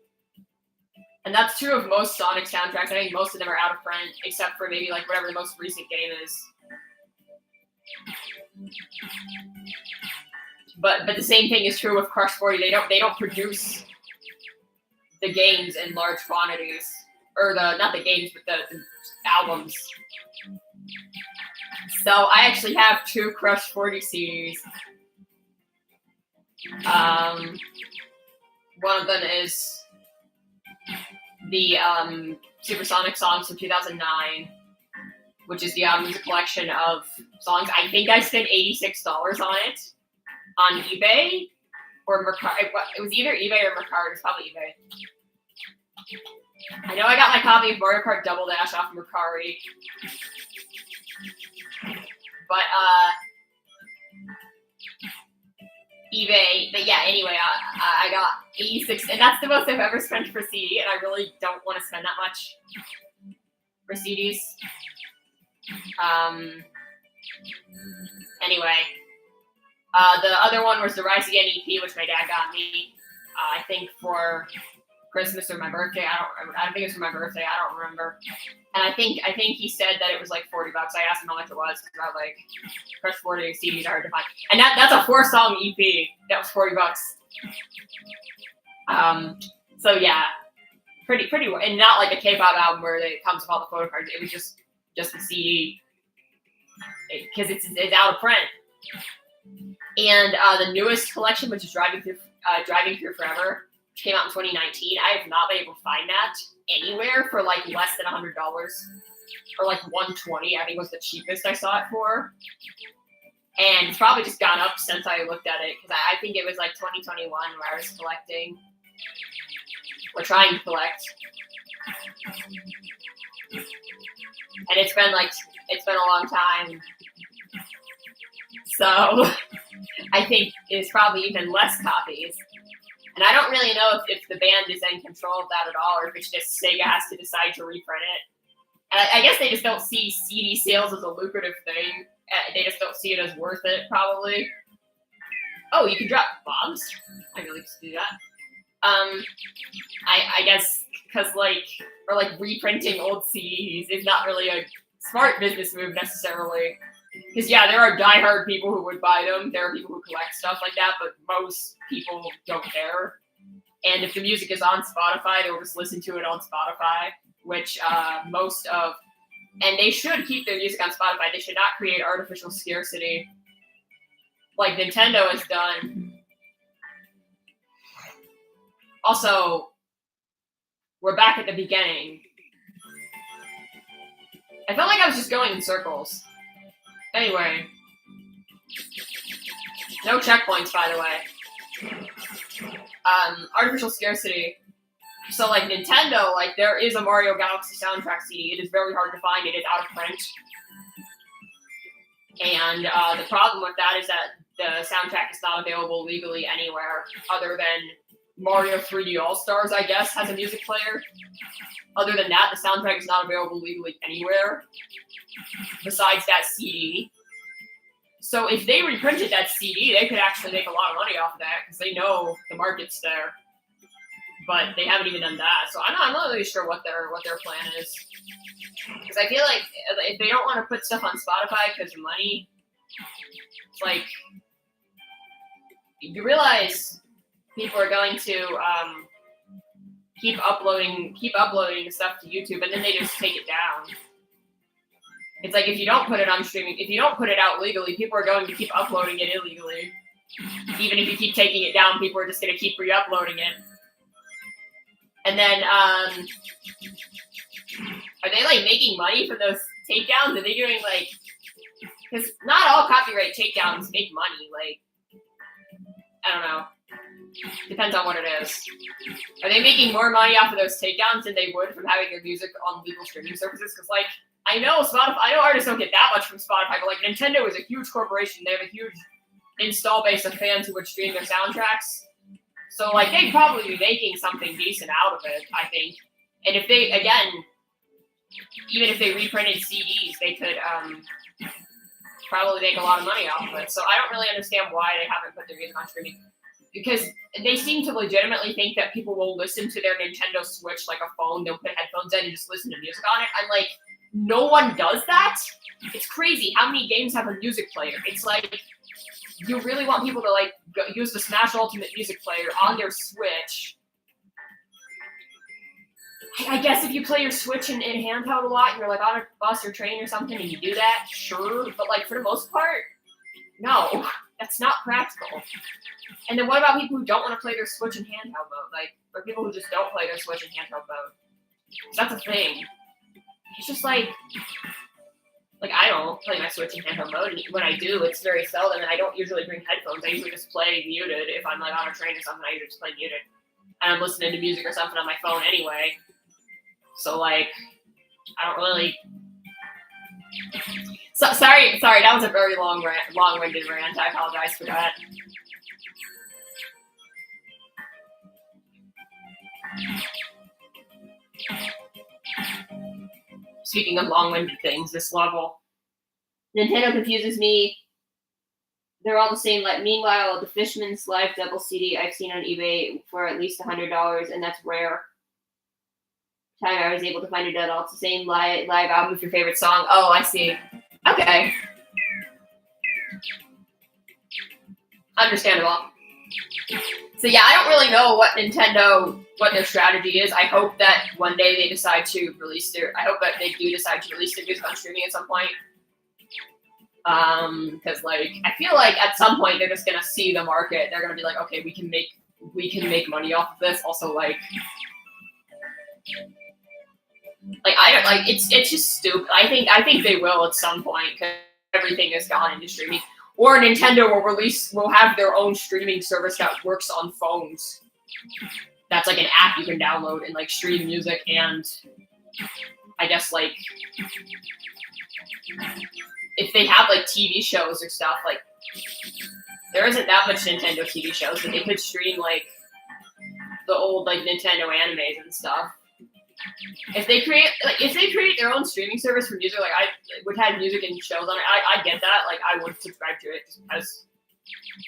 And that's true of most Sonic soundtracks. I think most of them are out of print, except for maybe like whatever the most recent game is. But the same thing is true with Crush 40. They don't produce the games in large quantities, or not the games, but the albums. So I actually have 2 Crush 40 CDs. One of them is the Supersonic songs from 2009, which is the album's collection of songs. I think I spent $86 on it on eBay or Mercari. It was either eBay or Mercari. It's probably eBay. I know I got my copy of Mario Kart Double Dash off Mercari, but eBay. But yeah, anyway, I got 86, and that's the most I've ever spent for CD, and I really don't want to spend that much for CDs. Anyway, the other one was the Rise Again EP, which my dad got me, I think for Christmas or my birthday. I don't remember. I don't think it was for my birthday. I don't remember. And I think he said that it was like $40. I asked him how much it was because I was like, Crush 40 CDs are hard to find. And that's a 4-song EP. That was $40. So yeah, pretty, and not like a K-pop album where it comes with all the photo cards. It was just a CD because it's out of print. And the newest collection, which is Driving Through Forever, which came out in 2019. I have not been able to find that anywhere for like less than $100 or like $120. I think was the cheapest I saw it for. And it's probably just gone up since I looked at it because I think it was like 2021 where I was collecting or trying to collect. And it's been a long time. So I think it's probably even less copies. And I don't really know if the band is in control of that at all, or if it's just Sega has to decide to reprint it. And I guess they just don't see CD sales as a lucrative thing. They just don't see it as worth it, probably. Oh, you can drop bombs? I really like to do that. I guess because reprinting old CDs is not really a smart business move necessarily. Because, yeah, there are diehard people who would buy them. There are people who collect stuff like that, but most people don't care. And if the music is on Spotify, they'll just listen to it on Spotify, which and they should keep their music on Spotify. They should not create artificial scarcity like Nintendo has done. Also, we're back at the beginning. I felt like I was just going in circles. Anyway, no checkpoints, by the way. Artificial scarcity. So, like, Nintendo, like, there is a Mario Galaxy soundtrack CD. It is very hard to find. It is out of print. And the problem with that is that the soundtrack is not available legally anywhere other than Mario 3D All-Stars, I guess, has a music player. Other than that, the soundtrack is not available legally anywhere besides that CD. So if they reprinted that CD, they could actually make a lot of money off of that because they know the market's there. But they haven't even done that, so I'm not really sure what their plan is. Because I feel like if they don't want to put stuff on Spotify because of money, it's like you realize people are going to keep uploading the stuff to YouTube, and then they just take it down. It's like if you don't put it on streaming, if you don't put it out legally, people are going to keep uploading it illegally. Even if you keep taking it down, people are just going to keep re-uploading it. And then, are they like making money from those takedowns? Are they doing like? Because not all copyright takedowns make money. Like, I don't know. Depends on what it is. Are they making more money off of those takedowns than they would from having their music on legal streaming services? Because like, I know artists don't get that much from Spotify, but like Nintendo is a huge corporation. They have a huge install base of fans who would stream their soundtracks. So like they'd probably be making something decent out of it, I think. And if they, again, even if they reprinted CDs, they could probably make a lot of money off of it. So I don't really understand why they haven't put their music on streaming. Because they seem to legitimately think that people will listen to their Nintendo Switch like a phone. They'll put headphones in and just listen to music on it. I'm like, no one does that? It's crazy. How many games have a music player? It's like, you really want people to like use the Smash Ultimate Music Player on their Switch. I guess if you play your Switch in handheld a lot and you're like on a bus or train or something and you do that, sure. But like for the most part, no, that's not practical. And then what about people who don't want to play their Switch in handheld mode? Like, or people who just don't play their Switch in handheld mode? So that's a thing. It's just like I don't play my Switch in handheld mode, and when I do, it's very seldom, and I don't usually bring headphones. I usually just play muted. If I'm like on a train or something, I usually just play muted. And I'm listening to music or something on my phone anyway. So like, I don't really. So sorry, that was a very long-winded rant. I apologize for that. Speaking of long-winded things, this level. Nintendo confuses me. They're all the same. Like, meanwhile, the Fishman's Live double CD I've seen on eBay for at least $100, and that's rare. Time I was able to find it at all. It's the same live album with your favorite song. Oh, I see. Okay. Understandable. So yeah, I don't really know what their strategy is. I hope that one day they decide to release I hope that they do decide to release their music on streaming at some point. Because like, I feel like at some point they're just gonna see the market. They're gonna be like, okay, we can make money off of this. Also, like I don't like it's just stupid. I think they will at some point because everything has gone into streaming. Or Nintendo will have their own streaming service that works on phones. That's like an app you can download and like stream music, and I guess like if they have like TV shows or stuff, like there isn't that much Nintendo TV shows, but they could stream like the old like Nintendo animes and stuff. If they create their own streaming service for music, like I would have music and shows on it, I get that. Like I would subscribe to it just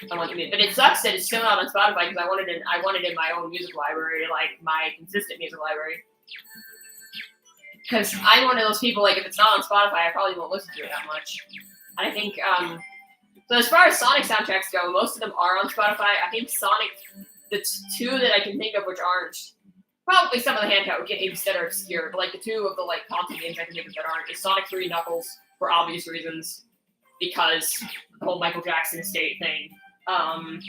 because I want to be. But it sucks that it's still not on Spotify because I wanted in my own music library, like my consistent music library. Because I'm one of those people, like if it's not on Spotify, I probably won't listen to it that much. And I think so as far as Sonic soundtracks go, most of them are on Spotify. I think Sonic, the two that I can think of which aren't. Probably some of the handheld games that are obscure, but like the two of the like console games I can think of that aren't is Sonic 3 Knuckles for obvious reasons, because the whole Michael Jackson estate thing. And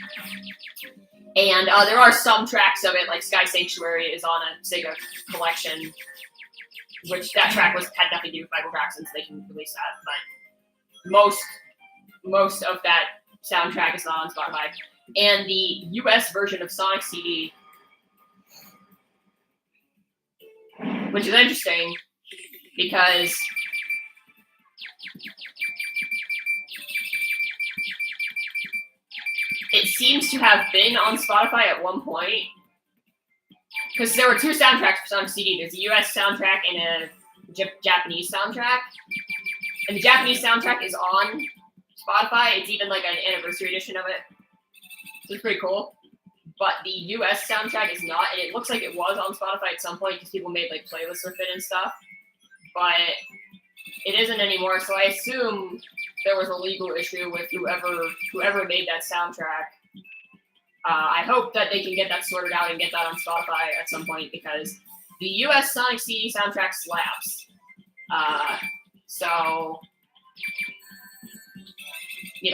there are some tracks of it, like Sky Sanctuary is on a Sega collection, which that track had nothing to do with Michael Jackson, so they can release that. But most of that soundtrack is not on Spotify. And the US version of Sonic CD, which is interesting because it seems to have been on Spotify at one point, because there were two soundtracks for Sonic CD. There's a US soundtrack and a Japanese soundtrack. And the Japanese soundtrack is on Spotify. It's even like an anniversary edition of it. So it's pretty cool. But the US soundtrack is not, and it looks like it was on Spotify at some point because people made like playlists with it and stuff. But it isn't anymore, so I assume there was a legal issue with whoever made that soundtrack. I hope that they can get that sorted out and get that on Spotify at some point because the US Sonic CD soundtrack slaps. So,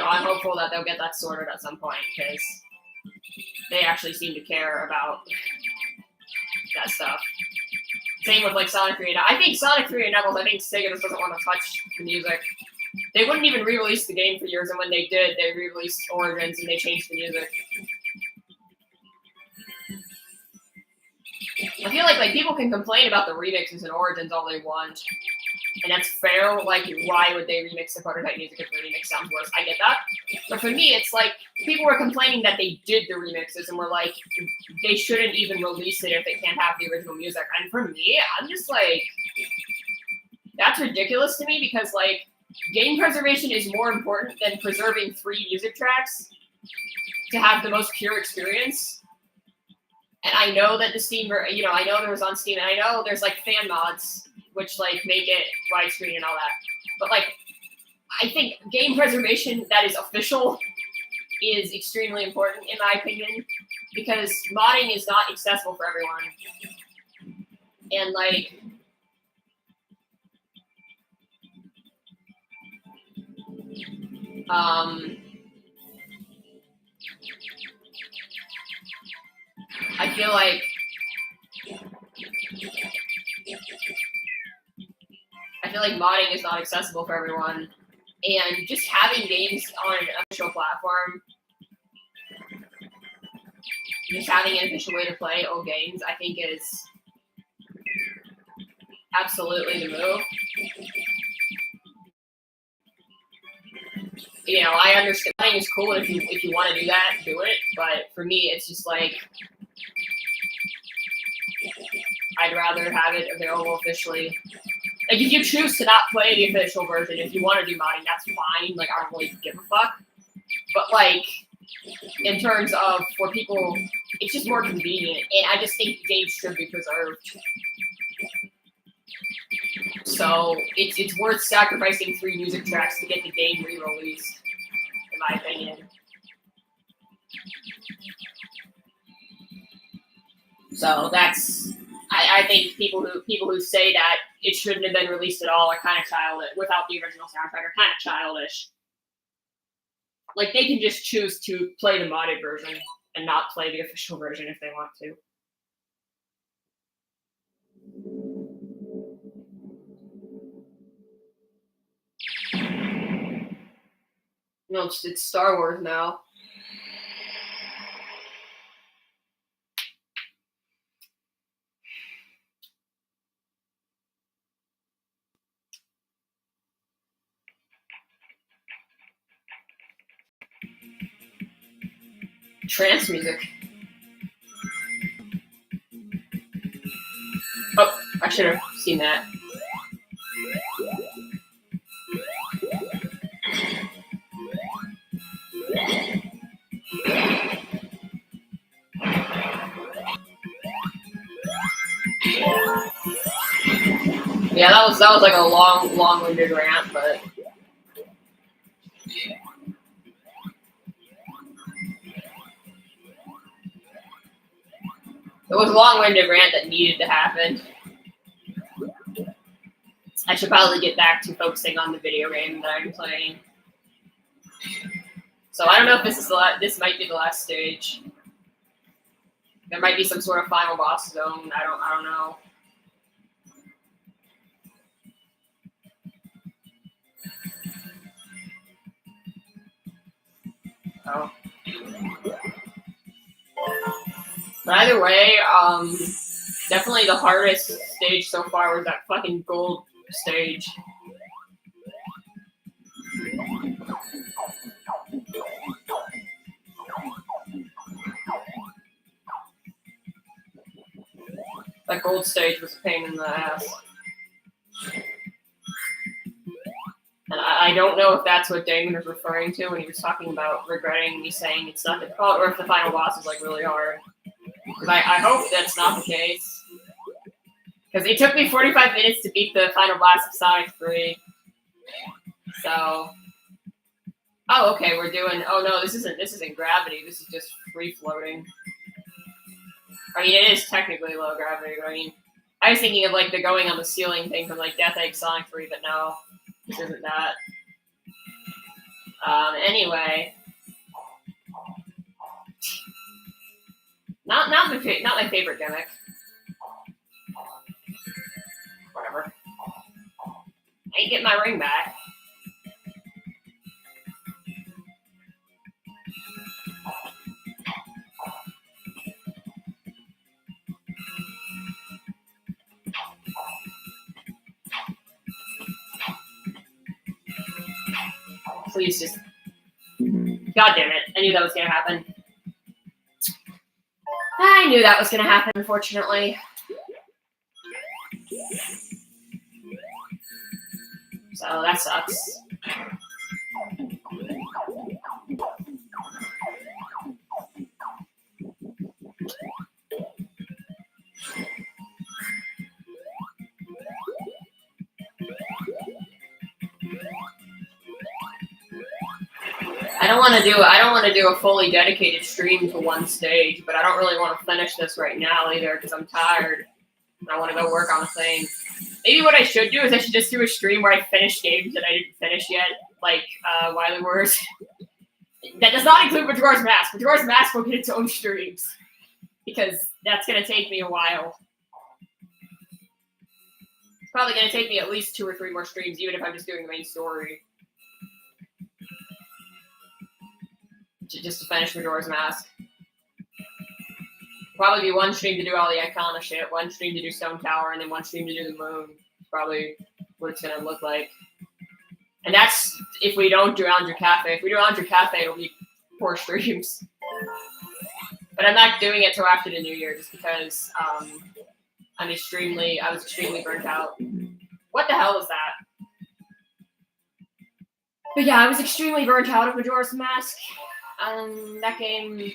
I'm hopeful that they'll get that sorted at some point because they actually seem to care about that stuff. Same with like Sonic 3 and I think Sonic 3 and Knuckles, I think Sega just doesn't want to touch the music. They wouldn't even re-release the game for years, and when they did, they re-released Origins and they changed the music. I feel like people can complain about the remixes and Origins all they want, and that's fair. Like, why would they remix the prototype music if the remix sounds worse? I get that. But for me, it's like people were complaining that they did the remixes and were like, they shouldn't even release it if they can't have the original music. And for me, I'm just like, that's ridiculous to me because like game preservation is more important than preserving 3 music tracks to have the most pure experience. And I know that the Steam, I know there was on Steam, and I know there's like fan mods which like make it widescreen and all that. But like, I think game preservation that is official is extremely important in my opinion because modding is not accessible for everyone. And like, I feel like modding is not accessible for everyone, and just having games on an official platform, just having an official way to play old games, I think is absolutely the move. I understand modding is cool if you want to do that, do it. But for me, it's just like I'd rather have it available officially. Like, if you choose to not play the official version, if you want to do modding, that's fine. Like, I don't really give a fuck. But, like, in terms of for people, it's just more convenient. And I just think games should be preserved. So, it's worth sacrificing 3 music tracks to get the game re-released, in my opinion. So, that's... I think people who say that it shouldn't have been released at all are kind of childish. Without the original soundtrack, are kind of childish. Like, they can just choose to play the modded version and not play the official version if they want to. No, it's Star Wars now. Trance music. Oh, I should have seen that. Yeah, that was like a long-winded rant, but it was a long-winded rant that needed to happen. I should probably get back to focusing on the video game that I'm playing. So I don't know if this might be the last stage. There might be some sort of final boss zone. I don't know. Oh. But either way, definitely the hardest stage so far was that fucking gold stage. That gold stage was a pain in the ass. And I don't know if that's what Damon was referring to when he was talking about regretting me saying it's not difficult, or if the final boss is like really hard. Because I hope that's not the case. Because it took me 45 minutes to beat the final boss of Sonic 3. So, oh, okay, we're doing. Oh no, this isn't gravity. This is just free floating. I mean, it is technically low gravity, but I mean, I was thinking of like the going on the ceiling thing from like Death Egg Sonic 3, but no, this isn't that. Anyway, not my favorite gimmick. Whatever. I ain't getting my ring back. Please just. God damn it. I knew that was going to happen. I knew that was going to happen, unfortunately. So that sucks. I don't want to do a fully dedicated stream to one stage, but I don't really want to finish this right now either because I'm tired. And I want to go work on a thing. Maybe what I should do is I should just do a stream where I finish games that I didn't finish yet, like Wily Wars. That does not include Majora's Mask. Majora's Mask will get its own streams because that's going to take me a while. It's probably going to take me at least 2 or 3 more streams, even if I'm just doing the main story. Just to finish Majora's Mask. Probably be one stream to do all the Icona shit, one stream to do Stone Tower, and then one stream to do the moon. Probably what it's gonna look like. And that's if we don't do Andrew Cafe. If we do Andrew Cafe, it'll be 4 streams. But I'm not doing it till after the new year, just because I was extremely burnt out. What the hell was that? But yeah, I was extremely burnt out of Majora's Mask. That game.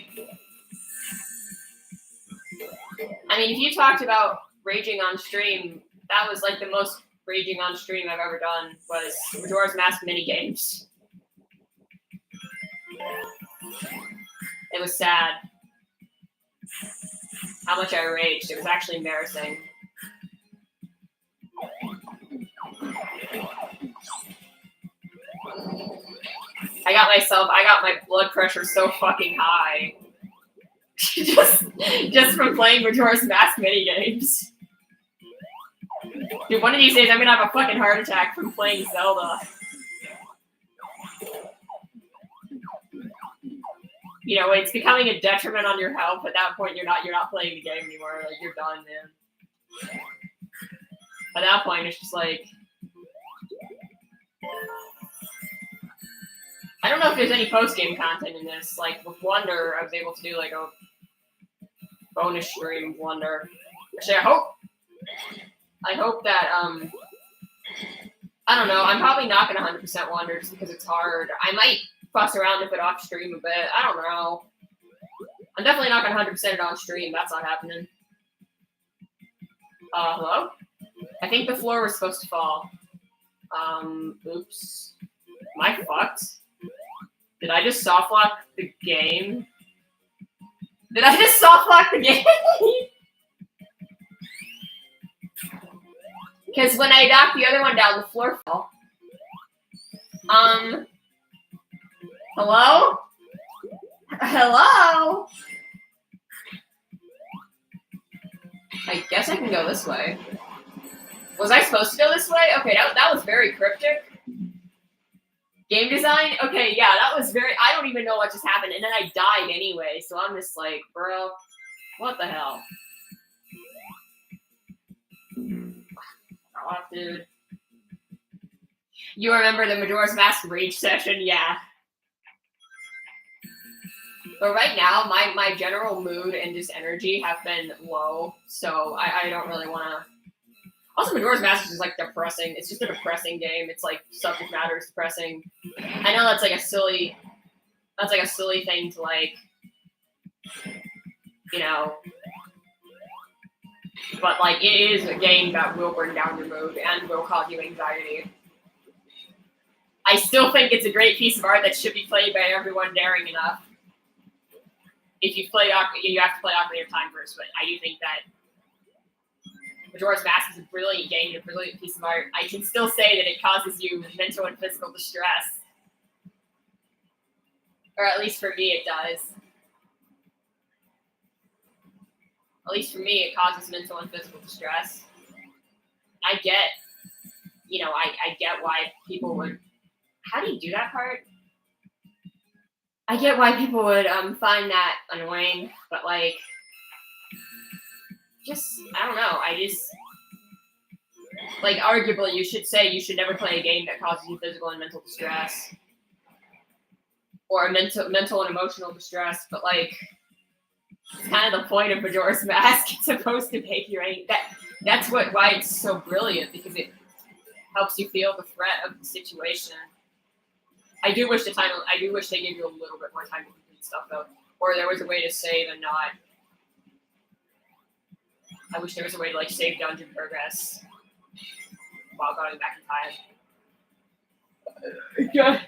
I mean, if you talked about raging on stream, that was like the most raging on stream I've ever done was Majora's Mask minigames. It was sad how much I raged. It was actually embarrassing. I got my blood pressure so fucking high. just from playing Majora's Mask minigames. Dude, one of these days I'm gonna have a fucking heart attack from playing Zelda. You know, it's becoming a detriment on your health. At that point, you're not playing the game anymore. Like, you're done, man. At that point, it's just like, I don't know if there's any post-game content in this. Like, with Wonder, I was able to do, like, a bonus stream of Wonder. Actually, I hope that, I don't know. I'm probably not going to 100% Wonder just because it's hard. I might fuss around with it off stream a bit. I don't know. I'm definitely not going to 100% it on stream. That's not happening. Hello? I think the floor was supposed to fall. Oops. Am I fucked? Did I just soft lock the game? Did I just soft lock the game? Because when I knocked the other one down, the floor fell. Hello? Hello? I guess I can go this way. Was I supposed to go this way? Okay, that was very cryptic. Game design? Okay, yeah, that was very... I don't even know what just happened, and then I died anyway, so I'm just like, bro, what the hell? Oh, dude. You remember the Majora's Mask Rage session? Yeah. But right now, my general mood and just energy have been low, So I don't really want to. Also, Majora's Mask is like depressing. It's just a depressing game. It's like subject matter is depressing. I know that's like a silly thing to like, you know, but like it is a game that will bring down your mood and will cause you anxiety. I still think it's a great piece of art that should be played by everyone daring enough. If you play you have to play Ocarina of Time first, but I do think that Majora's Mask is a brilliant game and a brilliant piece of art. I can still say that it causes you mental and physical distress. Or at least for me it does. At least for me it causes mental and physical distress. I get, I get why people would... How do you do that part? I get why people would find that annoying, but like... I don't know, like, arguably, you should never play a game that causes you physical and mental distress. Or mental and emotional distress, but, like, it's kind of the point of Majora's Mask. It's supposed to make you that's why it's so brilliant, because it helps you feel the threat of the situation. I do wish they gave you a little bit more time to complete stuff, though. Or there was a way to save and not... I wish there was a way to, like, save dungeon progress while going back in time. Yeah.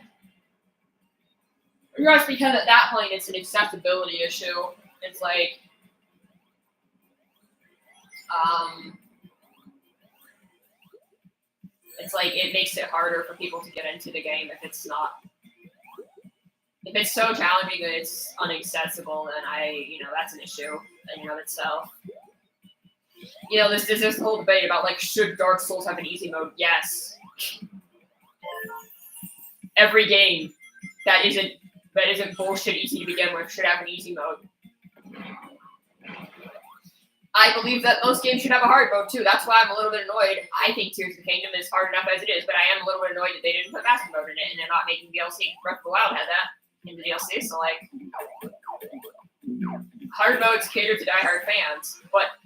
Just because at that point it's an accessibility issue. It's like, it makes it harder for people to get into the game if it's so challenging that it's inaccessible, then that's an issue in and of itself. There's this whole debate about, like, should Dark Souls have an easy mode? Yes. Every game that isn't bullshit easy to begin with should have an easy mode. I believe that most games should have a hard mode too. That's why I'm a little bit annoyed. I think Tears of the Kingdom is hard enough as it is, but I am a little bit annoyed that they didn't put master mode in it, and they're not making DLC. Breath of the Wild had that in the DLC, so like, hard modes cater to diehard fans, but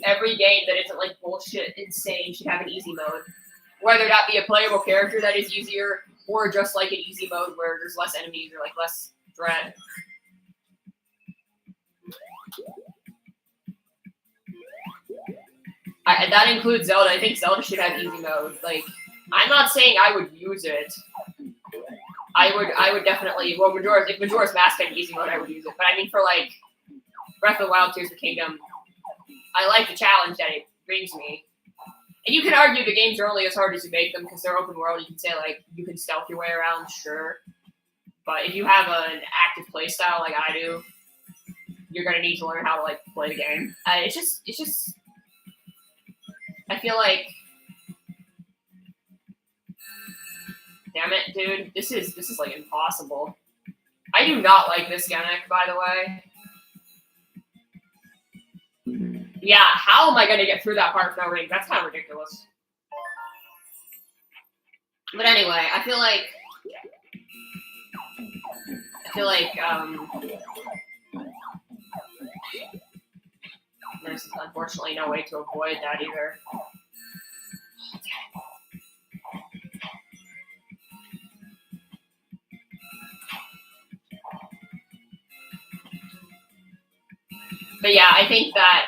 every game that isn't like bullshit insane should have an easy mode. Whether that be a playable character that is easier, or just like an easy mode where there's less enemies or like less threat. That includes Zelda. I think Zelda should have easy mode. Like, I'm not saying I would use it. I would definitely. Well, if Majora's Mask had easy mode, I would use it. But I mean, for like Breath of the Wild, Tears of the Kingdom, I like the challenge that it brings me. And you can argue the games are only as hard as you make them because they're open world. You can say, like, you can stealth your way around, sure. But if you have an active play style like I do, you're going to need to learn how to, like, play the game. It's just... I feel like... Damn it, dude. This is like, impossible. I do not like this gimmick, by the way. Yeah, how am I going to get through that part with no rings? That's kind of ridiculous. But anyway, I feel like there's unfortunately no way to avoid that either. But yeah, I think that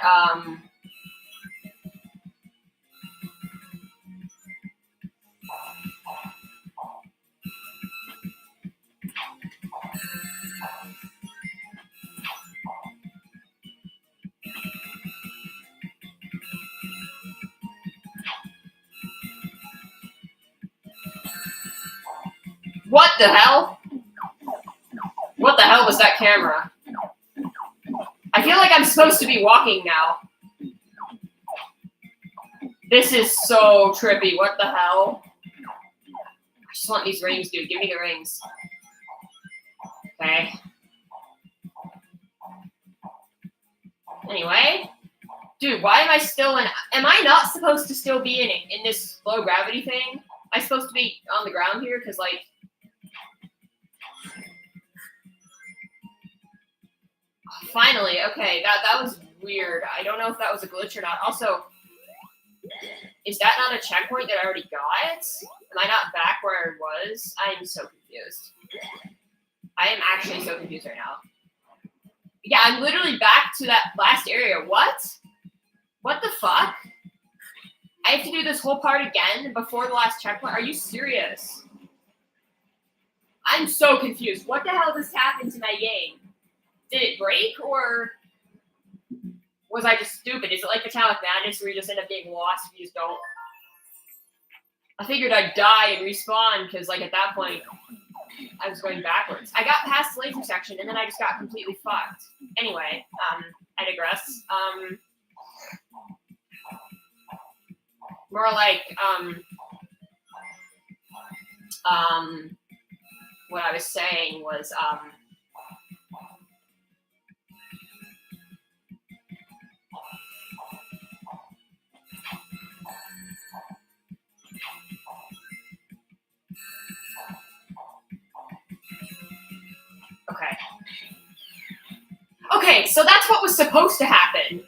what the hell? What the hell was that camera? I feel like I'm supposed to be walking now. This is so trippy. What the hell? I just want these rings, dude. Give me the rings. Okay. Anyway. Dude, why am I still in... Am I not supposed to still be in this low gravity thing? Am I supposed to be on the ground here? Because, like... Finally, okay, that was weird. I don't know if that was a glitch or not. Also, is that not a checkpoint that I already got? Am I not back where I was? I am so confused. I am actually so confused right now. Yeah, I'm literally back to that last area. What? What the fuck? I have to do this whole part again before the last checkpoint? Are you serious? I'm so confused. What the hell just happened to my game? Did it break, or was I just stupid? Is it like Metallic Madness where you just end up getting lost if you just don't? I figured I'd die and respawn because, like, at that point, I was going backwards. I got past the laser section and then I just got completely fucked. Anyway, I digress. More like, what I was saying was, okay. Okay, so that's what was supposed to happen.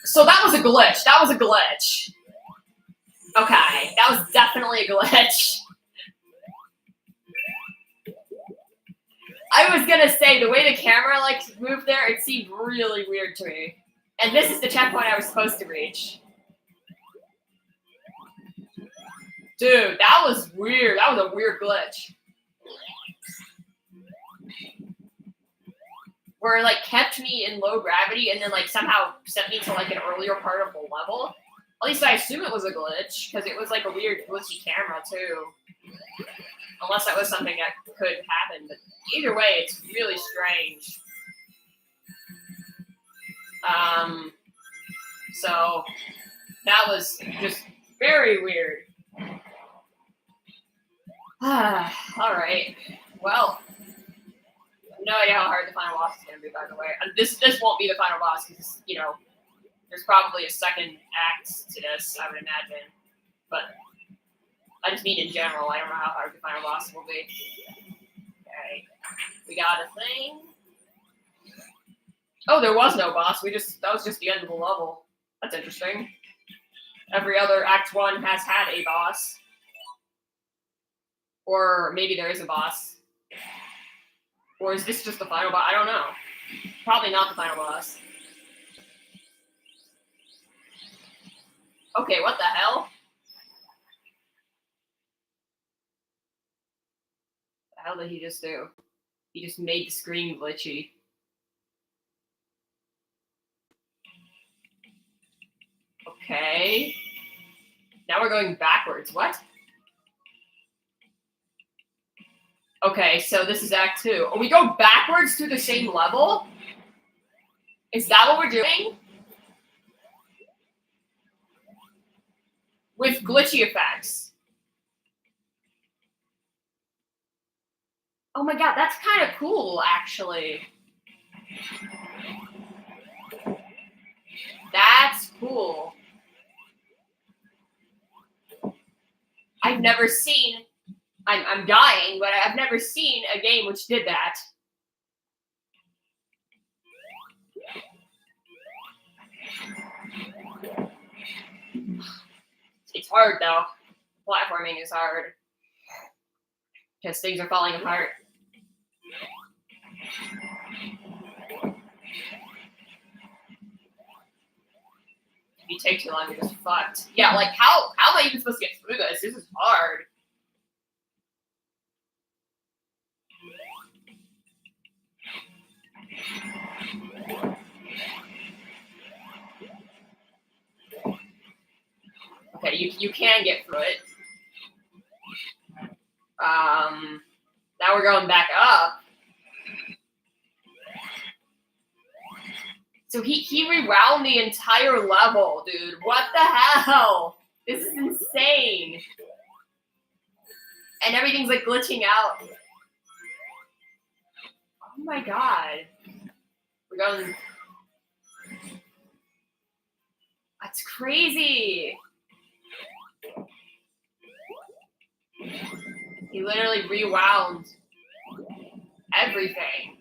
So that was a glitch. That was a glitch. Okay, that was definitely a glitch. I was gonna say, the way the camera, like, moved there, it seemed really weird to me. And this is the checkpoint I was supposed to reach. Dude, that was weird. That was a weird glitch. Where it, like, kept me in low gravity and then, like, somehow sent me to, like, an earlier part of the level. At least I assume it was a glitch, because it was, like, a weird glitchy camera, too. Unless that was something that could happen. But either way, it's really strange. So, that was just very weird. Alright. Well, no idea how hard the final boss is going to be, by the way. This won't be the final boss, because, you know, there's probably a second act to this, I would imagine. But I just mean in general, I don't know how hard the final boss will be. Okay. We got a thing. Oh, there was no boss. That was just the end of the level. That's interesting. Every other Act 1 has had a boss. Or maybe there is a boss. Or is this just the final boss? I don't know. Probably not the final boss. Okay, what the hell? What the hell did he just do? He just made the screen glitchy. Okay. Now we're going backwards. What? Okay, so this is Act 2. Oh, we go backwards through the same level? Is that what we're doing? With glitchy effects. Oh my god, that's kind of cool, actually. That's cool. I've never seen... I'm dying, but I've never seen a game which did that. It's hard, though. Platforming is hard. Because things are falling apart. If you take too long, you're just fucked. Yeah, like, how am I even supposed to get through this? This is hard. Okay, you can get through it. Now we're going back up. So he rewound the entire level, dude. What the hell? This is insane. And everything's like glitching out. Oh my god. We're going... That's crazy. He literally rewound everything.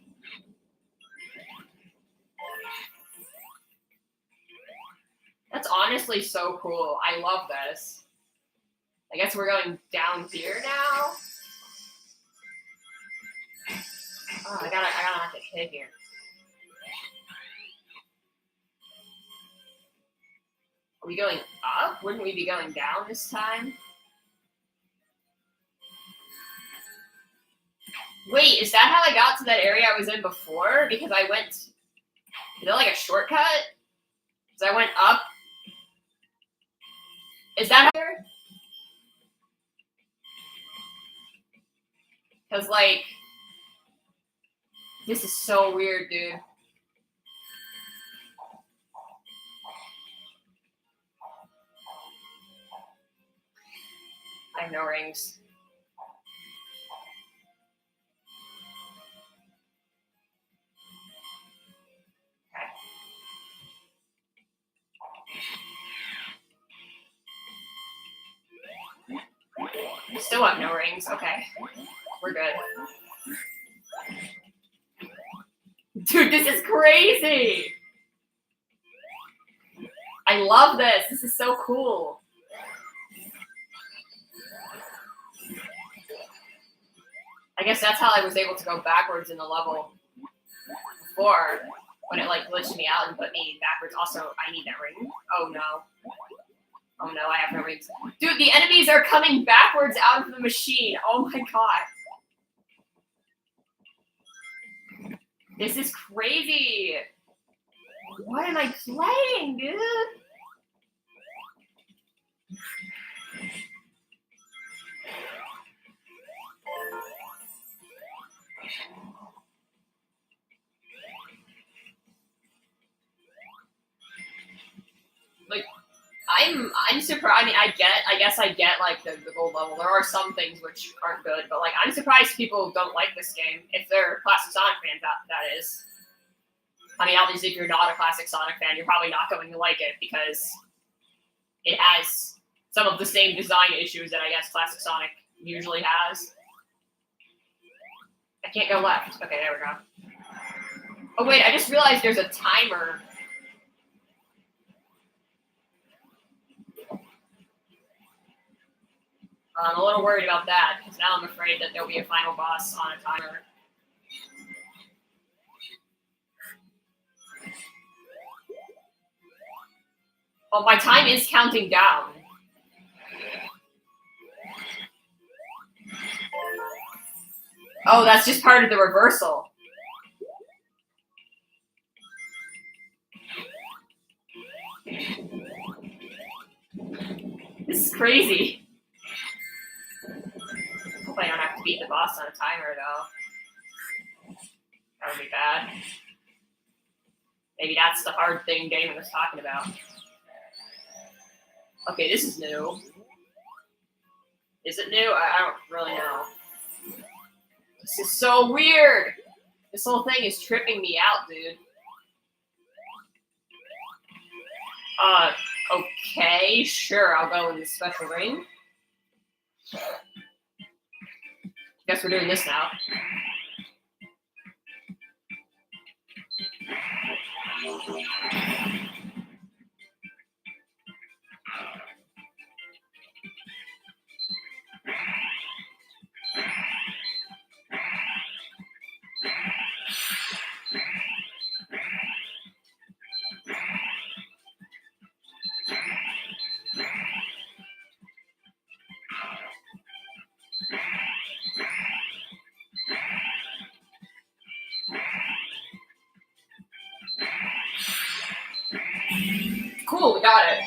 honestly so cool. I love this. I guess we're going down here now. Oh, I gotta have to hit here. Are we going up? Wouldn't we be going down this time? Wait, is that how I got to that area I was in before? Because I went... Is that like a shortcut? Because I went up. Is that how... Because, like... This is so weird, dude. I have no rings. Still have no rings. Okay. We're good. Dude, this is crazy! I love this. This is so cool. I guess that's how I was able to go backwards in the level before, when it like glitched me out and put me backwards. Also, I need that ring. Oh no. Oh no, I have no rings. Dude, the enemies are coming backwards out of the machine. Oh my god. This is crazy. What am I playing, dude? Like, I'm surprised. I mean, I guess I get like the gold level. There are some things which aren't good, but like I'm surprised people don't like this game. If they're classic Sonic fans, that is. I mean, obviously, if you're not a classic Sonic fan, you're probably not going to like it because it has some of the same design issues that I guess classic Sonic usually has. I can't go left. Okay, there we go. Oh wait, I just realized there's a timer. I'm a little worried about that, because now I'm afraid that there'll be a final boss on a timer. Oh, my time is counting down. Oh, that's just part of the reversal. This is crazy. Hope I don't have to beat the boss on a timer, though. That would be bad. Maybe that's the hard thing Damon was talking about. Okay, this is new. Is it new? I don't really know. This is so weird! This whole thing is tripping me out, dude. Okay, sure, I'll go in the special ring. Guess we're doing this now. Cool, we got it.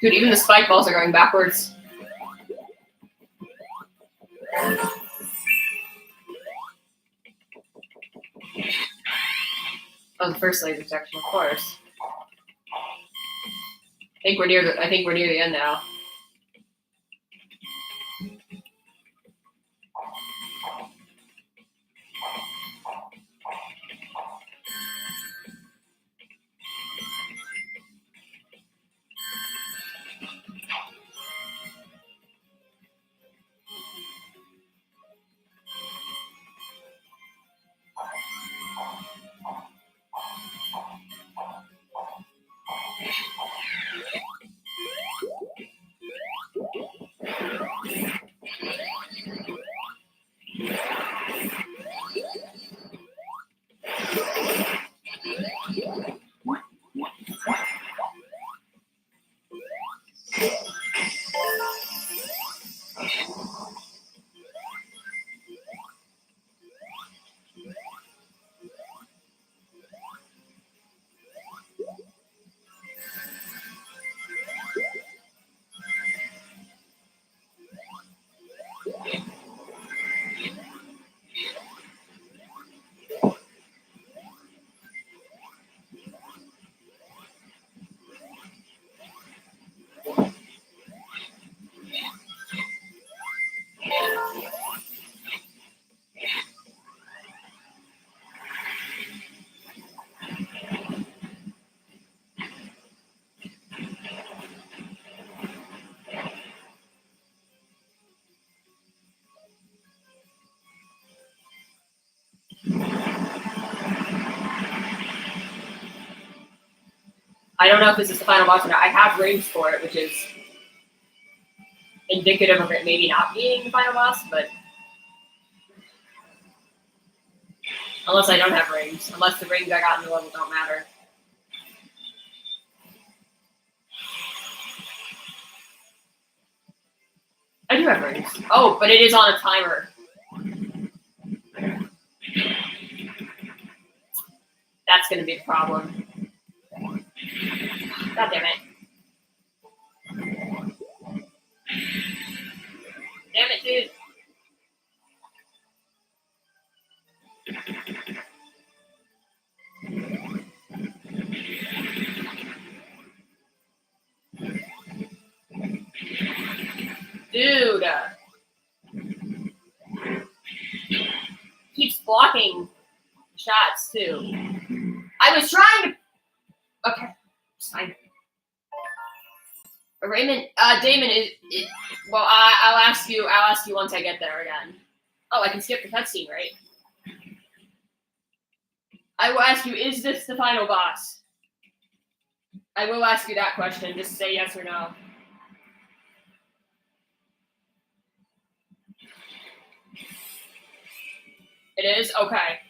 Dude, even the spike balls are going backwards. Oh, the first laser section, of course. I think we're near the end now. I don't know if this is the final boss or not. I have rings for it, which is indicative of it maybe not being the final boss, but unless I don't have rings. Unless the rings I got in the level don't matter. I do have rings. Oh, but it is on a timer. That's going to be a problem. God damn it. Damn it, dude. Dude. Keeps blocking shots, too. I was trying to... Okay. It's fine. Raymond, Damon is well. I'll ask you once I get there again. Oh, I can skip the cutscene, right? I will ask you: is this the final boss? I will ask you that question. Just say yes or no. It is? Okay.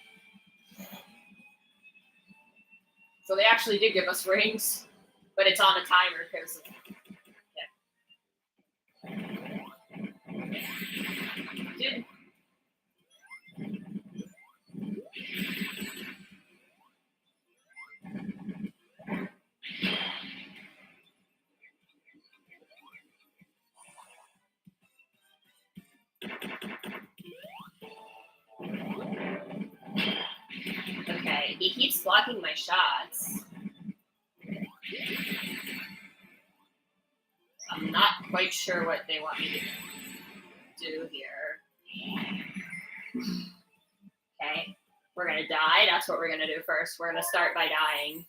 So they actually did give us rings, but it's on a timer because. Dude. Okay, he keeps blocking my shots. I'm not quite sure what they want me to do here. Okay, we're gonna die. That's what we're gonna do first. We're gonna start by dying.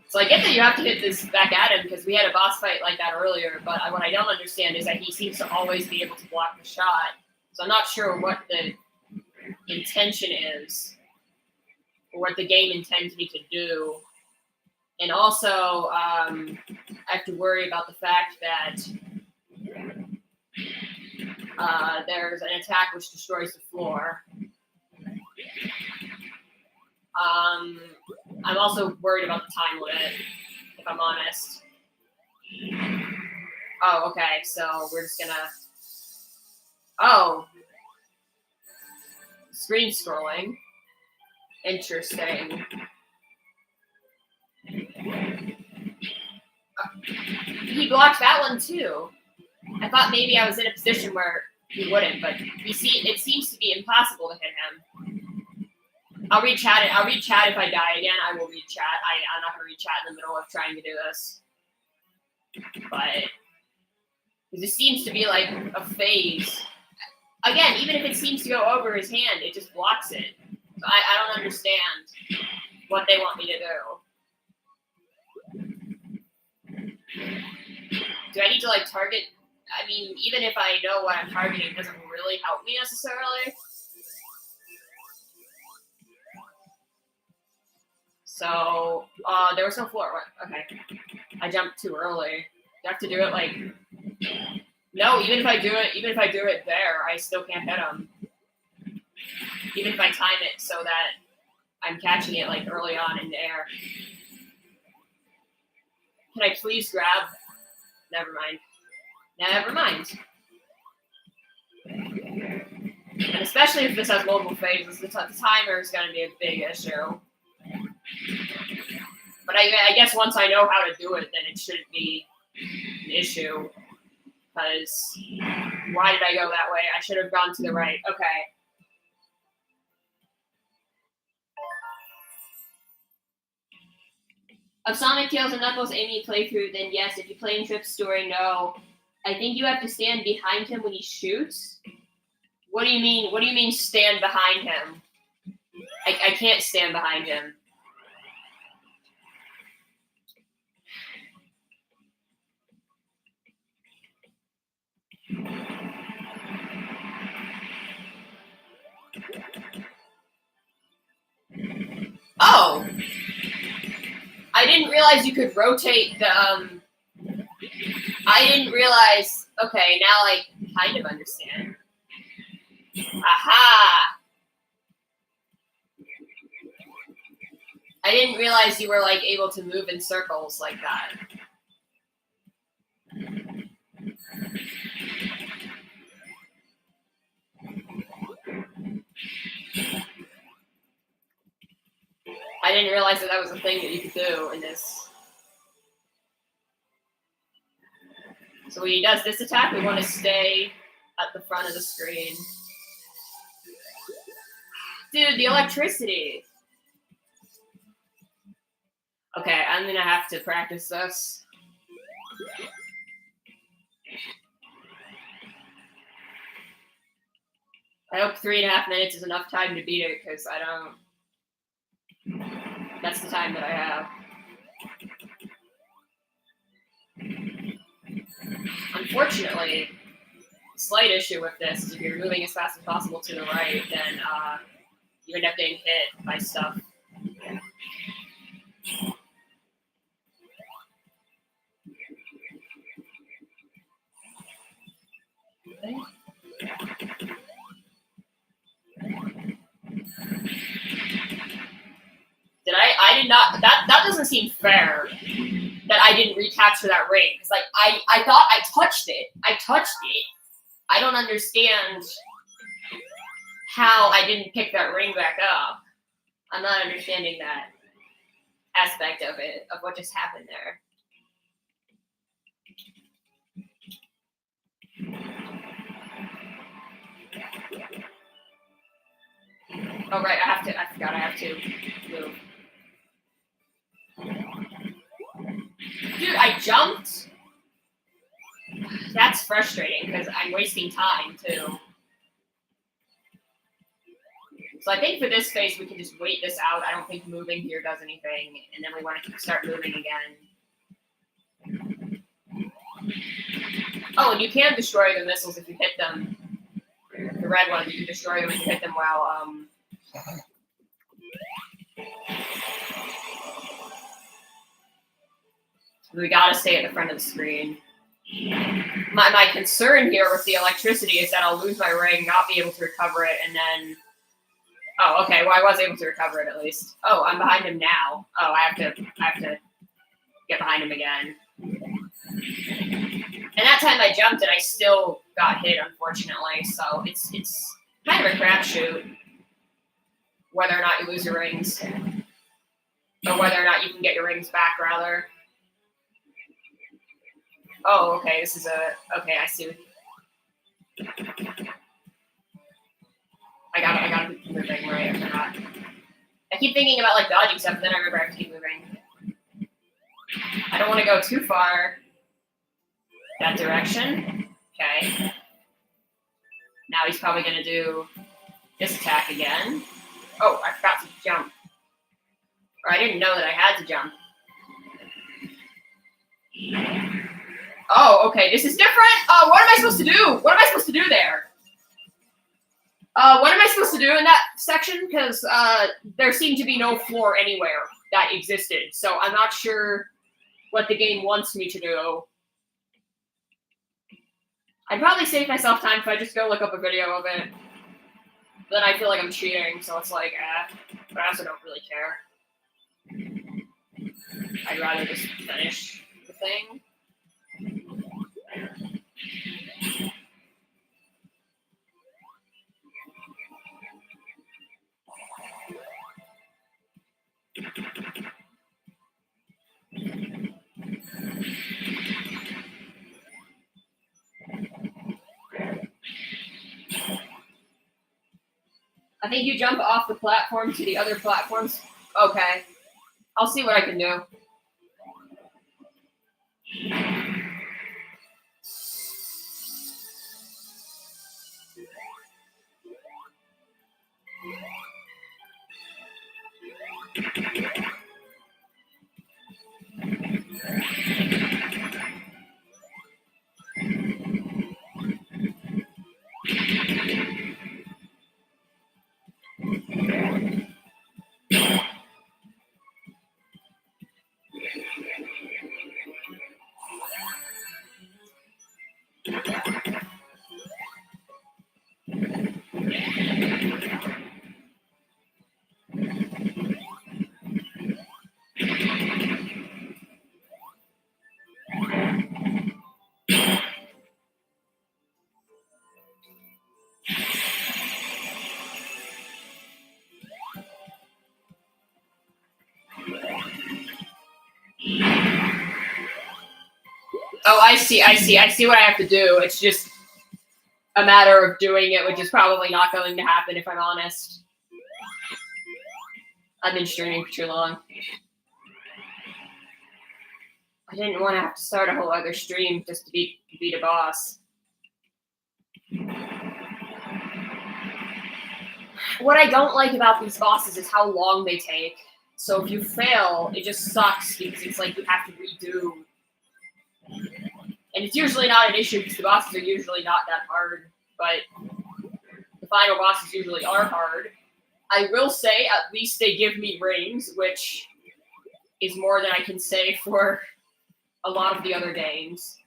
So I get that you have to hit this back at him because we had a boss fight like that earlier, but what I don't understand is that he seems to always be able to block the shot. So I'm not sure what the intention is or what the game intends me to do. And also, I have to worry about the fact that there's an attack which destroys the floor. I'm also worried about the time limit, if I'm honest. Oh, okay, so we're just gonna... Oh. Screen scrolling. Interesting. He blocked that one too. I thought maybe I was in a position where he wouldn't, but it seems to be impossible to hit him. I'll read chat if I die again. I will read chat. I'm not gonna read chat in the middle of trying to do this. But it seems to be like a phase. Again, even if it seems to go over his hand, it just blocks it. So I don't understand what they want me to do. Do I need to like target? I mean, even if I know what I'm targeting, it doesn't really help me necessarily. So, there was no floor. Okay. I jumped too early. You have to do it like... No, even if I do it there, I still can't hit him. Even if I time it so that I'm catching it like early on in the air. Can I please grab? Never mind. Never mind. And especially if this has multiple phases, the timer is going to be a big issue. But I guess once I know how to do it, then it shouldn't be an issue. Because why did I go that way? I should have gone to the right. Okay. If Sonic, Tails, and Knuckles Amy playthrough, then yes. If you play in Trip's story, no. I think you have to stand behind him when he shoots. What do you mean? What do you mean stand behind him? I can't stand behind him. Oh! I didn't realize you could rotate the, I didn't realize... Okay, now I kind of understand. Aha! I didn't realize you were, like, able to move in circles like that. I didn't realize that was a thing that you could do in this. So when he does this attack, we want to stay at the front of the screen. Dude, the electricity. Okay, I'm going to have to practice this. I hope 3.5 minutes is enough time to beat it, because I don't... That's the time that I have. Unfortunately, a slight issue with this is if you're moving as fast as possible to the right, then you end up getting hit by stuff. Okay. I did not, that doesn't seem fair that I didn't recapture that ring. Because, like, I thought I touched it. I don't understand how I didn't pick that ring back up. I'm not understanding that aspect of it, of what just happened there. Oh, right, I forgot I have to move. Dude, I jumped? That's frustrating, because I'm wasting time, too. So I think for this phase, we can just wait this out. I don't think moving here does anything, and then we want to start moving again. Oh, and you can destroy the missiles if you hit them. The red ones, you can destroy them if you hit them while, we gotta stay at the front of the screen. My concern here with the electricity is that I'll lose my ring, not be able to recover it, and then Oh, okay. Well, I was able to recover it at least. Oh, I'm behind him now. Oh, I have to get behind him again. And that time I jumped and I still got hit, unfortunately. So it's kind of a crapshoot whether or not you lose your rings, or whether or not you can get your rings back, rather. Oh, okay. This is okay. I see. I gotta keep moving, right? I forgot. I keep thinking about like dodging stuff, and then I remember I have to keep moving. I don't want to go too far that direction. Okay. Now he's probably gonna do this attack again. Oh, I forgot to jump. Or I didn't know that I had to jump. Oh, okay. This is different. What am I supposed to do? What am I supposed to do there? What am I supposed to do in that section? Because there seemed to be no floor anywhere that existed. So I'm not sure what the game wants me to do. I'd probably save myself time if I just go look up a video of it. Then I feel like I'm cheating, so it's like, but I also don't really care. I'd rather just finish the thing. I think you jump off the platform to the other platforms. Okay. I'll see what I can do. Oh, I see what I have to do. It's just a matter of doing it, which is probably not going to happen if I'm honest. I've been streaming for too long. I didn't want to have to start a whole other stream just to beat a boss. What I don't like about these bosses is how long they take. So if you fail, it just sucks because it's like you have to redo. And it's usually not an issue because the bosses are usually not that hard, but the final bosses usually are hard. I will say at least they give me rings, which is more than I can say for a lot of the other games.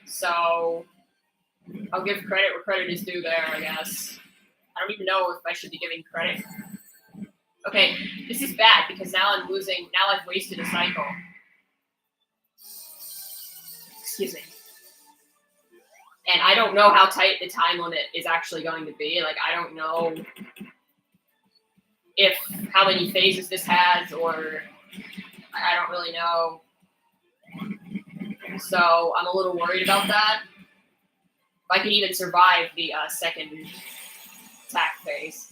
So I'll give credit where credit is due there, I guess. I don't even know if I should be giving credit. Okay, this is bad because now I'm losing. Now I've wasted a cycle. Excuse me. And I don't know how tight the time limit is actually going to be. Like, I don't know if how many phases this has, or I don't really know. So I'm a little worried about that. If I can even survive the second attack phase.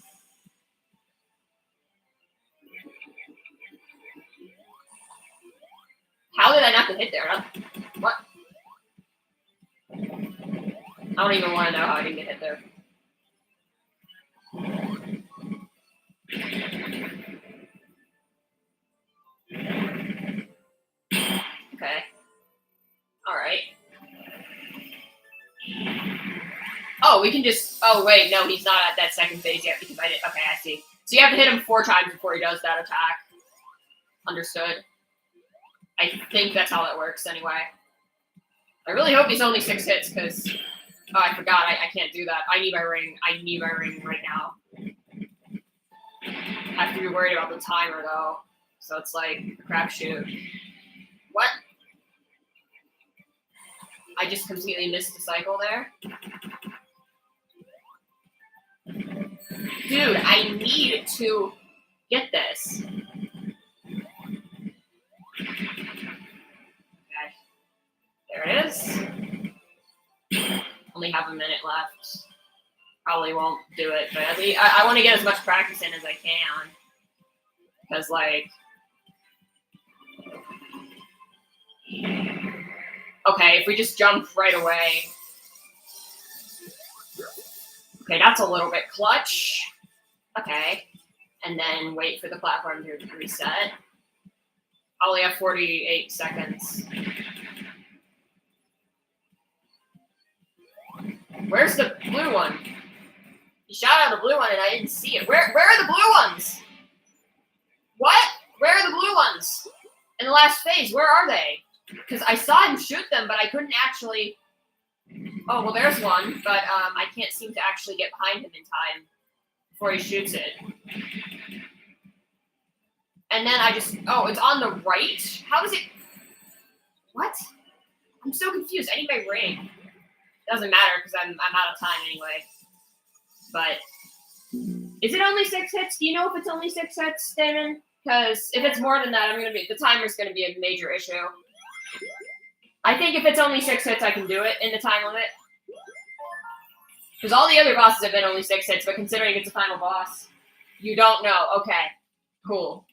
How did I not get hit there? What? I don't even want to know how I didn't get hit there. Okay. All right. Oh, we can just. Oh, wait. No, he's not at that second phase yet because I didn't. Okay, I see. So you have to hit him 4 times before he does that attack. Understood. I think that's how that works anyway. I really hope he's only 6 hits because Oh, I forgot. I can't do that. I need my ring. I need my ring right now. I have to be worried about the timer, though. So it's like a crapshoot. What? I just completely missed the cycle there. Dude, I need to get this. Okay. There it is. Only have a minute left. Probably won't do it, but at least I want to get as much practice in as I can. Because, like... Okay, if we just jump right away... Okay, that's a little bit clutch. Okay. And then wait for the platform to reset. I only have 48 seconds. Where's the blue one? You shot out the blue one and I didn't see it. Where are the blue ones? What? Where are the blue ones? In the last phase, where are they? Because I saw him shoot them, but I couldn't actually... Oh, well, there's one, but I can't seem to actually get behind him in time before he shoots it. And then I just... Oh, it's on the right? How does it... What? I'm so confused. I need my ring. Doesn't matter, because I'm out of time anyway. But... Is it only 6 hits? Do you know if it's only 6 hits, Damon? Because if it's more than that, the timer's going to be a major issue. I think if it's only 6 hits, I can do it in the time limit. Because all the other bosses have been only 6 hits, but considering it's a final boss, you don't know. Okay, cool.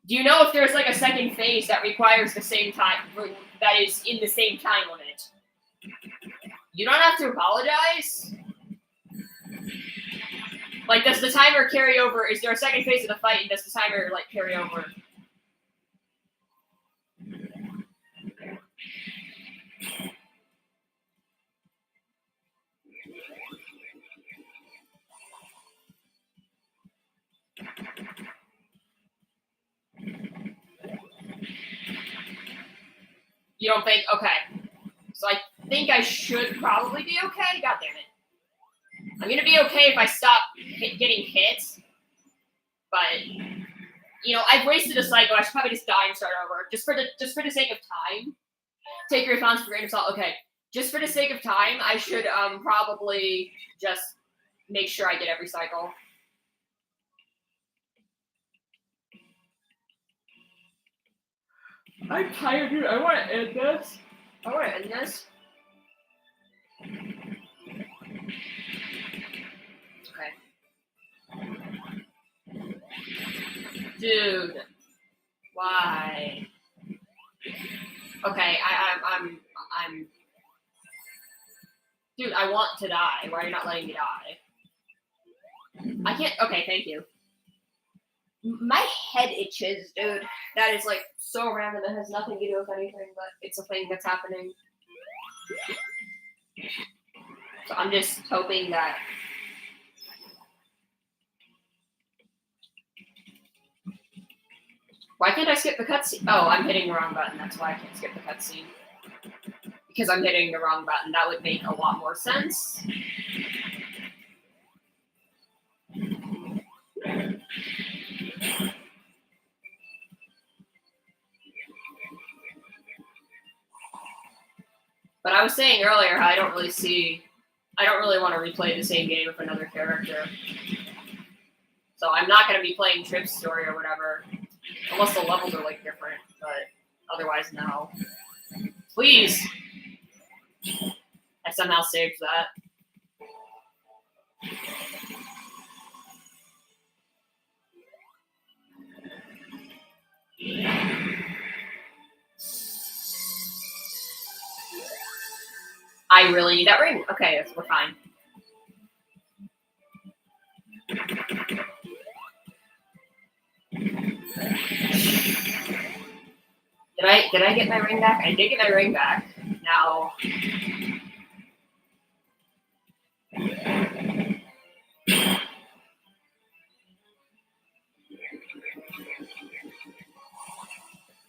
Do you know if there's like a second phase that requires the same time, that is in the same time limit? You don't have to apologize. Like, does the timer carry over? Is there a second phase of the fight, and does the timer, like, carry over? You don't think? Okay. So I think I should probably be okay. God damn it. I'm going to be okay if I stop getting hit. But, you know, I've wasted a cycle. I should probably just die and start over. Just for the sake of time. Take your response for grain of salt. Okay. Just for the sake of time, I should probably just make sure I get every cycle. I'm tired, dude. I want to end this. Okay. Dude. Why? Okay, I'm... Dude, I want to die. Why are you not letting me die? I can't... Okay, thank you. My head itches, dude. That is, like, so random. It has nothing to do with anything, but it's a thing that's happening. So I'm just hoping that... Why can't I skip the cutscene? Oh, I'm hitting the wrong button. That's why I can't skip the cutscene. Because I'm hitting the wrong button. That would make a lot more sense. But I was saying earlier how I don't really want to replay the same game with another character. So I'm not going to be playing Trip's story or whatever. Unless the levels are, like, different. But otherwise, no. Please! I somehow saved that. I really need that ring. Okay, we're fine. Did I get my ring back? I did get my ring back. Now...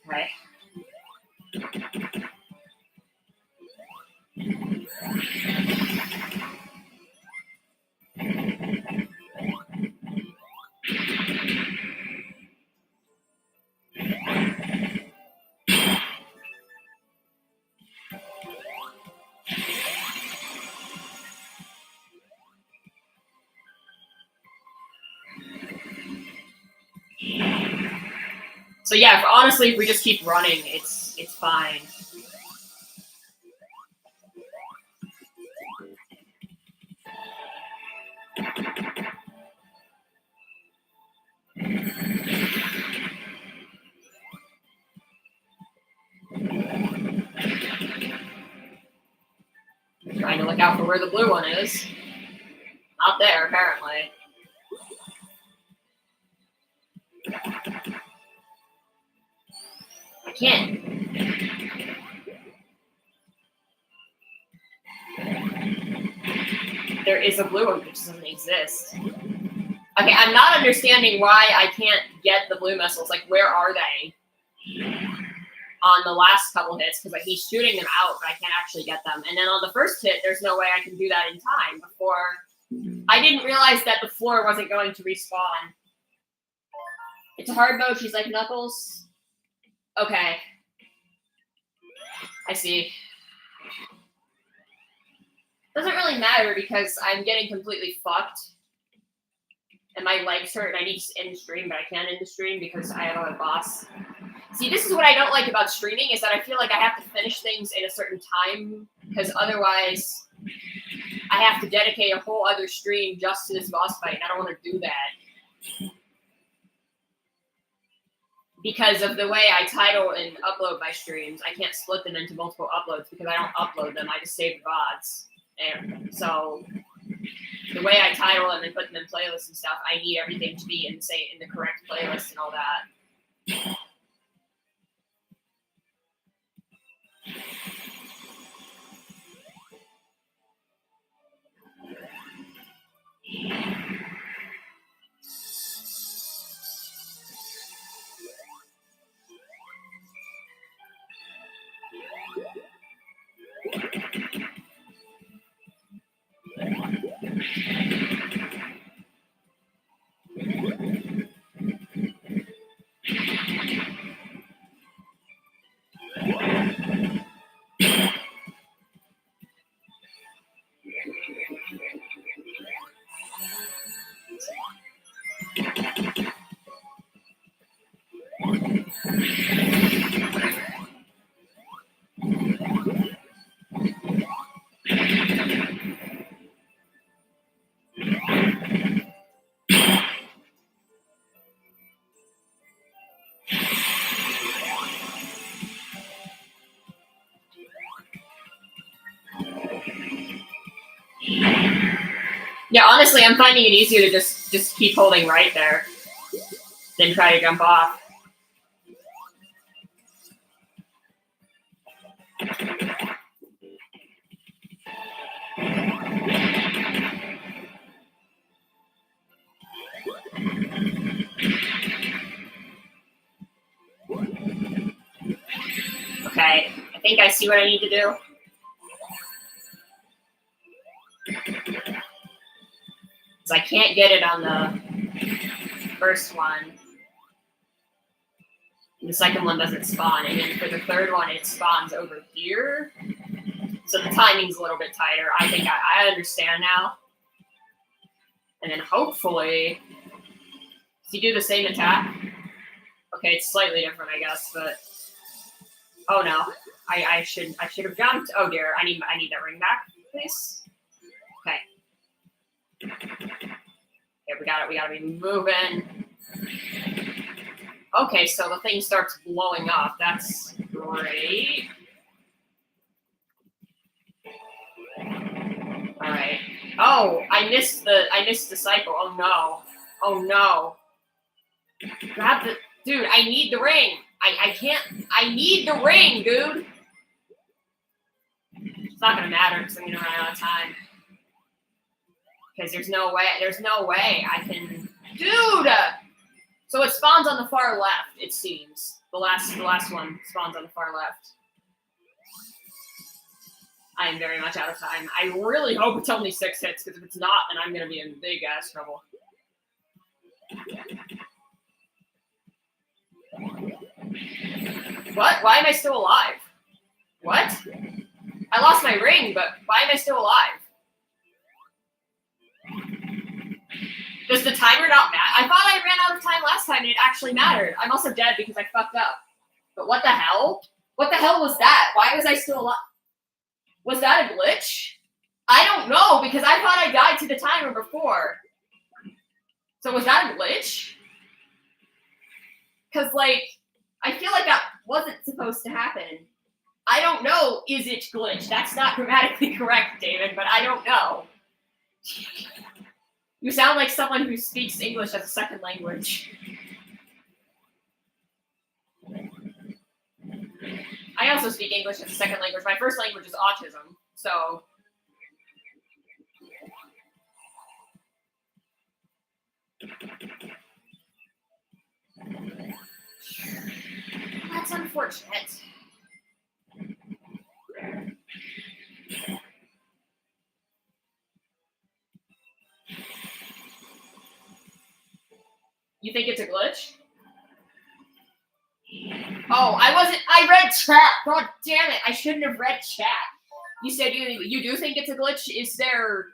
Okay. So yeah, honestly, if we just keep running, it's fine. Trying to look out for where the blue one is. Not there, apparently. I can't. There is a blue one, which doesn't exist. Okay, I'm not understanding why I can't get the blue missiles. Like, where are they? On the last couple hits, because like he's shooting them out, but I can't actually get them. And then on the first hit, there's no way I can do that in time before. I didn't realize that the floor wasn't going to respawn. It's a hard mode. She's like Knuckles. Okay. I see. Doesn't really matter because I'm getting completely fucked. And my legs hurt and I need to end stream, but I can't end the stream because I have a boss. See, this is what I don't like about streaming, is that I feel like I have to finish things in a certain time, because otherwise I have to dedicate a whole other stream just to this boss fight, and I don't want to do that. Because of the way I title and upload my streams, I can't split them into multiple uploads because I don't upload them, I just save the VODs. And so the way I title them and put them in playlists and stuff, I need everything to be in the correct playlist and all that. Yeah, honestly, I'm finding it easier to just keep holding right there than try to jump off. Okay, I think I see what I need to do. So I can't get it on the first one. And the second one doesn't spawn. And then for the third one, it spawns over here. So the timing's a little bit tighter. I think I understand now. And then hopefully, does he do the same attack? Okay, it's slightly different, I guess, but oh no. I should have jumped. Oh dear, I need that ring back, please. Okay. Okay, we gotta be moving. Okay, so the thing starts blowing up. That's great. Alright. Oh, I missed the cycle. Oh no. Oh no. Grab the dude, I need the ring. I can't. I need the ring, dude. It's not gonna matter because I'm gonna run out of time. Because there's no way I can. Dude! So it spawns on the far left, it seems. The last one spawns on the far left. I am very much out of time. I really hope it's only 6 hits, because if it's not, then I'm gonna be in big ass trouble. What? Why am I still alive? What? I lost my ring, but why am I still alive? Does the timer not matter? I thought I ran out enough time last time and it actually mattered. I'm also dead because I fucked up. But what the hell? What the hell was that? Why was I still alive? Was that a glitch? I don't know, because I thought I died to the timer before. So was that a glitch? Because, like, I feel like that wasn't supposed to happen. I don't know, is it glitch? That's not grammatically correct, David, but I don't know. You sound like someone who speaks English as a second language. I also speak English as a second language. My first language is autism, so... That's unfortunate. You think it's a glitch? Oh, I read chat. God damn it. I shouldn't have read chat. You said you do think it's a glitch? Is there...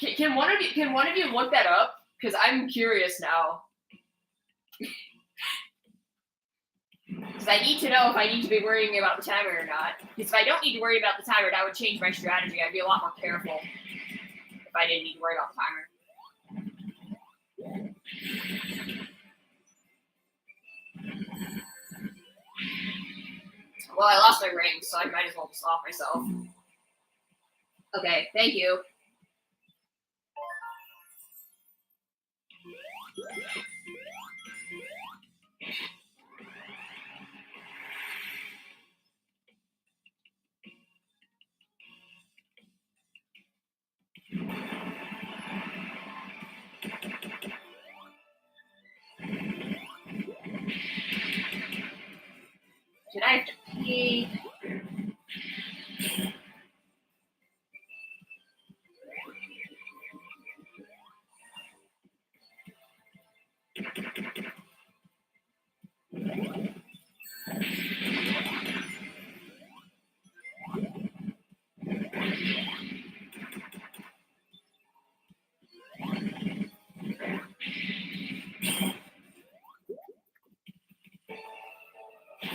Can one of you look that up? Because I'm curious now. Because I need to know if I need to be worrying about the timer or not. Because if I don't need to worry about the timer, that would change my strategy. I'd be a lot more careful if I didn't need to worry about the timer. Well, I lost my ring, so I might as well just off myself. Okay, thank you. Should I have to pee?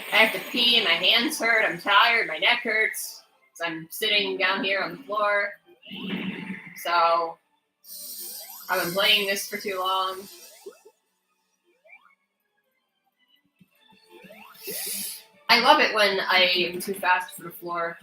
I have to pee and my hands hurt, I'm tired, my neck hurts, so I'm sitting down here on the floor. So, I've been playing this for too long. I love it when I am too fast for the floor.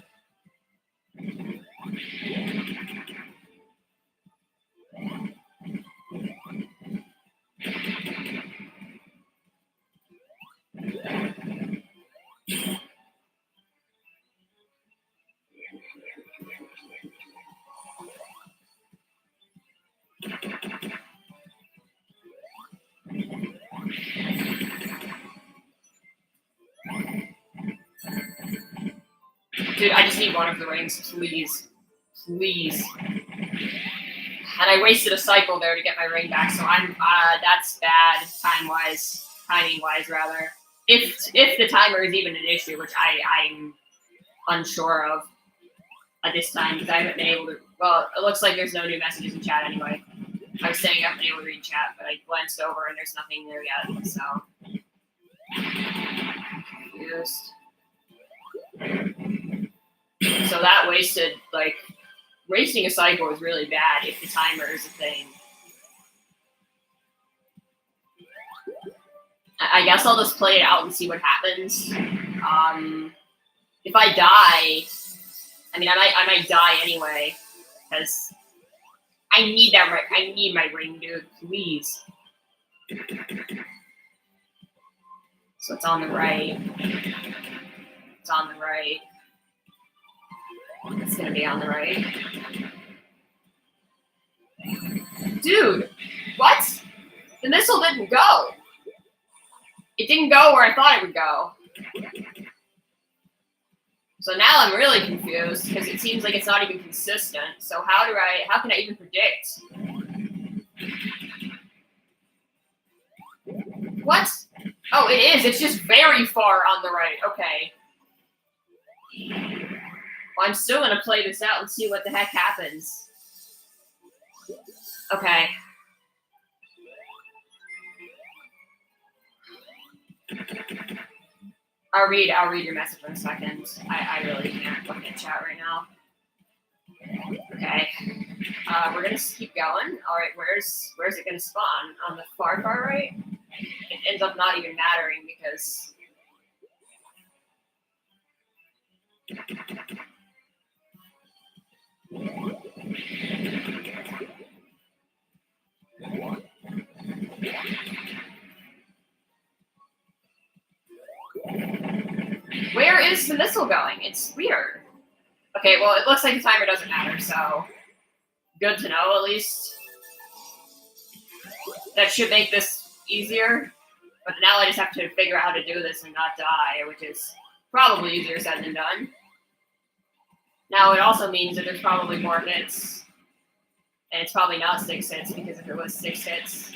Dude, I just need one of the rings, please. Please. And I wasted a cycle there to get my ring back, so that's bad timing-wise, rather. If the timer is even an issue, which I'm unsure of at this time, because I haven't been able to, well, it looks like there's no new messages in chat anyway. I was saying I haven't been able to read chat, but I glanced over and there's nothing there yet, so. So that wasting a cycle is really bad if the timer is a thing. I guess I'll just play it out and see what happens. If I die, I mean, I might die anyway, because I need that. I need my ring, dude. Please. So it's on the right. It's on the right. It's gonna be on the right. Dude, what? The missile didn't go. It didn't go where I thought it would go. So now I'm really confused because it seems like it's not even consistent. So how can I even predict? What? Oh, it is. It's just very far on the right. Okay. Well, I'm still going to play this out and see what the heck happens. Okay. I'll read your message in a second. I really can't look at chat right now. Okay. We're gonna keep going. All right, where's it gonna spawn? On the far right? It ends up not even mattering because where is the missile going? It's weird. Okay, well, it looks like the timer doesn't matter, so good to know, at least. That should make this easier. But now I just have to figure out how to do this and not die, which is probably easier said than done. Now, it also means that there's probably more hits. And it's probably not 6 hits, because if it was 6 hits...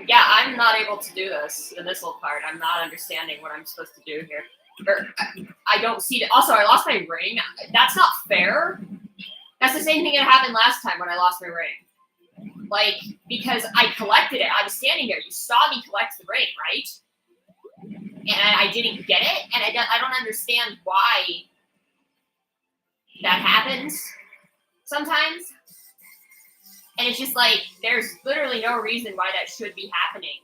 Yeah, I'm not able to do this, the missile part. I'm not understanding what I'm supposed to do here. Or, I don't see it. Also, I lost my ring. That's not fair. That's the same thing that happened last time when I lost my ring. Like, because I collected it. I was standing there. You saw me collect the ring, right? And I didn't get it. And I don't understand why that happens sometimes. And it's just like, there's literally no reason why that should be happening.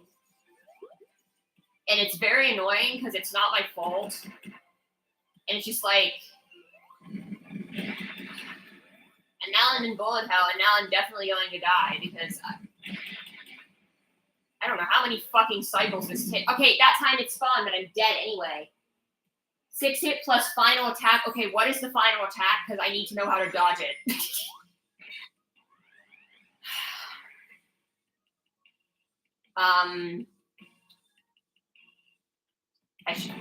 And it's very annoying because it's not my fault. And it's just like... And now I'm in bullet hell, and now I'm definitely going to die because I don't know how many fucking cycles this takes. Okay, that time it spawned, but I'm dead anyway. 6 hit plus final attack. Okay, what is the final attack? Because I need to know how to dodge it. I should...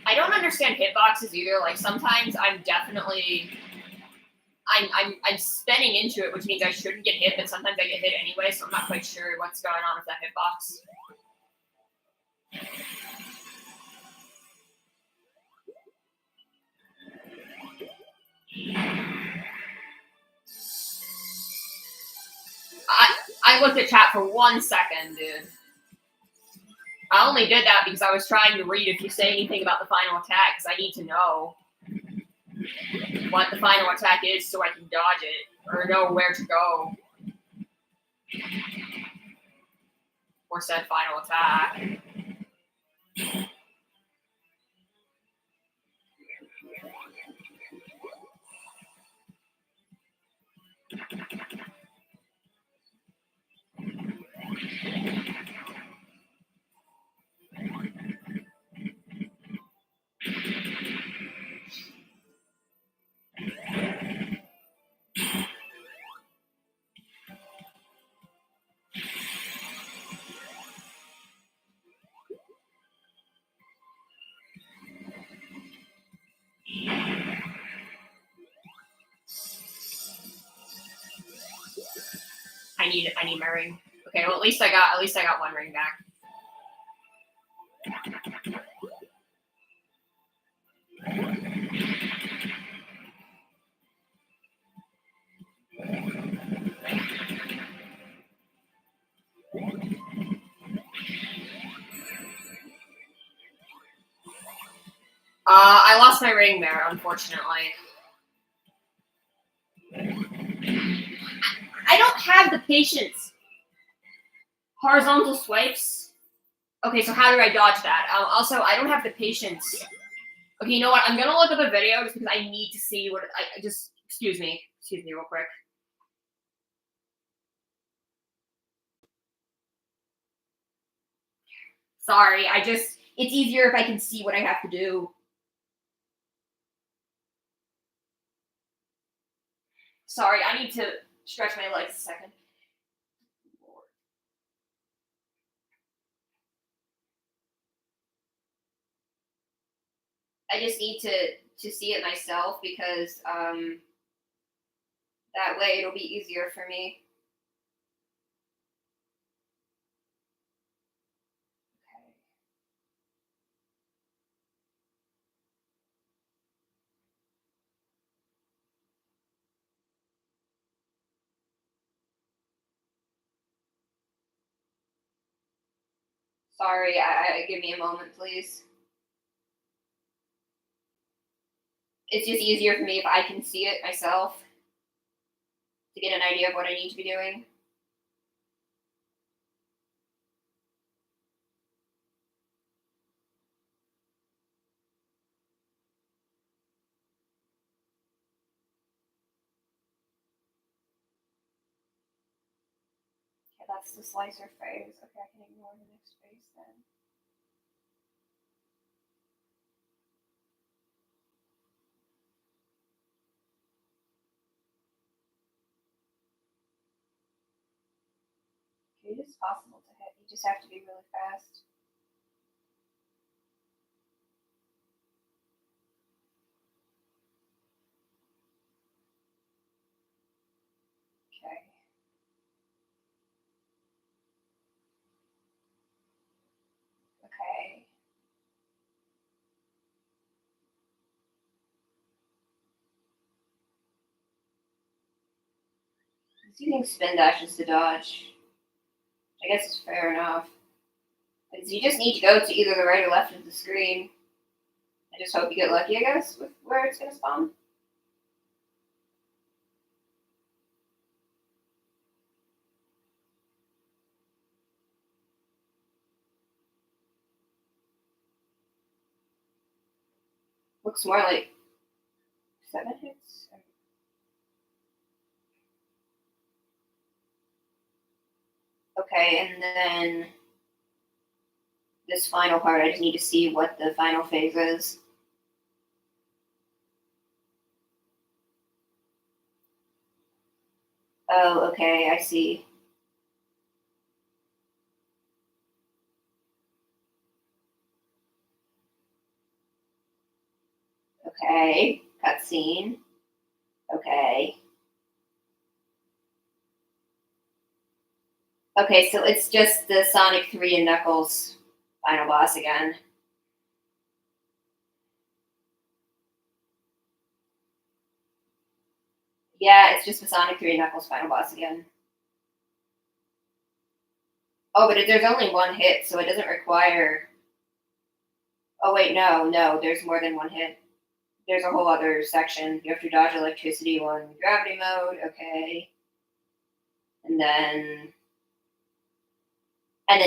I don't understand hitboxes either. Like, sometimes I'm definitely... I'm spinning into it, which means I shouldn't get hit, but sometimes I get hit anyway, so I'm not quite sure what's going on with that hitbox. I looked at chat for 1 second, dude. I only did that because I was trying to read if you say anything about the final attack, because I need to know what the final attack is so I can dodge it, or know where to go for said final attack. I need my ring. Okay, well at least I got 1 ring back. I lost my ring there, unfortunately. I don't have the patience. Horizontal swipes. Okay, so how do I dodge that? Also, I don't have the patience. Okay, you know what? I'm gonna look up a video just because I need to see what I just. Excuse me real quick. Sorry, it's easier if I can see what I have to do. Sorry, I need to stretch my legs a second. I just need to see it myself because that way it'll be easier for me. Okay. Sorry, give me a moment, please. It's just easier for me if I can see it myself to get an idea of what I need to be doing. Okay, that's the slicer phase. Okay, I can ignore the next phase then. Okay, it is possible to hit. You just have to be really fast. Okay. Okay. He's using spin dashes to dodge. I guess it's fair enough. Because you just need to go to either the right or left of the screen. I just hope you get lucky, I guess, with where it's going to spawn. Looks more like 7 hits. Okay, and then this final part, I just need to see what the final phase is. Oh, okay, I see. Okay, cutscene. Okay. Okay, so it's just the Sonic 3 and Knuckles final boss again. Yeah, it's just the Sonic 3 and Knuckles final boss again. Oh, but there's only one hit, so it doesn't require. Oh, wait, no, there's more than one hit. There's a whole other section. You have to dodge electricity on gravity mode, okay. And then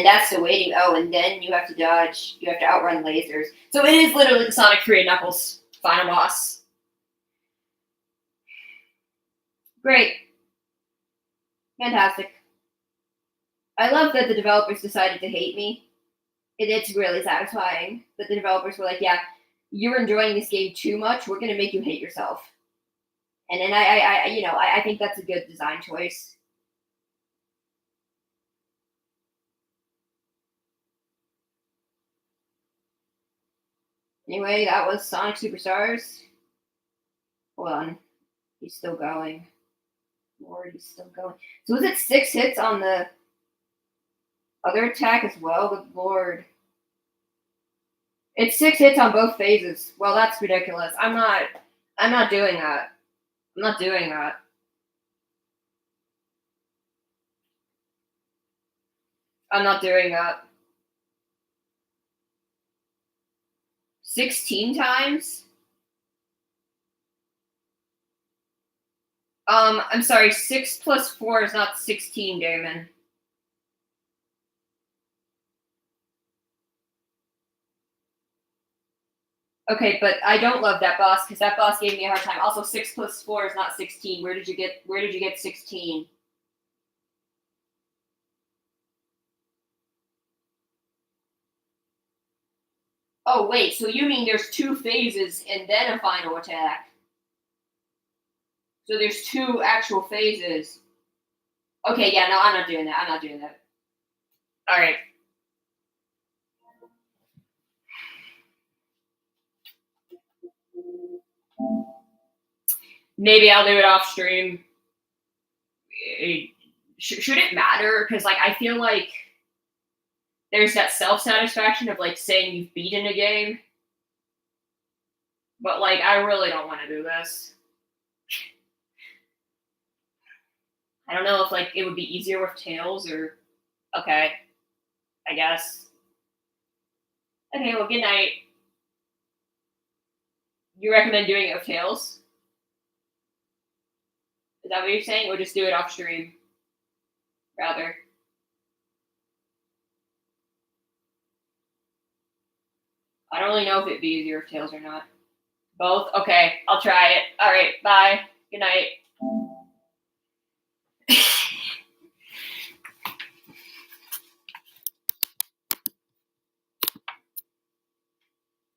that's the waiting. Oh, and then you have to dodge. You have to outrun lasers. So it is literally the Sonic 3 and Knuckles final boss. Great. Fantastic. I love that the developers decided to hate me. It's really satisfying that the developers were like, yeah, you're enjoying this game too much. We're going to make you hate yourself. And then I think that's a good design choice. Anyway, that was Sonic Superstars. Hold on. He's still going. Lord, he's still going. So was it 6 hits on the other attack as well? Good Lord. It's 6 hits on both phases. Well, that's ridiculous. I'm not doing that. I'm not doing that. I'm not doing that. 16 times? I'm sorry, 6 plus 4 is not 16, Damon. Okay, but I don't love that boss because that boss gave me a hard time. Also, 6 plus 4 is not 16. Where did you get 16? Oh wait, so you mean there's 2 phases and then a final attack? So there's 2 actual phases. Okay, yeah, no, I'm not doing that. I'm not doing that. All right. Maybe I'll do it off stream. Should it matter? Because like I feel like there's that self satisfaction of like saying you've beaten a game, but like I really don't want to do this. I don't know if like it would be easier with tails or okay, I guess. Okay, well, good night. You recommend doing it with tails? Is that what you're saying? Or just do it off stream, rather? I don't really know if it'd be easier with tails or not. Both? Okay, I'll try it. All right, bye. Good night.